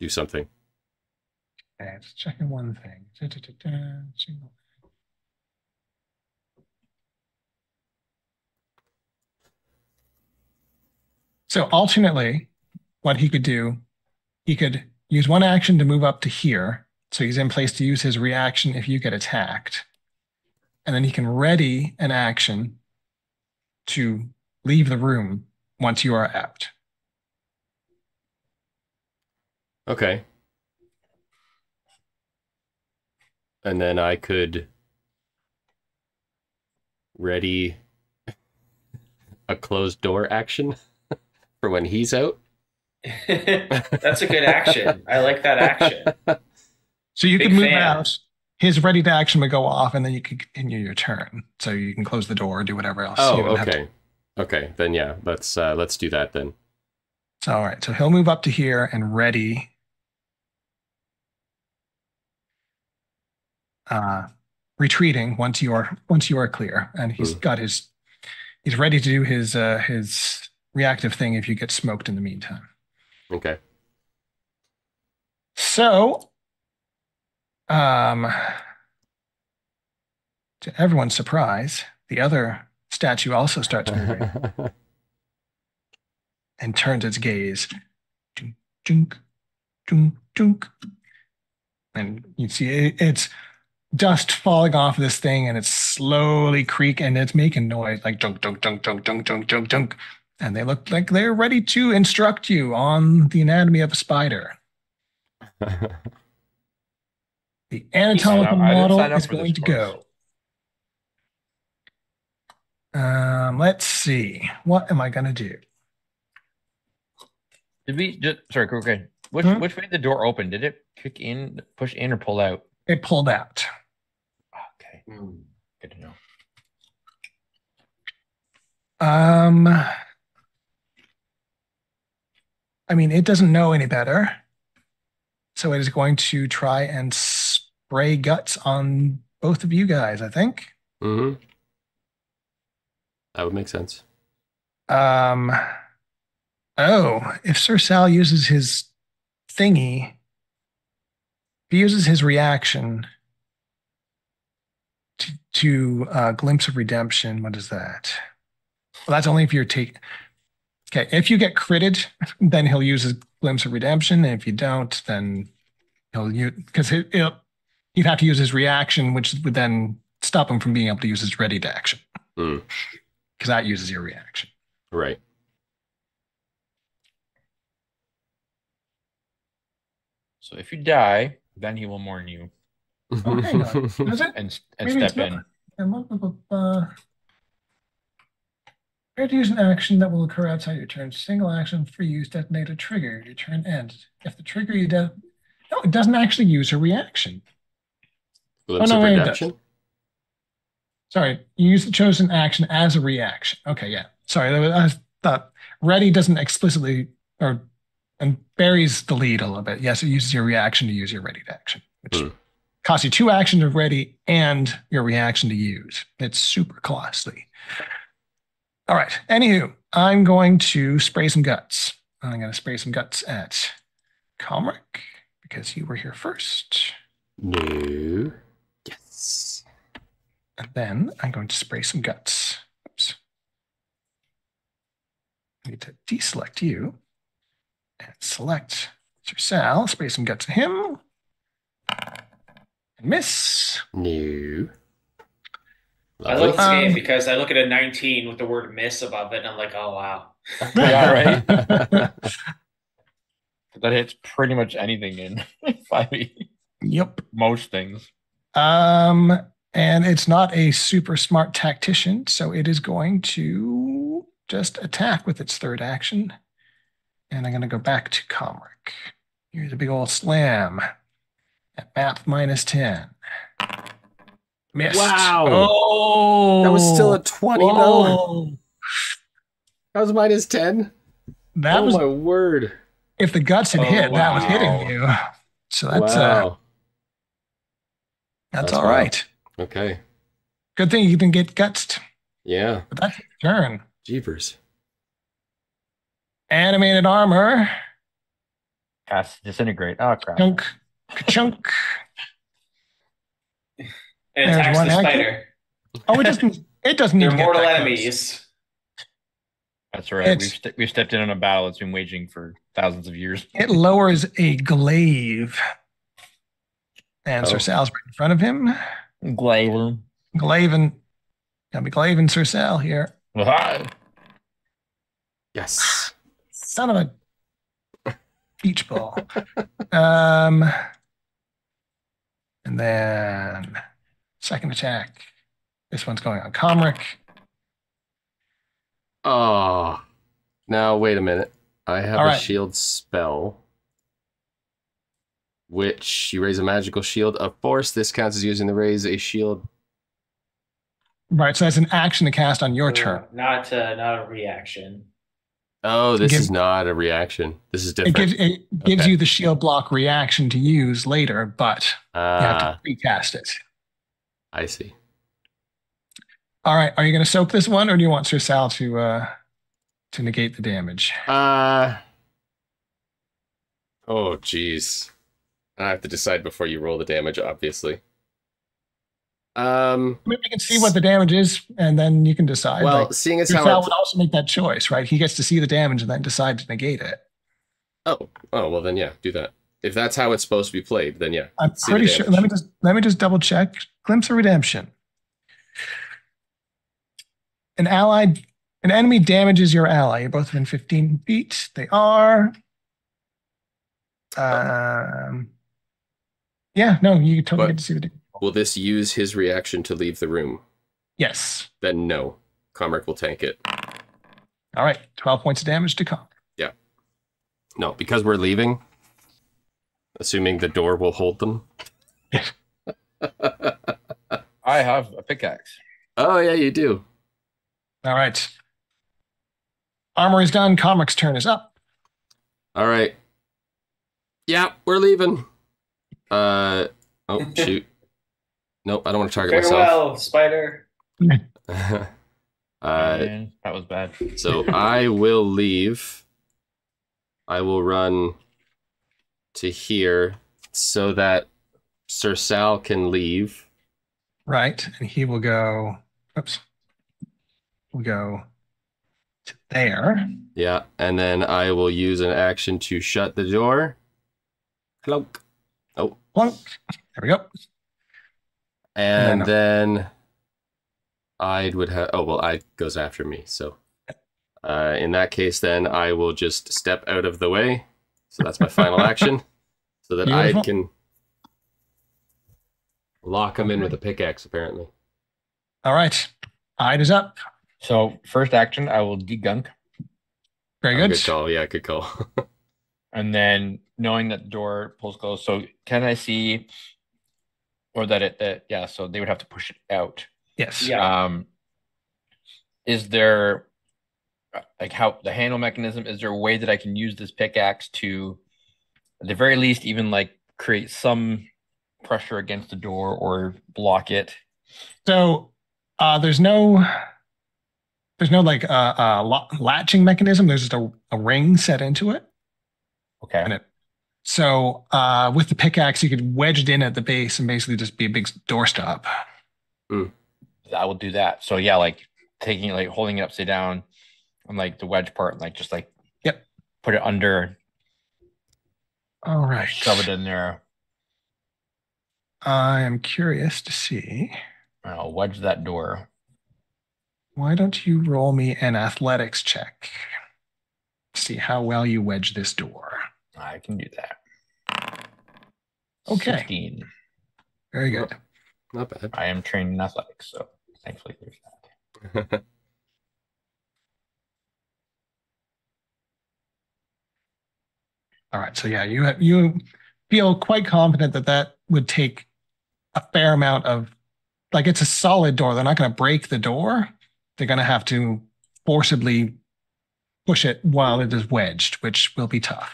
do something. Okay, just checking one thing. So alternately, what he could do, he could use one action to move up to here. So he's in place to use his reaction if you get attacked. And then he can ready an action to leave the room once you are out. Okay. And then I could ready a closed door action for when he's out. That's a good action. I like that action. So you Big can move fan. out. His ready to action would go off, and then you can continue your turn. So you can close the door or do whatever else. Oh, You don't have to- okay. Okay, then yeah, let's do that then. So, all right. So he'll move up to here and ready. Retreating once you are clear, and he's ready to do his reactive thing if you get smoked in the meantime. Okay. So, to everyone's surprise, the other statue also starts moving and turns its gaze. Dunk, dunk, dunk, dunk. And you see it's dust falling off this thing, and it's slowly creaking, and it's making noise like dunk, dunk, dunk, dunk, dunk, dunk, dunk, dunk. And they look like they're ready to instruct you on the anatomy of a spider. The anatomical I didn't model sign up is for this going to course. go. Let's see. What am I gonna do? Did we just sorry, okay. Which way did the door open? Did it kick in, push in, or pull out? It pulled out. Okay. Good to know. I mean, it doesn't know any better. So it is going to try and spray guts on both of you guys, I think. Mm-hmm. That would make sense. If Sir Sal uses his thingy, if he uses his reaction to Glimpse of Redemption, what is that? Well, that's only if you're taking. Okay, if you get critted, then he'll use his Glimpse of Redemption. And if you don't, then he'll use, because he'd have to use his reaction, which would then stop him from being able to use his ready to action. Because that uses your reaction. Right. So if you die, then he will mourn you. Oh, hang on. Does it? And Maybe step in. Prepare to use an action that will occur outside your turn. Single action for use detonate a trigger. Your turn ends. If the trigger you no, it doesn't actually use a reaction. Glimpse of Redemption? Sorry, you use the chosen action as a reaction. Okay, yeah. Sorry, I thought ready doesn't explicitly and buries the lead a little bit. Yes, it uses your reaction to use your ready to action, which costs you 2 actions of ready and your reaction to use. It's super costly. All right. Anywho, I'm going to spray some guts. I'm going to spray some guts at Comric because you were here first. No. Yes. And then I'm going to spray some guts. Oops. I need to deselect you and select Sir Sal. Spray some guts at him. And miss. No. I love this game because I look at a 19 with the word miss above it, and I'm like, oh, wow. Yeah, right? That hits pretty much anything in 5e. Yep. Most things. And it's not a super smart tactician, so it is going to just attack with its third action. And I'm going to go back to Comric. Here's a big old slam at math -10. Missed. Wow. Oh. That was still a 20, though. That was -10. That was my word. If the guts had hit, that was hitting you. So that's that's all right. Okay. Good thing you didn't get gutsed. Yeah. But that's your turn. Jeepers. Animated armor. Cast disintegrate. Oh crap. Chunk. Chunk. And attacks the spider. Oh, it doesn't need They're to get mortal that enemies. That's right. We've stepped in on a battle that's been waging for thousands of years. It lowers a glaive. And Sir Sal's right in front of him. Glaive. Gonna be glaving Sir Sal here. Yes. Son of a beach ball. And then second attack. This one's going on Comric. Oh. Now, wait a minute. I have a shield spell. Which you raise a magical shield of force. This counts as using the raise a shield. Right, so that's an action to cast on your turn. Not a reaction. Oh, this is not a reaction. This is different. It gives you the shield block reaction to use later, but you have to recast it. I see. All right, are you going to soak this one, or do you want Sir Sal to negate the damage? Oh, geez. I have to decide before you roll the damage, obviously. Maybe we can see what the damage is, and then you can decide. Well, seeing as Sir how Sal would also make that choice, right? He gets to see the damage and then decide to negate it. Oh, well then, yeah, do that. If that's how it's supposed to be played, then yeah. I'm pretty sure. Let me just double check. Glimpse of Redemption. An enemy damages your ally. You're both within 15 feet. They are. Yeah, no, you totally get to see the damage. Will this use his reaction to leave the room? Yes. Then no. Comric will tank it. All right, 12 points of damage to Comric. Yeah. No, because we're leaving, assuming the door will hold them. I have a pickaxe. Oh, yeah, you do. All right. Armor is done. Comric's turn is up. All right. Yeah, we're leaving. Oh, shoot. Nope, I don't want to target Farewell, myself. spider. Man, that was bad. So I will leave. I will run to here so that Sir Sal can leave. Right, and he will go. Oops. We'll go to there. Yeah, and then I will use an action to shut the door. Clunk. Oh. Plunk. There we go. And then I would have. Oh, well, I goes after me. So in that case, then I will just step out of the way. So that's my final action. So that Beautiful. I can lock him in with a pickaxe, apparently. All right. Ide is up. So first action, I will degunk. Very Oh, good. good call. Yeah, good call. And then knowing that the door pulls closed, so can I see, or yeah, so they would have to push it out. Yes. Yeah. Is there, like, how the handle mechanism, is there a way that I can use this pickaxe to, at the very least, even like create some pressure against the door or block it? So there's no like latching mechanism. There's just a ring set into it. Okay. And so with the pickaxe, you could wedge it in at the base and basically just be a big doorstop. I will do that. So yeah, like taking it, like holding it upside down on like the wedge part, and like just like put it under. All right. Shove it in there. I am curious to see. I'll wedge that door. Why don't you roll me an athletics check? See how well you wedge this door. I can do that. Okay. 16. Very good. Not bad. I am trained in athletics, so thankfully there's that. All right. So yeah, you feel quite confident that that would take a fair amount of, like, it's a solid door. They're not going to break the door. They're going to have to forcibly push it while it is wedged, which will be tough.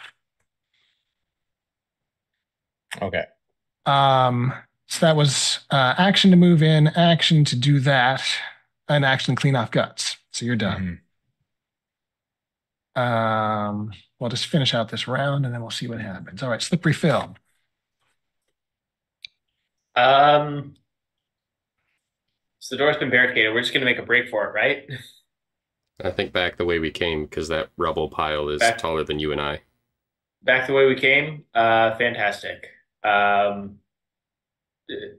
Okay. So that was action to move in, action to do that, and action to clean off guts. So you're done. We'll just finish out this round and then we'll see what happens. All right, Slippery Phil. So the door's been barricaded. We're just going to make a break for it, right? I think back the way we came, because that rubble pile is taller than you and I. Back the way we came? Fantastic.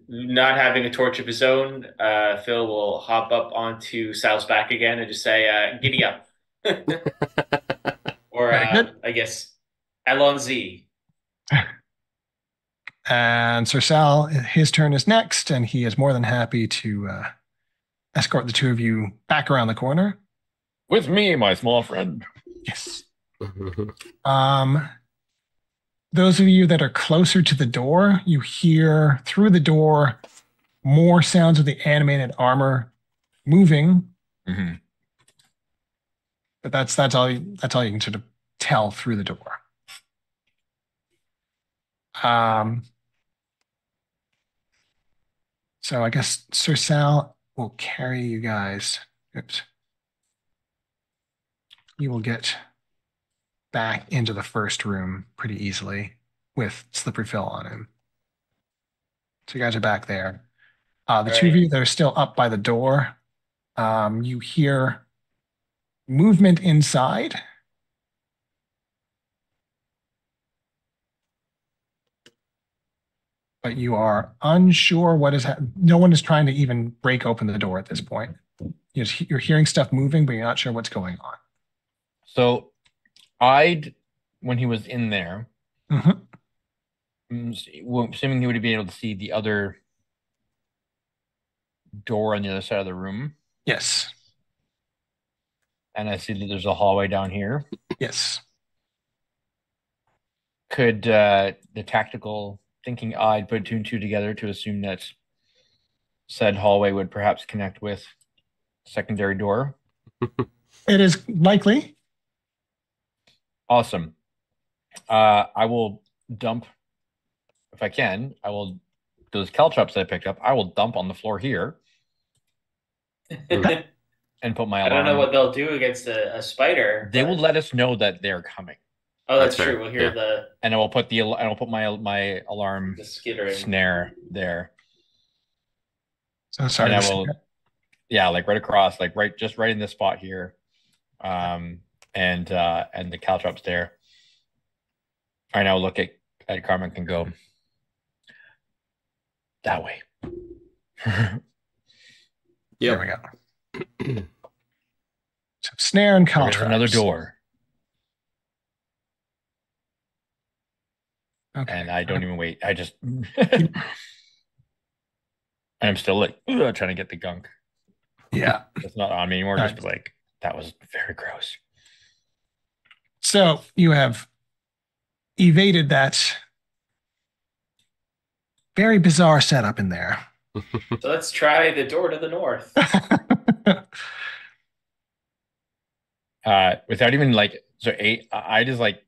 Not having a torch of his own, Phil will hop up onto Sal's back again and just say, giddy up. Or, I guess, allons-y. And Sir Sal, his turn is next, and he is more than happy to escort the two of you back around the corner. With me, my small friend. Yes. Those of you that are closer to the door, you hear through the door more sounds of the animated armor moving. Mm-hmm. But that's all you can sort of tell through the door. So I guess Sir Sal will carry you guys. Oops. You will get back into the first room pretty easily with Slippery Phil on him. So you guys are back there. The two of you that are still up by the door, you hear movement inside. But you are unsure what is happening. No one is trying to even break open the door at this point. You're hearing stuff moving, but you're not sure what's going on. So when he was in there, assuming he would be able to see the other door on the other side of the room. Yes. And I see that there's a hallway down here. Yes. Could the tactical thinking I'd put two and two together to assume that said hallway would perhaps connect with secondary door? It is likely. Awesome. I will dump, if I can, those caltrops that I picked up, I will dump on the floor here and put my alarm. I don't know what they'll do against a spider. They will let us know that they're coming. Oh, that's true. We'll hear and I will put my alarm skittering snare there. So sorry. And I will, like right across, like just right in this spot here, and the caltrops there. All right, now look at Carmen and go that way. There we go. So snare and caltrops. There's another door. Okay. And I don't even wait. I just I'm still like trying to get the gunk. Yeah. It's not on me anymore. Just like, that was very gross. So you have evaded that very bizarre setup in there. So let's try the door to the north. Without even I just like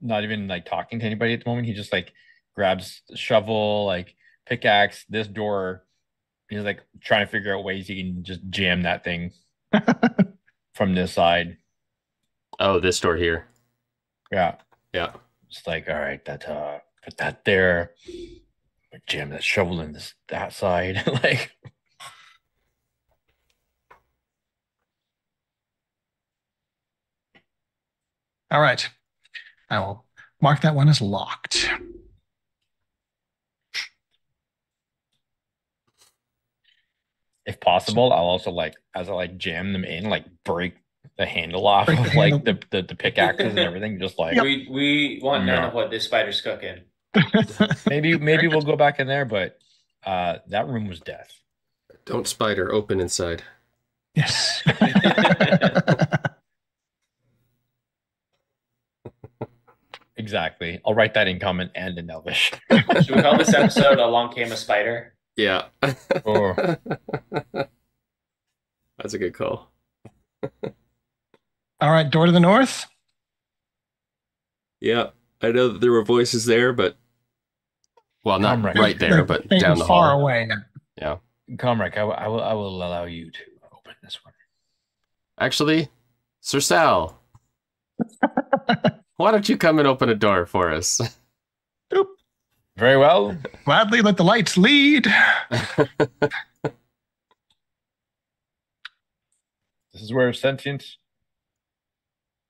not even like talking to anybody at the moment. He just like grabs the shovel, like pickaxe, this door. He's like trying to figure out ways he can just jam that thing from this side. Oh, this door here. Yeah. Yeah. It's like, all right, put that there. Jam that shovel in that side. Like, all right. I will mark that one as locked. If possible, I'll also as I jam them in, break the handle off of the pickaxes and everything. Just we want none of what this spider's cooking. maybe we'll go back in there, but that room was death. Don't spider open inside. Yes. Exactly. I'll write that in comment and in Elvish. Should we call this episode "Along Came a Spider"? Yeah. Oh. That's a good call. All right, door to the north. Yeah, I know that there were voices there, but not right there, but down the far hall. away. Yeah. Comrade, I will allow you to open this one. Actually, Sir Sal, why don't you come and open a door for us? Oop. Very well. Gladly let the lights lead. This is where sentient,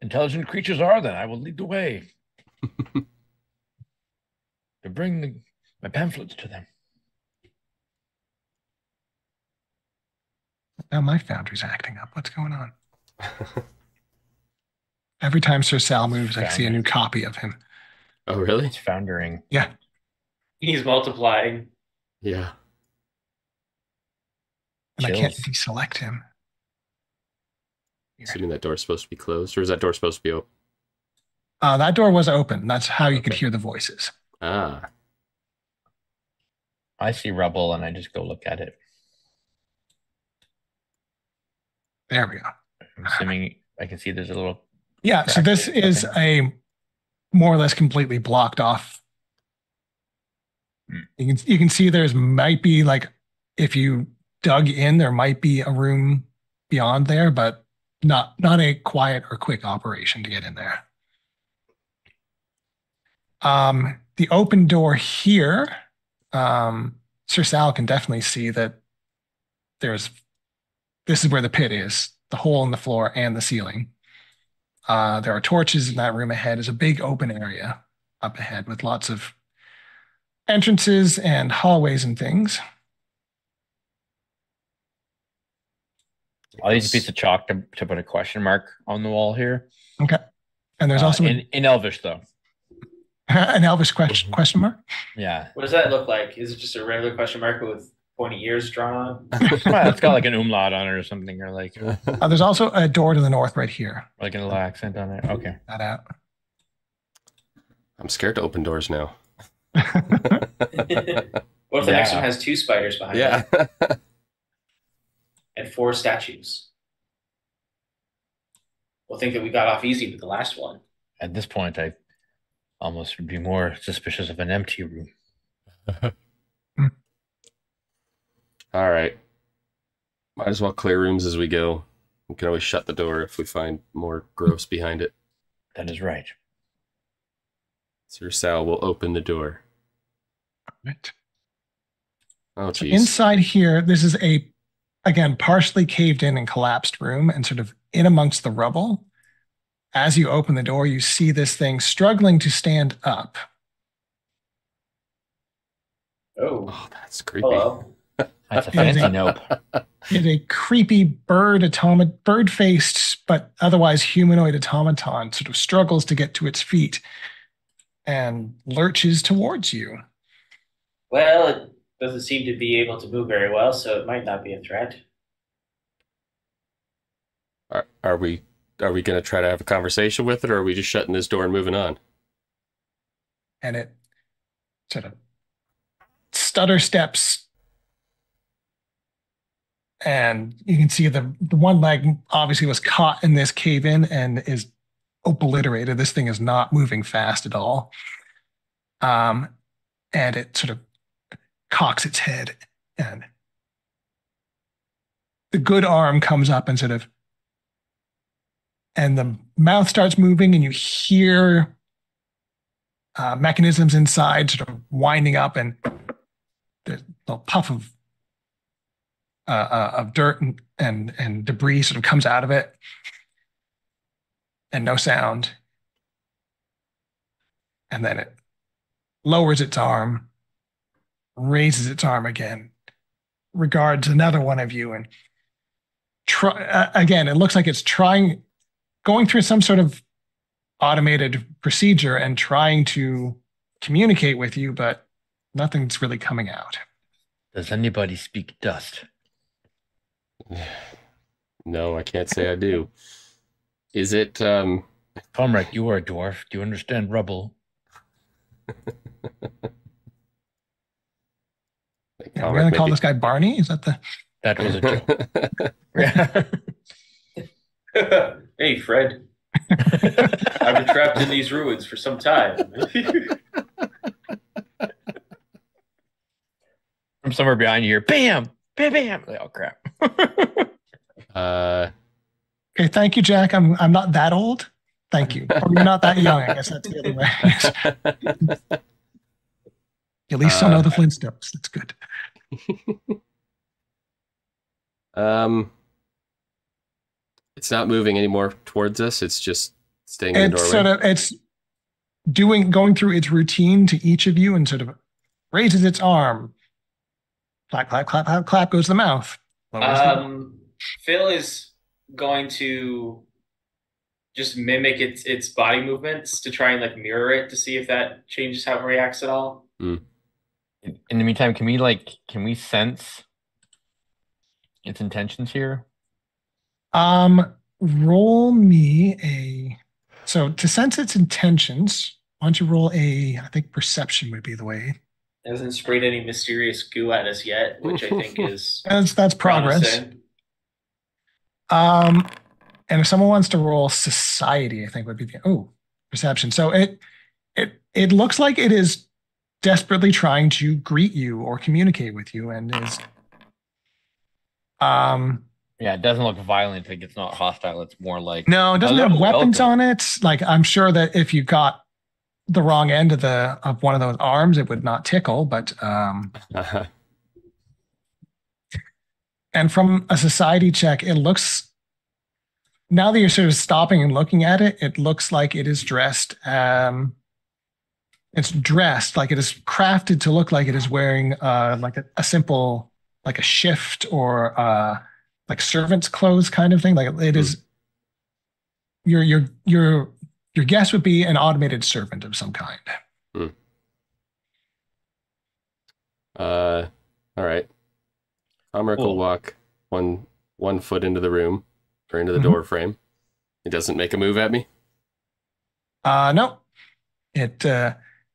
intelligent creatures are, then I will lead the way. To bring my pamphlets to them. Now my foundry's acting up. What's going on? Every time Sir Sal moves, I see a new copy of him. Oh, really? It's foundering. Yeah. He's multiplying. Yeah. And I can't deselect him. Assuming that door's supposed to be closed, or is that door supposed to be open? That door was open. That's how you could hear the voices. Ah. I see rubble and I just go look at it. There we go. I'm assuming I can see there's a little... Yeah, so this is a more or less completely blocked off. You can see there's might be if you dug in, there might be a room beyond there, but not a quiet or quick operation to get in there. The open door here, Sir Sal can definitely see that this is where the pit is, the hole in the floor and the ceiling. There are torches in that room ahead. There's a big open area up ahead with lots of entrances and hallways and things. I'll use a piece of chalk to put a question mark on the wall here. Okay. And there's also in Elvish, though. An Elvish question mark? Yeah. What does that look like? Is it just a regular question mark with pointy ears drawn on. Well, it's got like an umlaut on it or something, or like There's also a door to the north right here. like a little accent on it. Okay. That out. I'm scared to open doors now. What if the next one has 2 spiders behind it? And 4 statues? We'll think that we got off easy with the last one. At this point, I almost would be more suspicious of an empty room. All right. Might as well clear rooms as we go. We can always shut the door if we find more gross behind it. That is right. Sir Sal will open the door. Right. Oh, So geez. inside here, this is again, partially caved in and collapsed room, and sort of in amongst the rubble. As you open the door, you see this thing struggling to stand up. Oh, that's creepy. Hello. That's a fancy nope. It's a creepy bird-faced, but otherwise humanoid automaton sort of struggles to get to its feet and lurches towards you. Well, it doesn't seem to be able to move very well, so it might not be a threat. Are we going to try to have a conversation with it, or are we just shutting this door and moving on? And it sort of stutter steps, and you can see the one leg obviously was caught in this cave in and is obliterated. This thing is not moving fast at all. And it sort of cocks its head, and the good arm comes up and and the mouth starts moving, and you hear mechanisms inside sort of winding up, and there's a little puff of dirt and debris sort of comes out of it, and no sound. And then it lowers its arm, raises its arm again, regards another one of you, and again, it looks like it's going through some sort of automated procedure and trying to communicate with you, but nothing's really coming out. Does anybody speak dust? No, I can't say I do. Is it... Comrade, you are a dwarf. Do you understand rubble? We're going to call this guy Barney? Is that the... That was a joke. Hey, Fred. I've been trapped in these ruins for some time. From somewhere behind you here, bam, bam, bam. Like, oh crap. Okay, thank you, Jack. I'm not that old. Thank you. Or you're not that young. I guess that's the other way. You at least still know the Flintstones. That's good. It's not moving anymore towards us. It's just staying in the doorway. It's going through its routine to each of you and sort of raises its arm. Clap, clap, clap, clap, clap goes the mouth. Phil is going to just mimic its body movements to try and like mirror it to see if that changes how it reacts at all. In the meantime, can we sense its intentions here? Roll me so to sense its intentions, why don't you roll I think perception would be the way. It hasn't sprayed any mysterious goo at us yet, which I think is that's progress. And if someone wants to roll society, I think would be perception. So it looks like it is desperately trying to greet you or communicate with you, and is yeah, it doesn't look violent. Like it's not hostile. It's more like no, it doesn't have weapons on it. Like I'm sure that if you got the wrong end of one of those arms, it would not tickle. But and from a society check, it looks, now that you're sort of stopping and looking at it, it looks like it is dressed. It's dressed like it is crafted to look like it is wearing like a simple, like a shift or like servant's clothes kind of thing. Like it is, your guess would be an automated servant of some kind. All right. Comric will Cool. walk one foot into the room or into the door frame. It doesn't make a move at me. No, it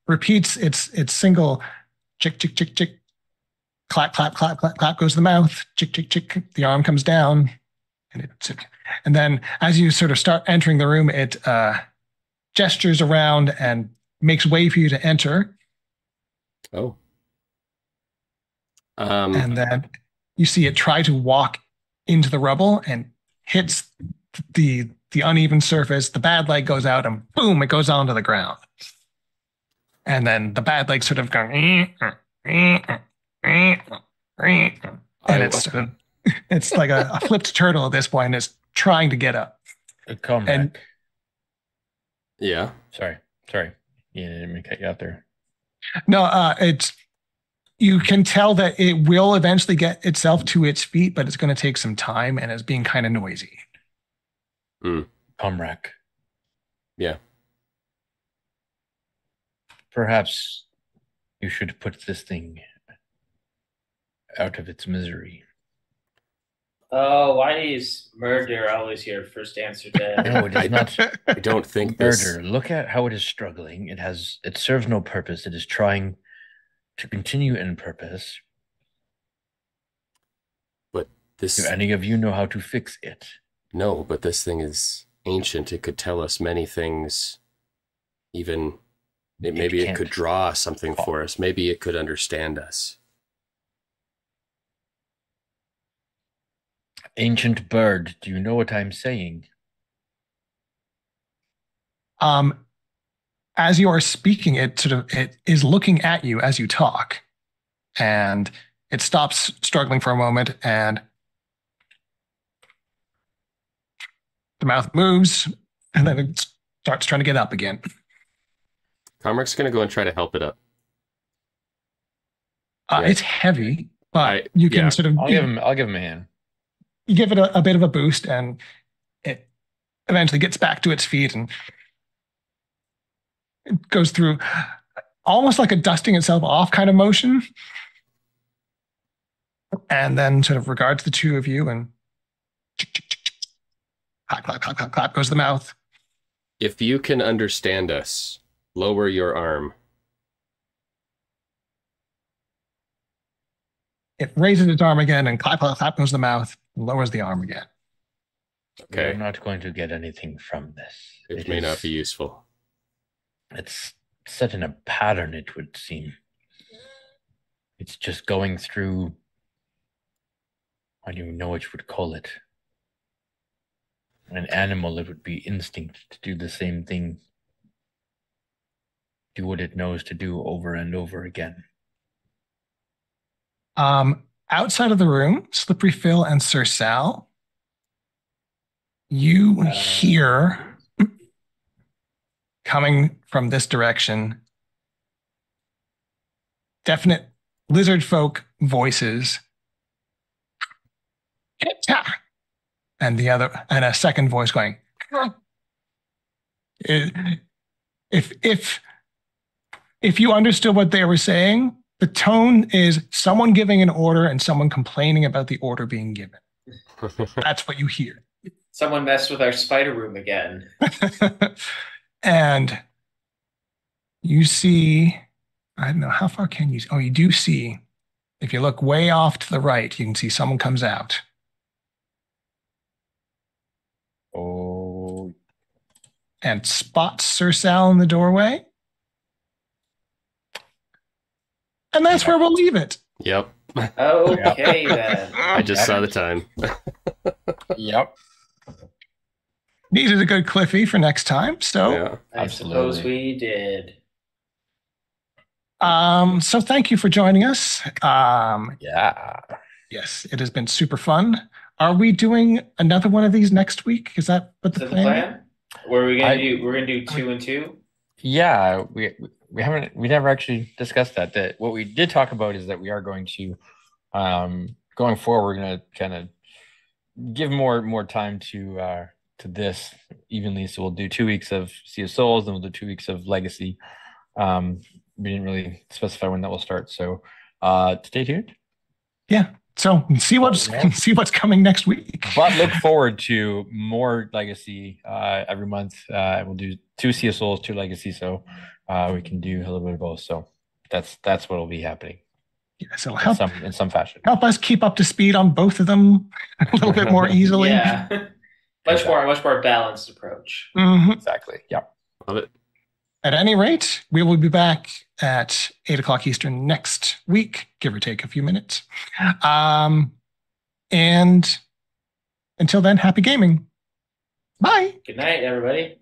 repeats its single chick, chick, chick, chick, clap, clap, clap, clap, clap goes the mouth, chick, chick, chick. The arm comes down, and then as you sort of start entering the room, it gestures around and makes way for you to enter. Oh. And then you see it try to walk into the rubble and hits the uneven surface. The bad leg goes out and boom, it goes onto the ground. And then the bad leg sort of going, and it's like a flipped turtle at this point. It's trying to get up. Come And- back. Yeah. Sorry. Yeah, didn't mean to cut you out there. No, you can tell that it will eventually get itself to its feet, but it's going to take some time and it's being kind of noisy. Comrack. Yeah. Perhaps you should put this thing out of its misery. Oh, why is murder always your first answer to No, it is not I don't think this. murder. Look at how it is struggling. It serves no purpose. It is trying to continue in purpose. But this. Do any of you know how to fix it? No, but this thing is ancient. It could tell us many things. Even maybe it could draw something for us. Maybe it could understand us. Ancient bird, do you know what I'm saying? As you are speaking, it is looking at you as you talk, and it stops struggling for a moment, and the mouth moves, and then it starts trying to get up again. Comric's going to go and try to help it up. Yeah. It's heavy, but you can sort of I'll give him a hand. you give it a bit of a boost, and it eventually gets back to its feet, and it goes through almost like a dusting itself off kind of motion, and then sort of regards the two of you, and clap, clap, clap, clap, clap goes the mouth. If you can understand us, lower your arm. It raises its arm again, and clap, clap, clap goes the mouth, and lowers the arm again. Okay. We're not going to get anything from this. It may not be useful. It's set in a pattern, it would seem. It's just going through, I don't even know what you would call it. An animal, it would be instinct to do the same thing. Do what it knows to do over and over again. Outside of the room, Slippery Phil and Sir Sal, you hear coming from this direction definite lizard folk voices, and a second voice going. If you understood what they were saying, the tone is someone giving an order and someone complaining about the order being given. That's what you hear. Someone messed with our spider room again. And you see, I don't know, how far can you see? Oh, you do see, if you look way off to the right, you can see someone comes out. Oh. And spots Sir Sal in the doorway. And that's where we'll leave it. Yep. Okay, then. I just saw the time. Yep. Needed a good Cliffy for next time. So, Yeah. I suppose we did. so thank you for joining us. Yeah. Yes, it has been super fun. Are we doing another one of these next week? Is that what Is the that the plan? plan? We're gonna do 2 and 2. Yeah, we never actually discussed that. That what we did talk about is that we are going to going forward, we're gonna kind of give more time to this evenly. So we'll do 2 weeks of Sea of Souls, then we'll do 2 weeks of Legacy. We didn't really specify when that will start, so stay tuned. Yeah, So see what's coming next week. But look forward to more Legacy every month. We'll do 2 Sea of Souls, 2 Legacy, so we can do a little bit of both. So that's what will be happening. Yeah, so in some fashion. Help us keep up to speed on both of them a little bit more easily. Yeah, much more balanced approach. Mm-hmm. Exactly. Yeah. Love it. At any rate, we will be back at 8 o'clock Eastern next week, give or take a few minutes. And until then, happy gaming. Bye. Good night, everybody.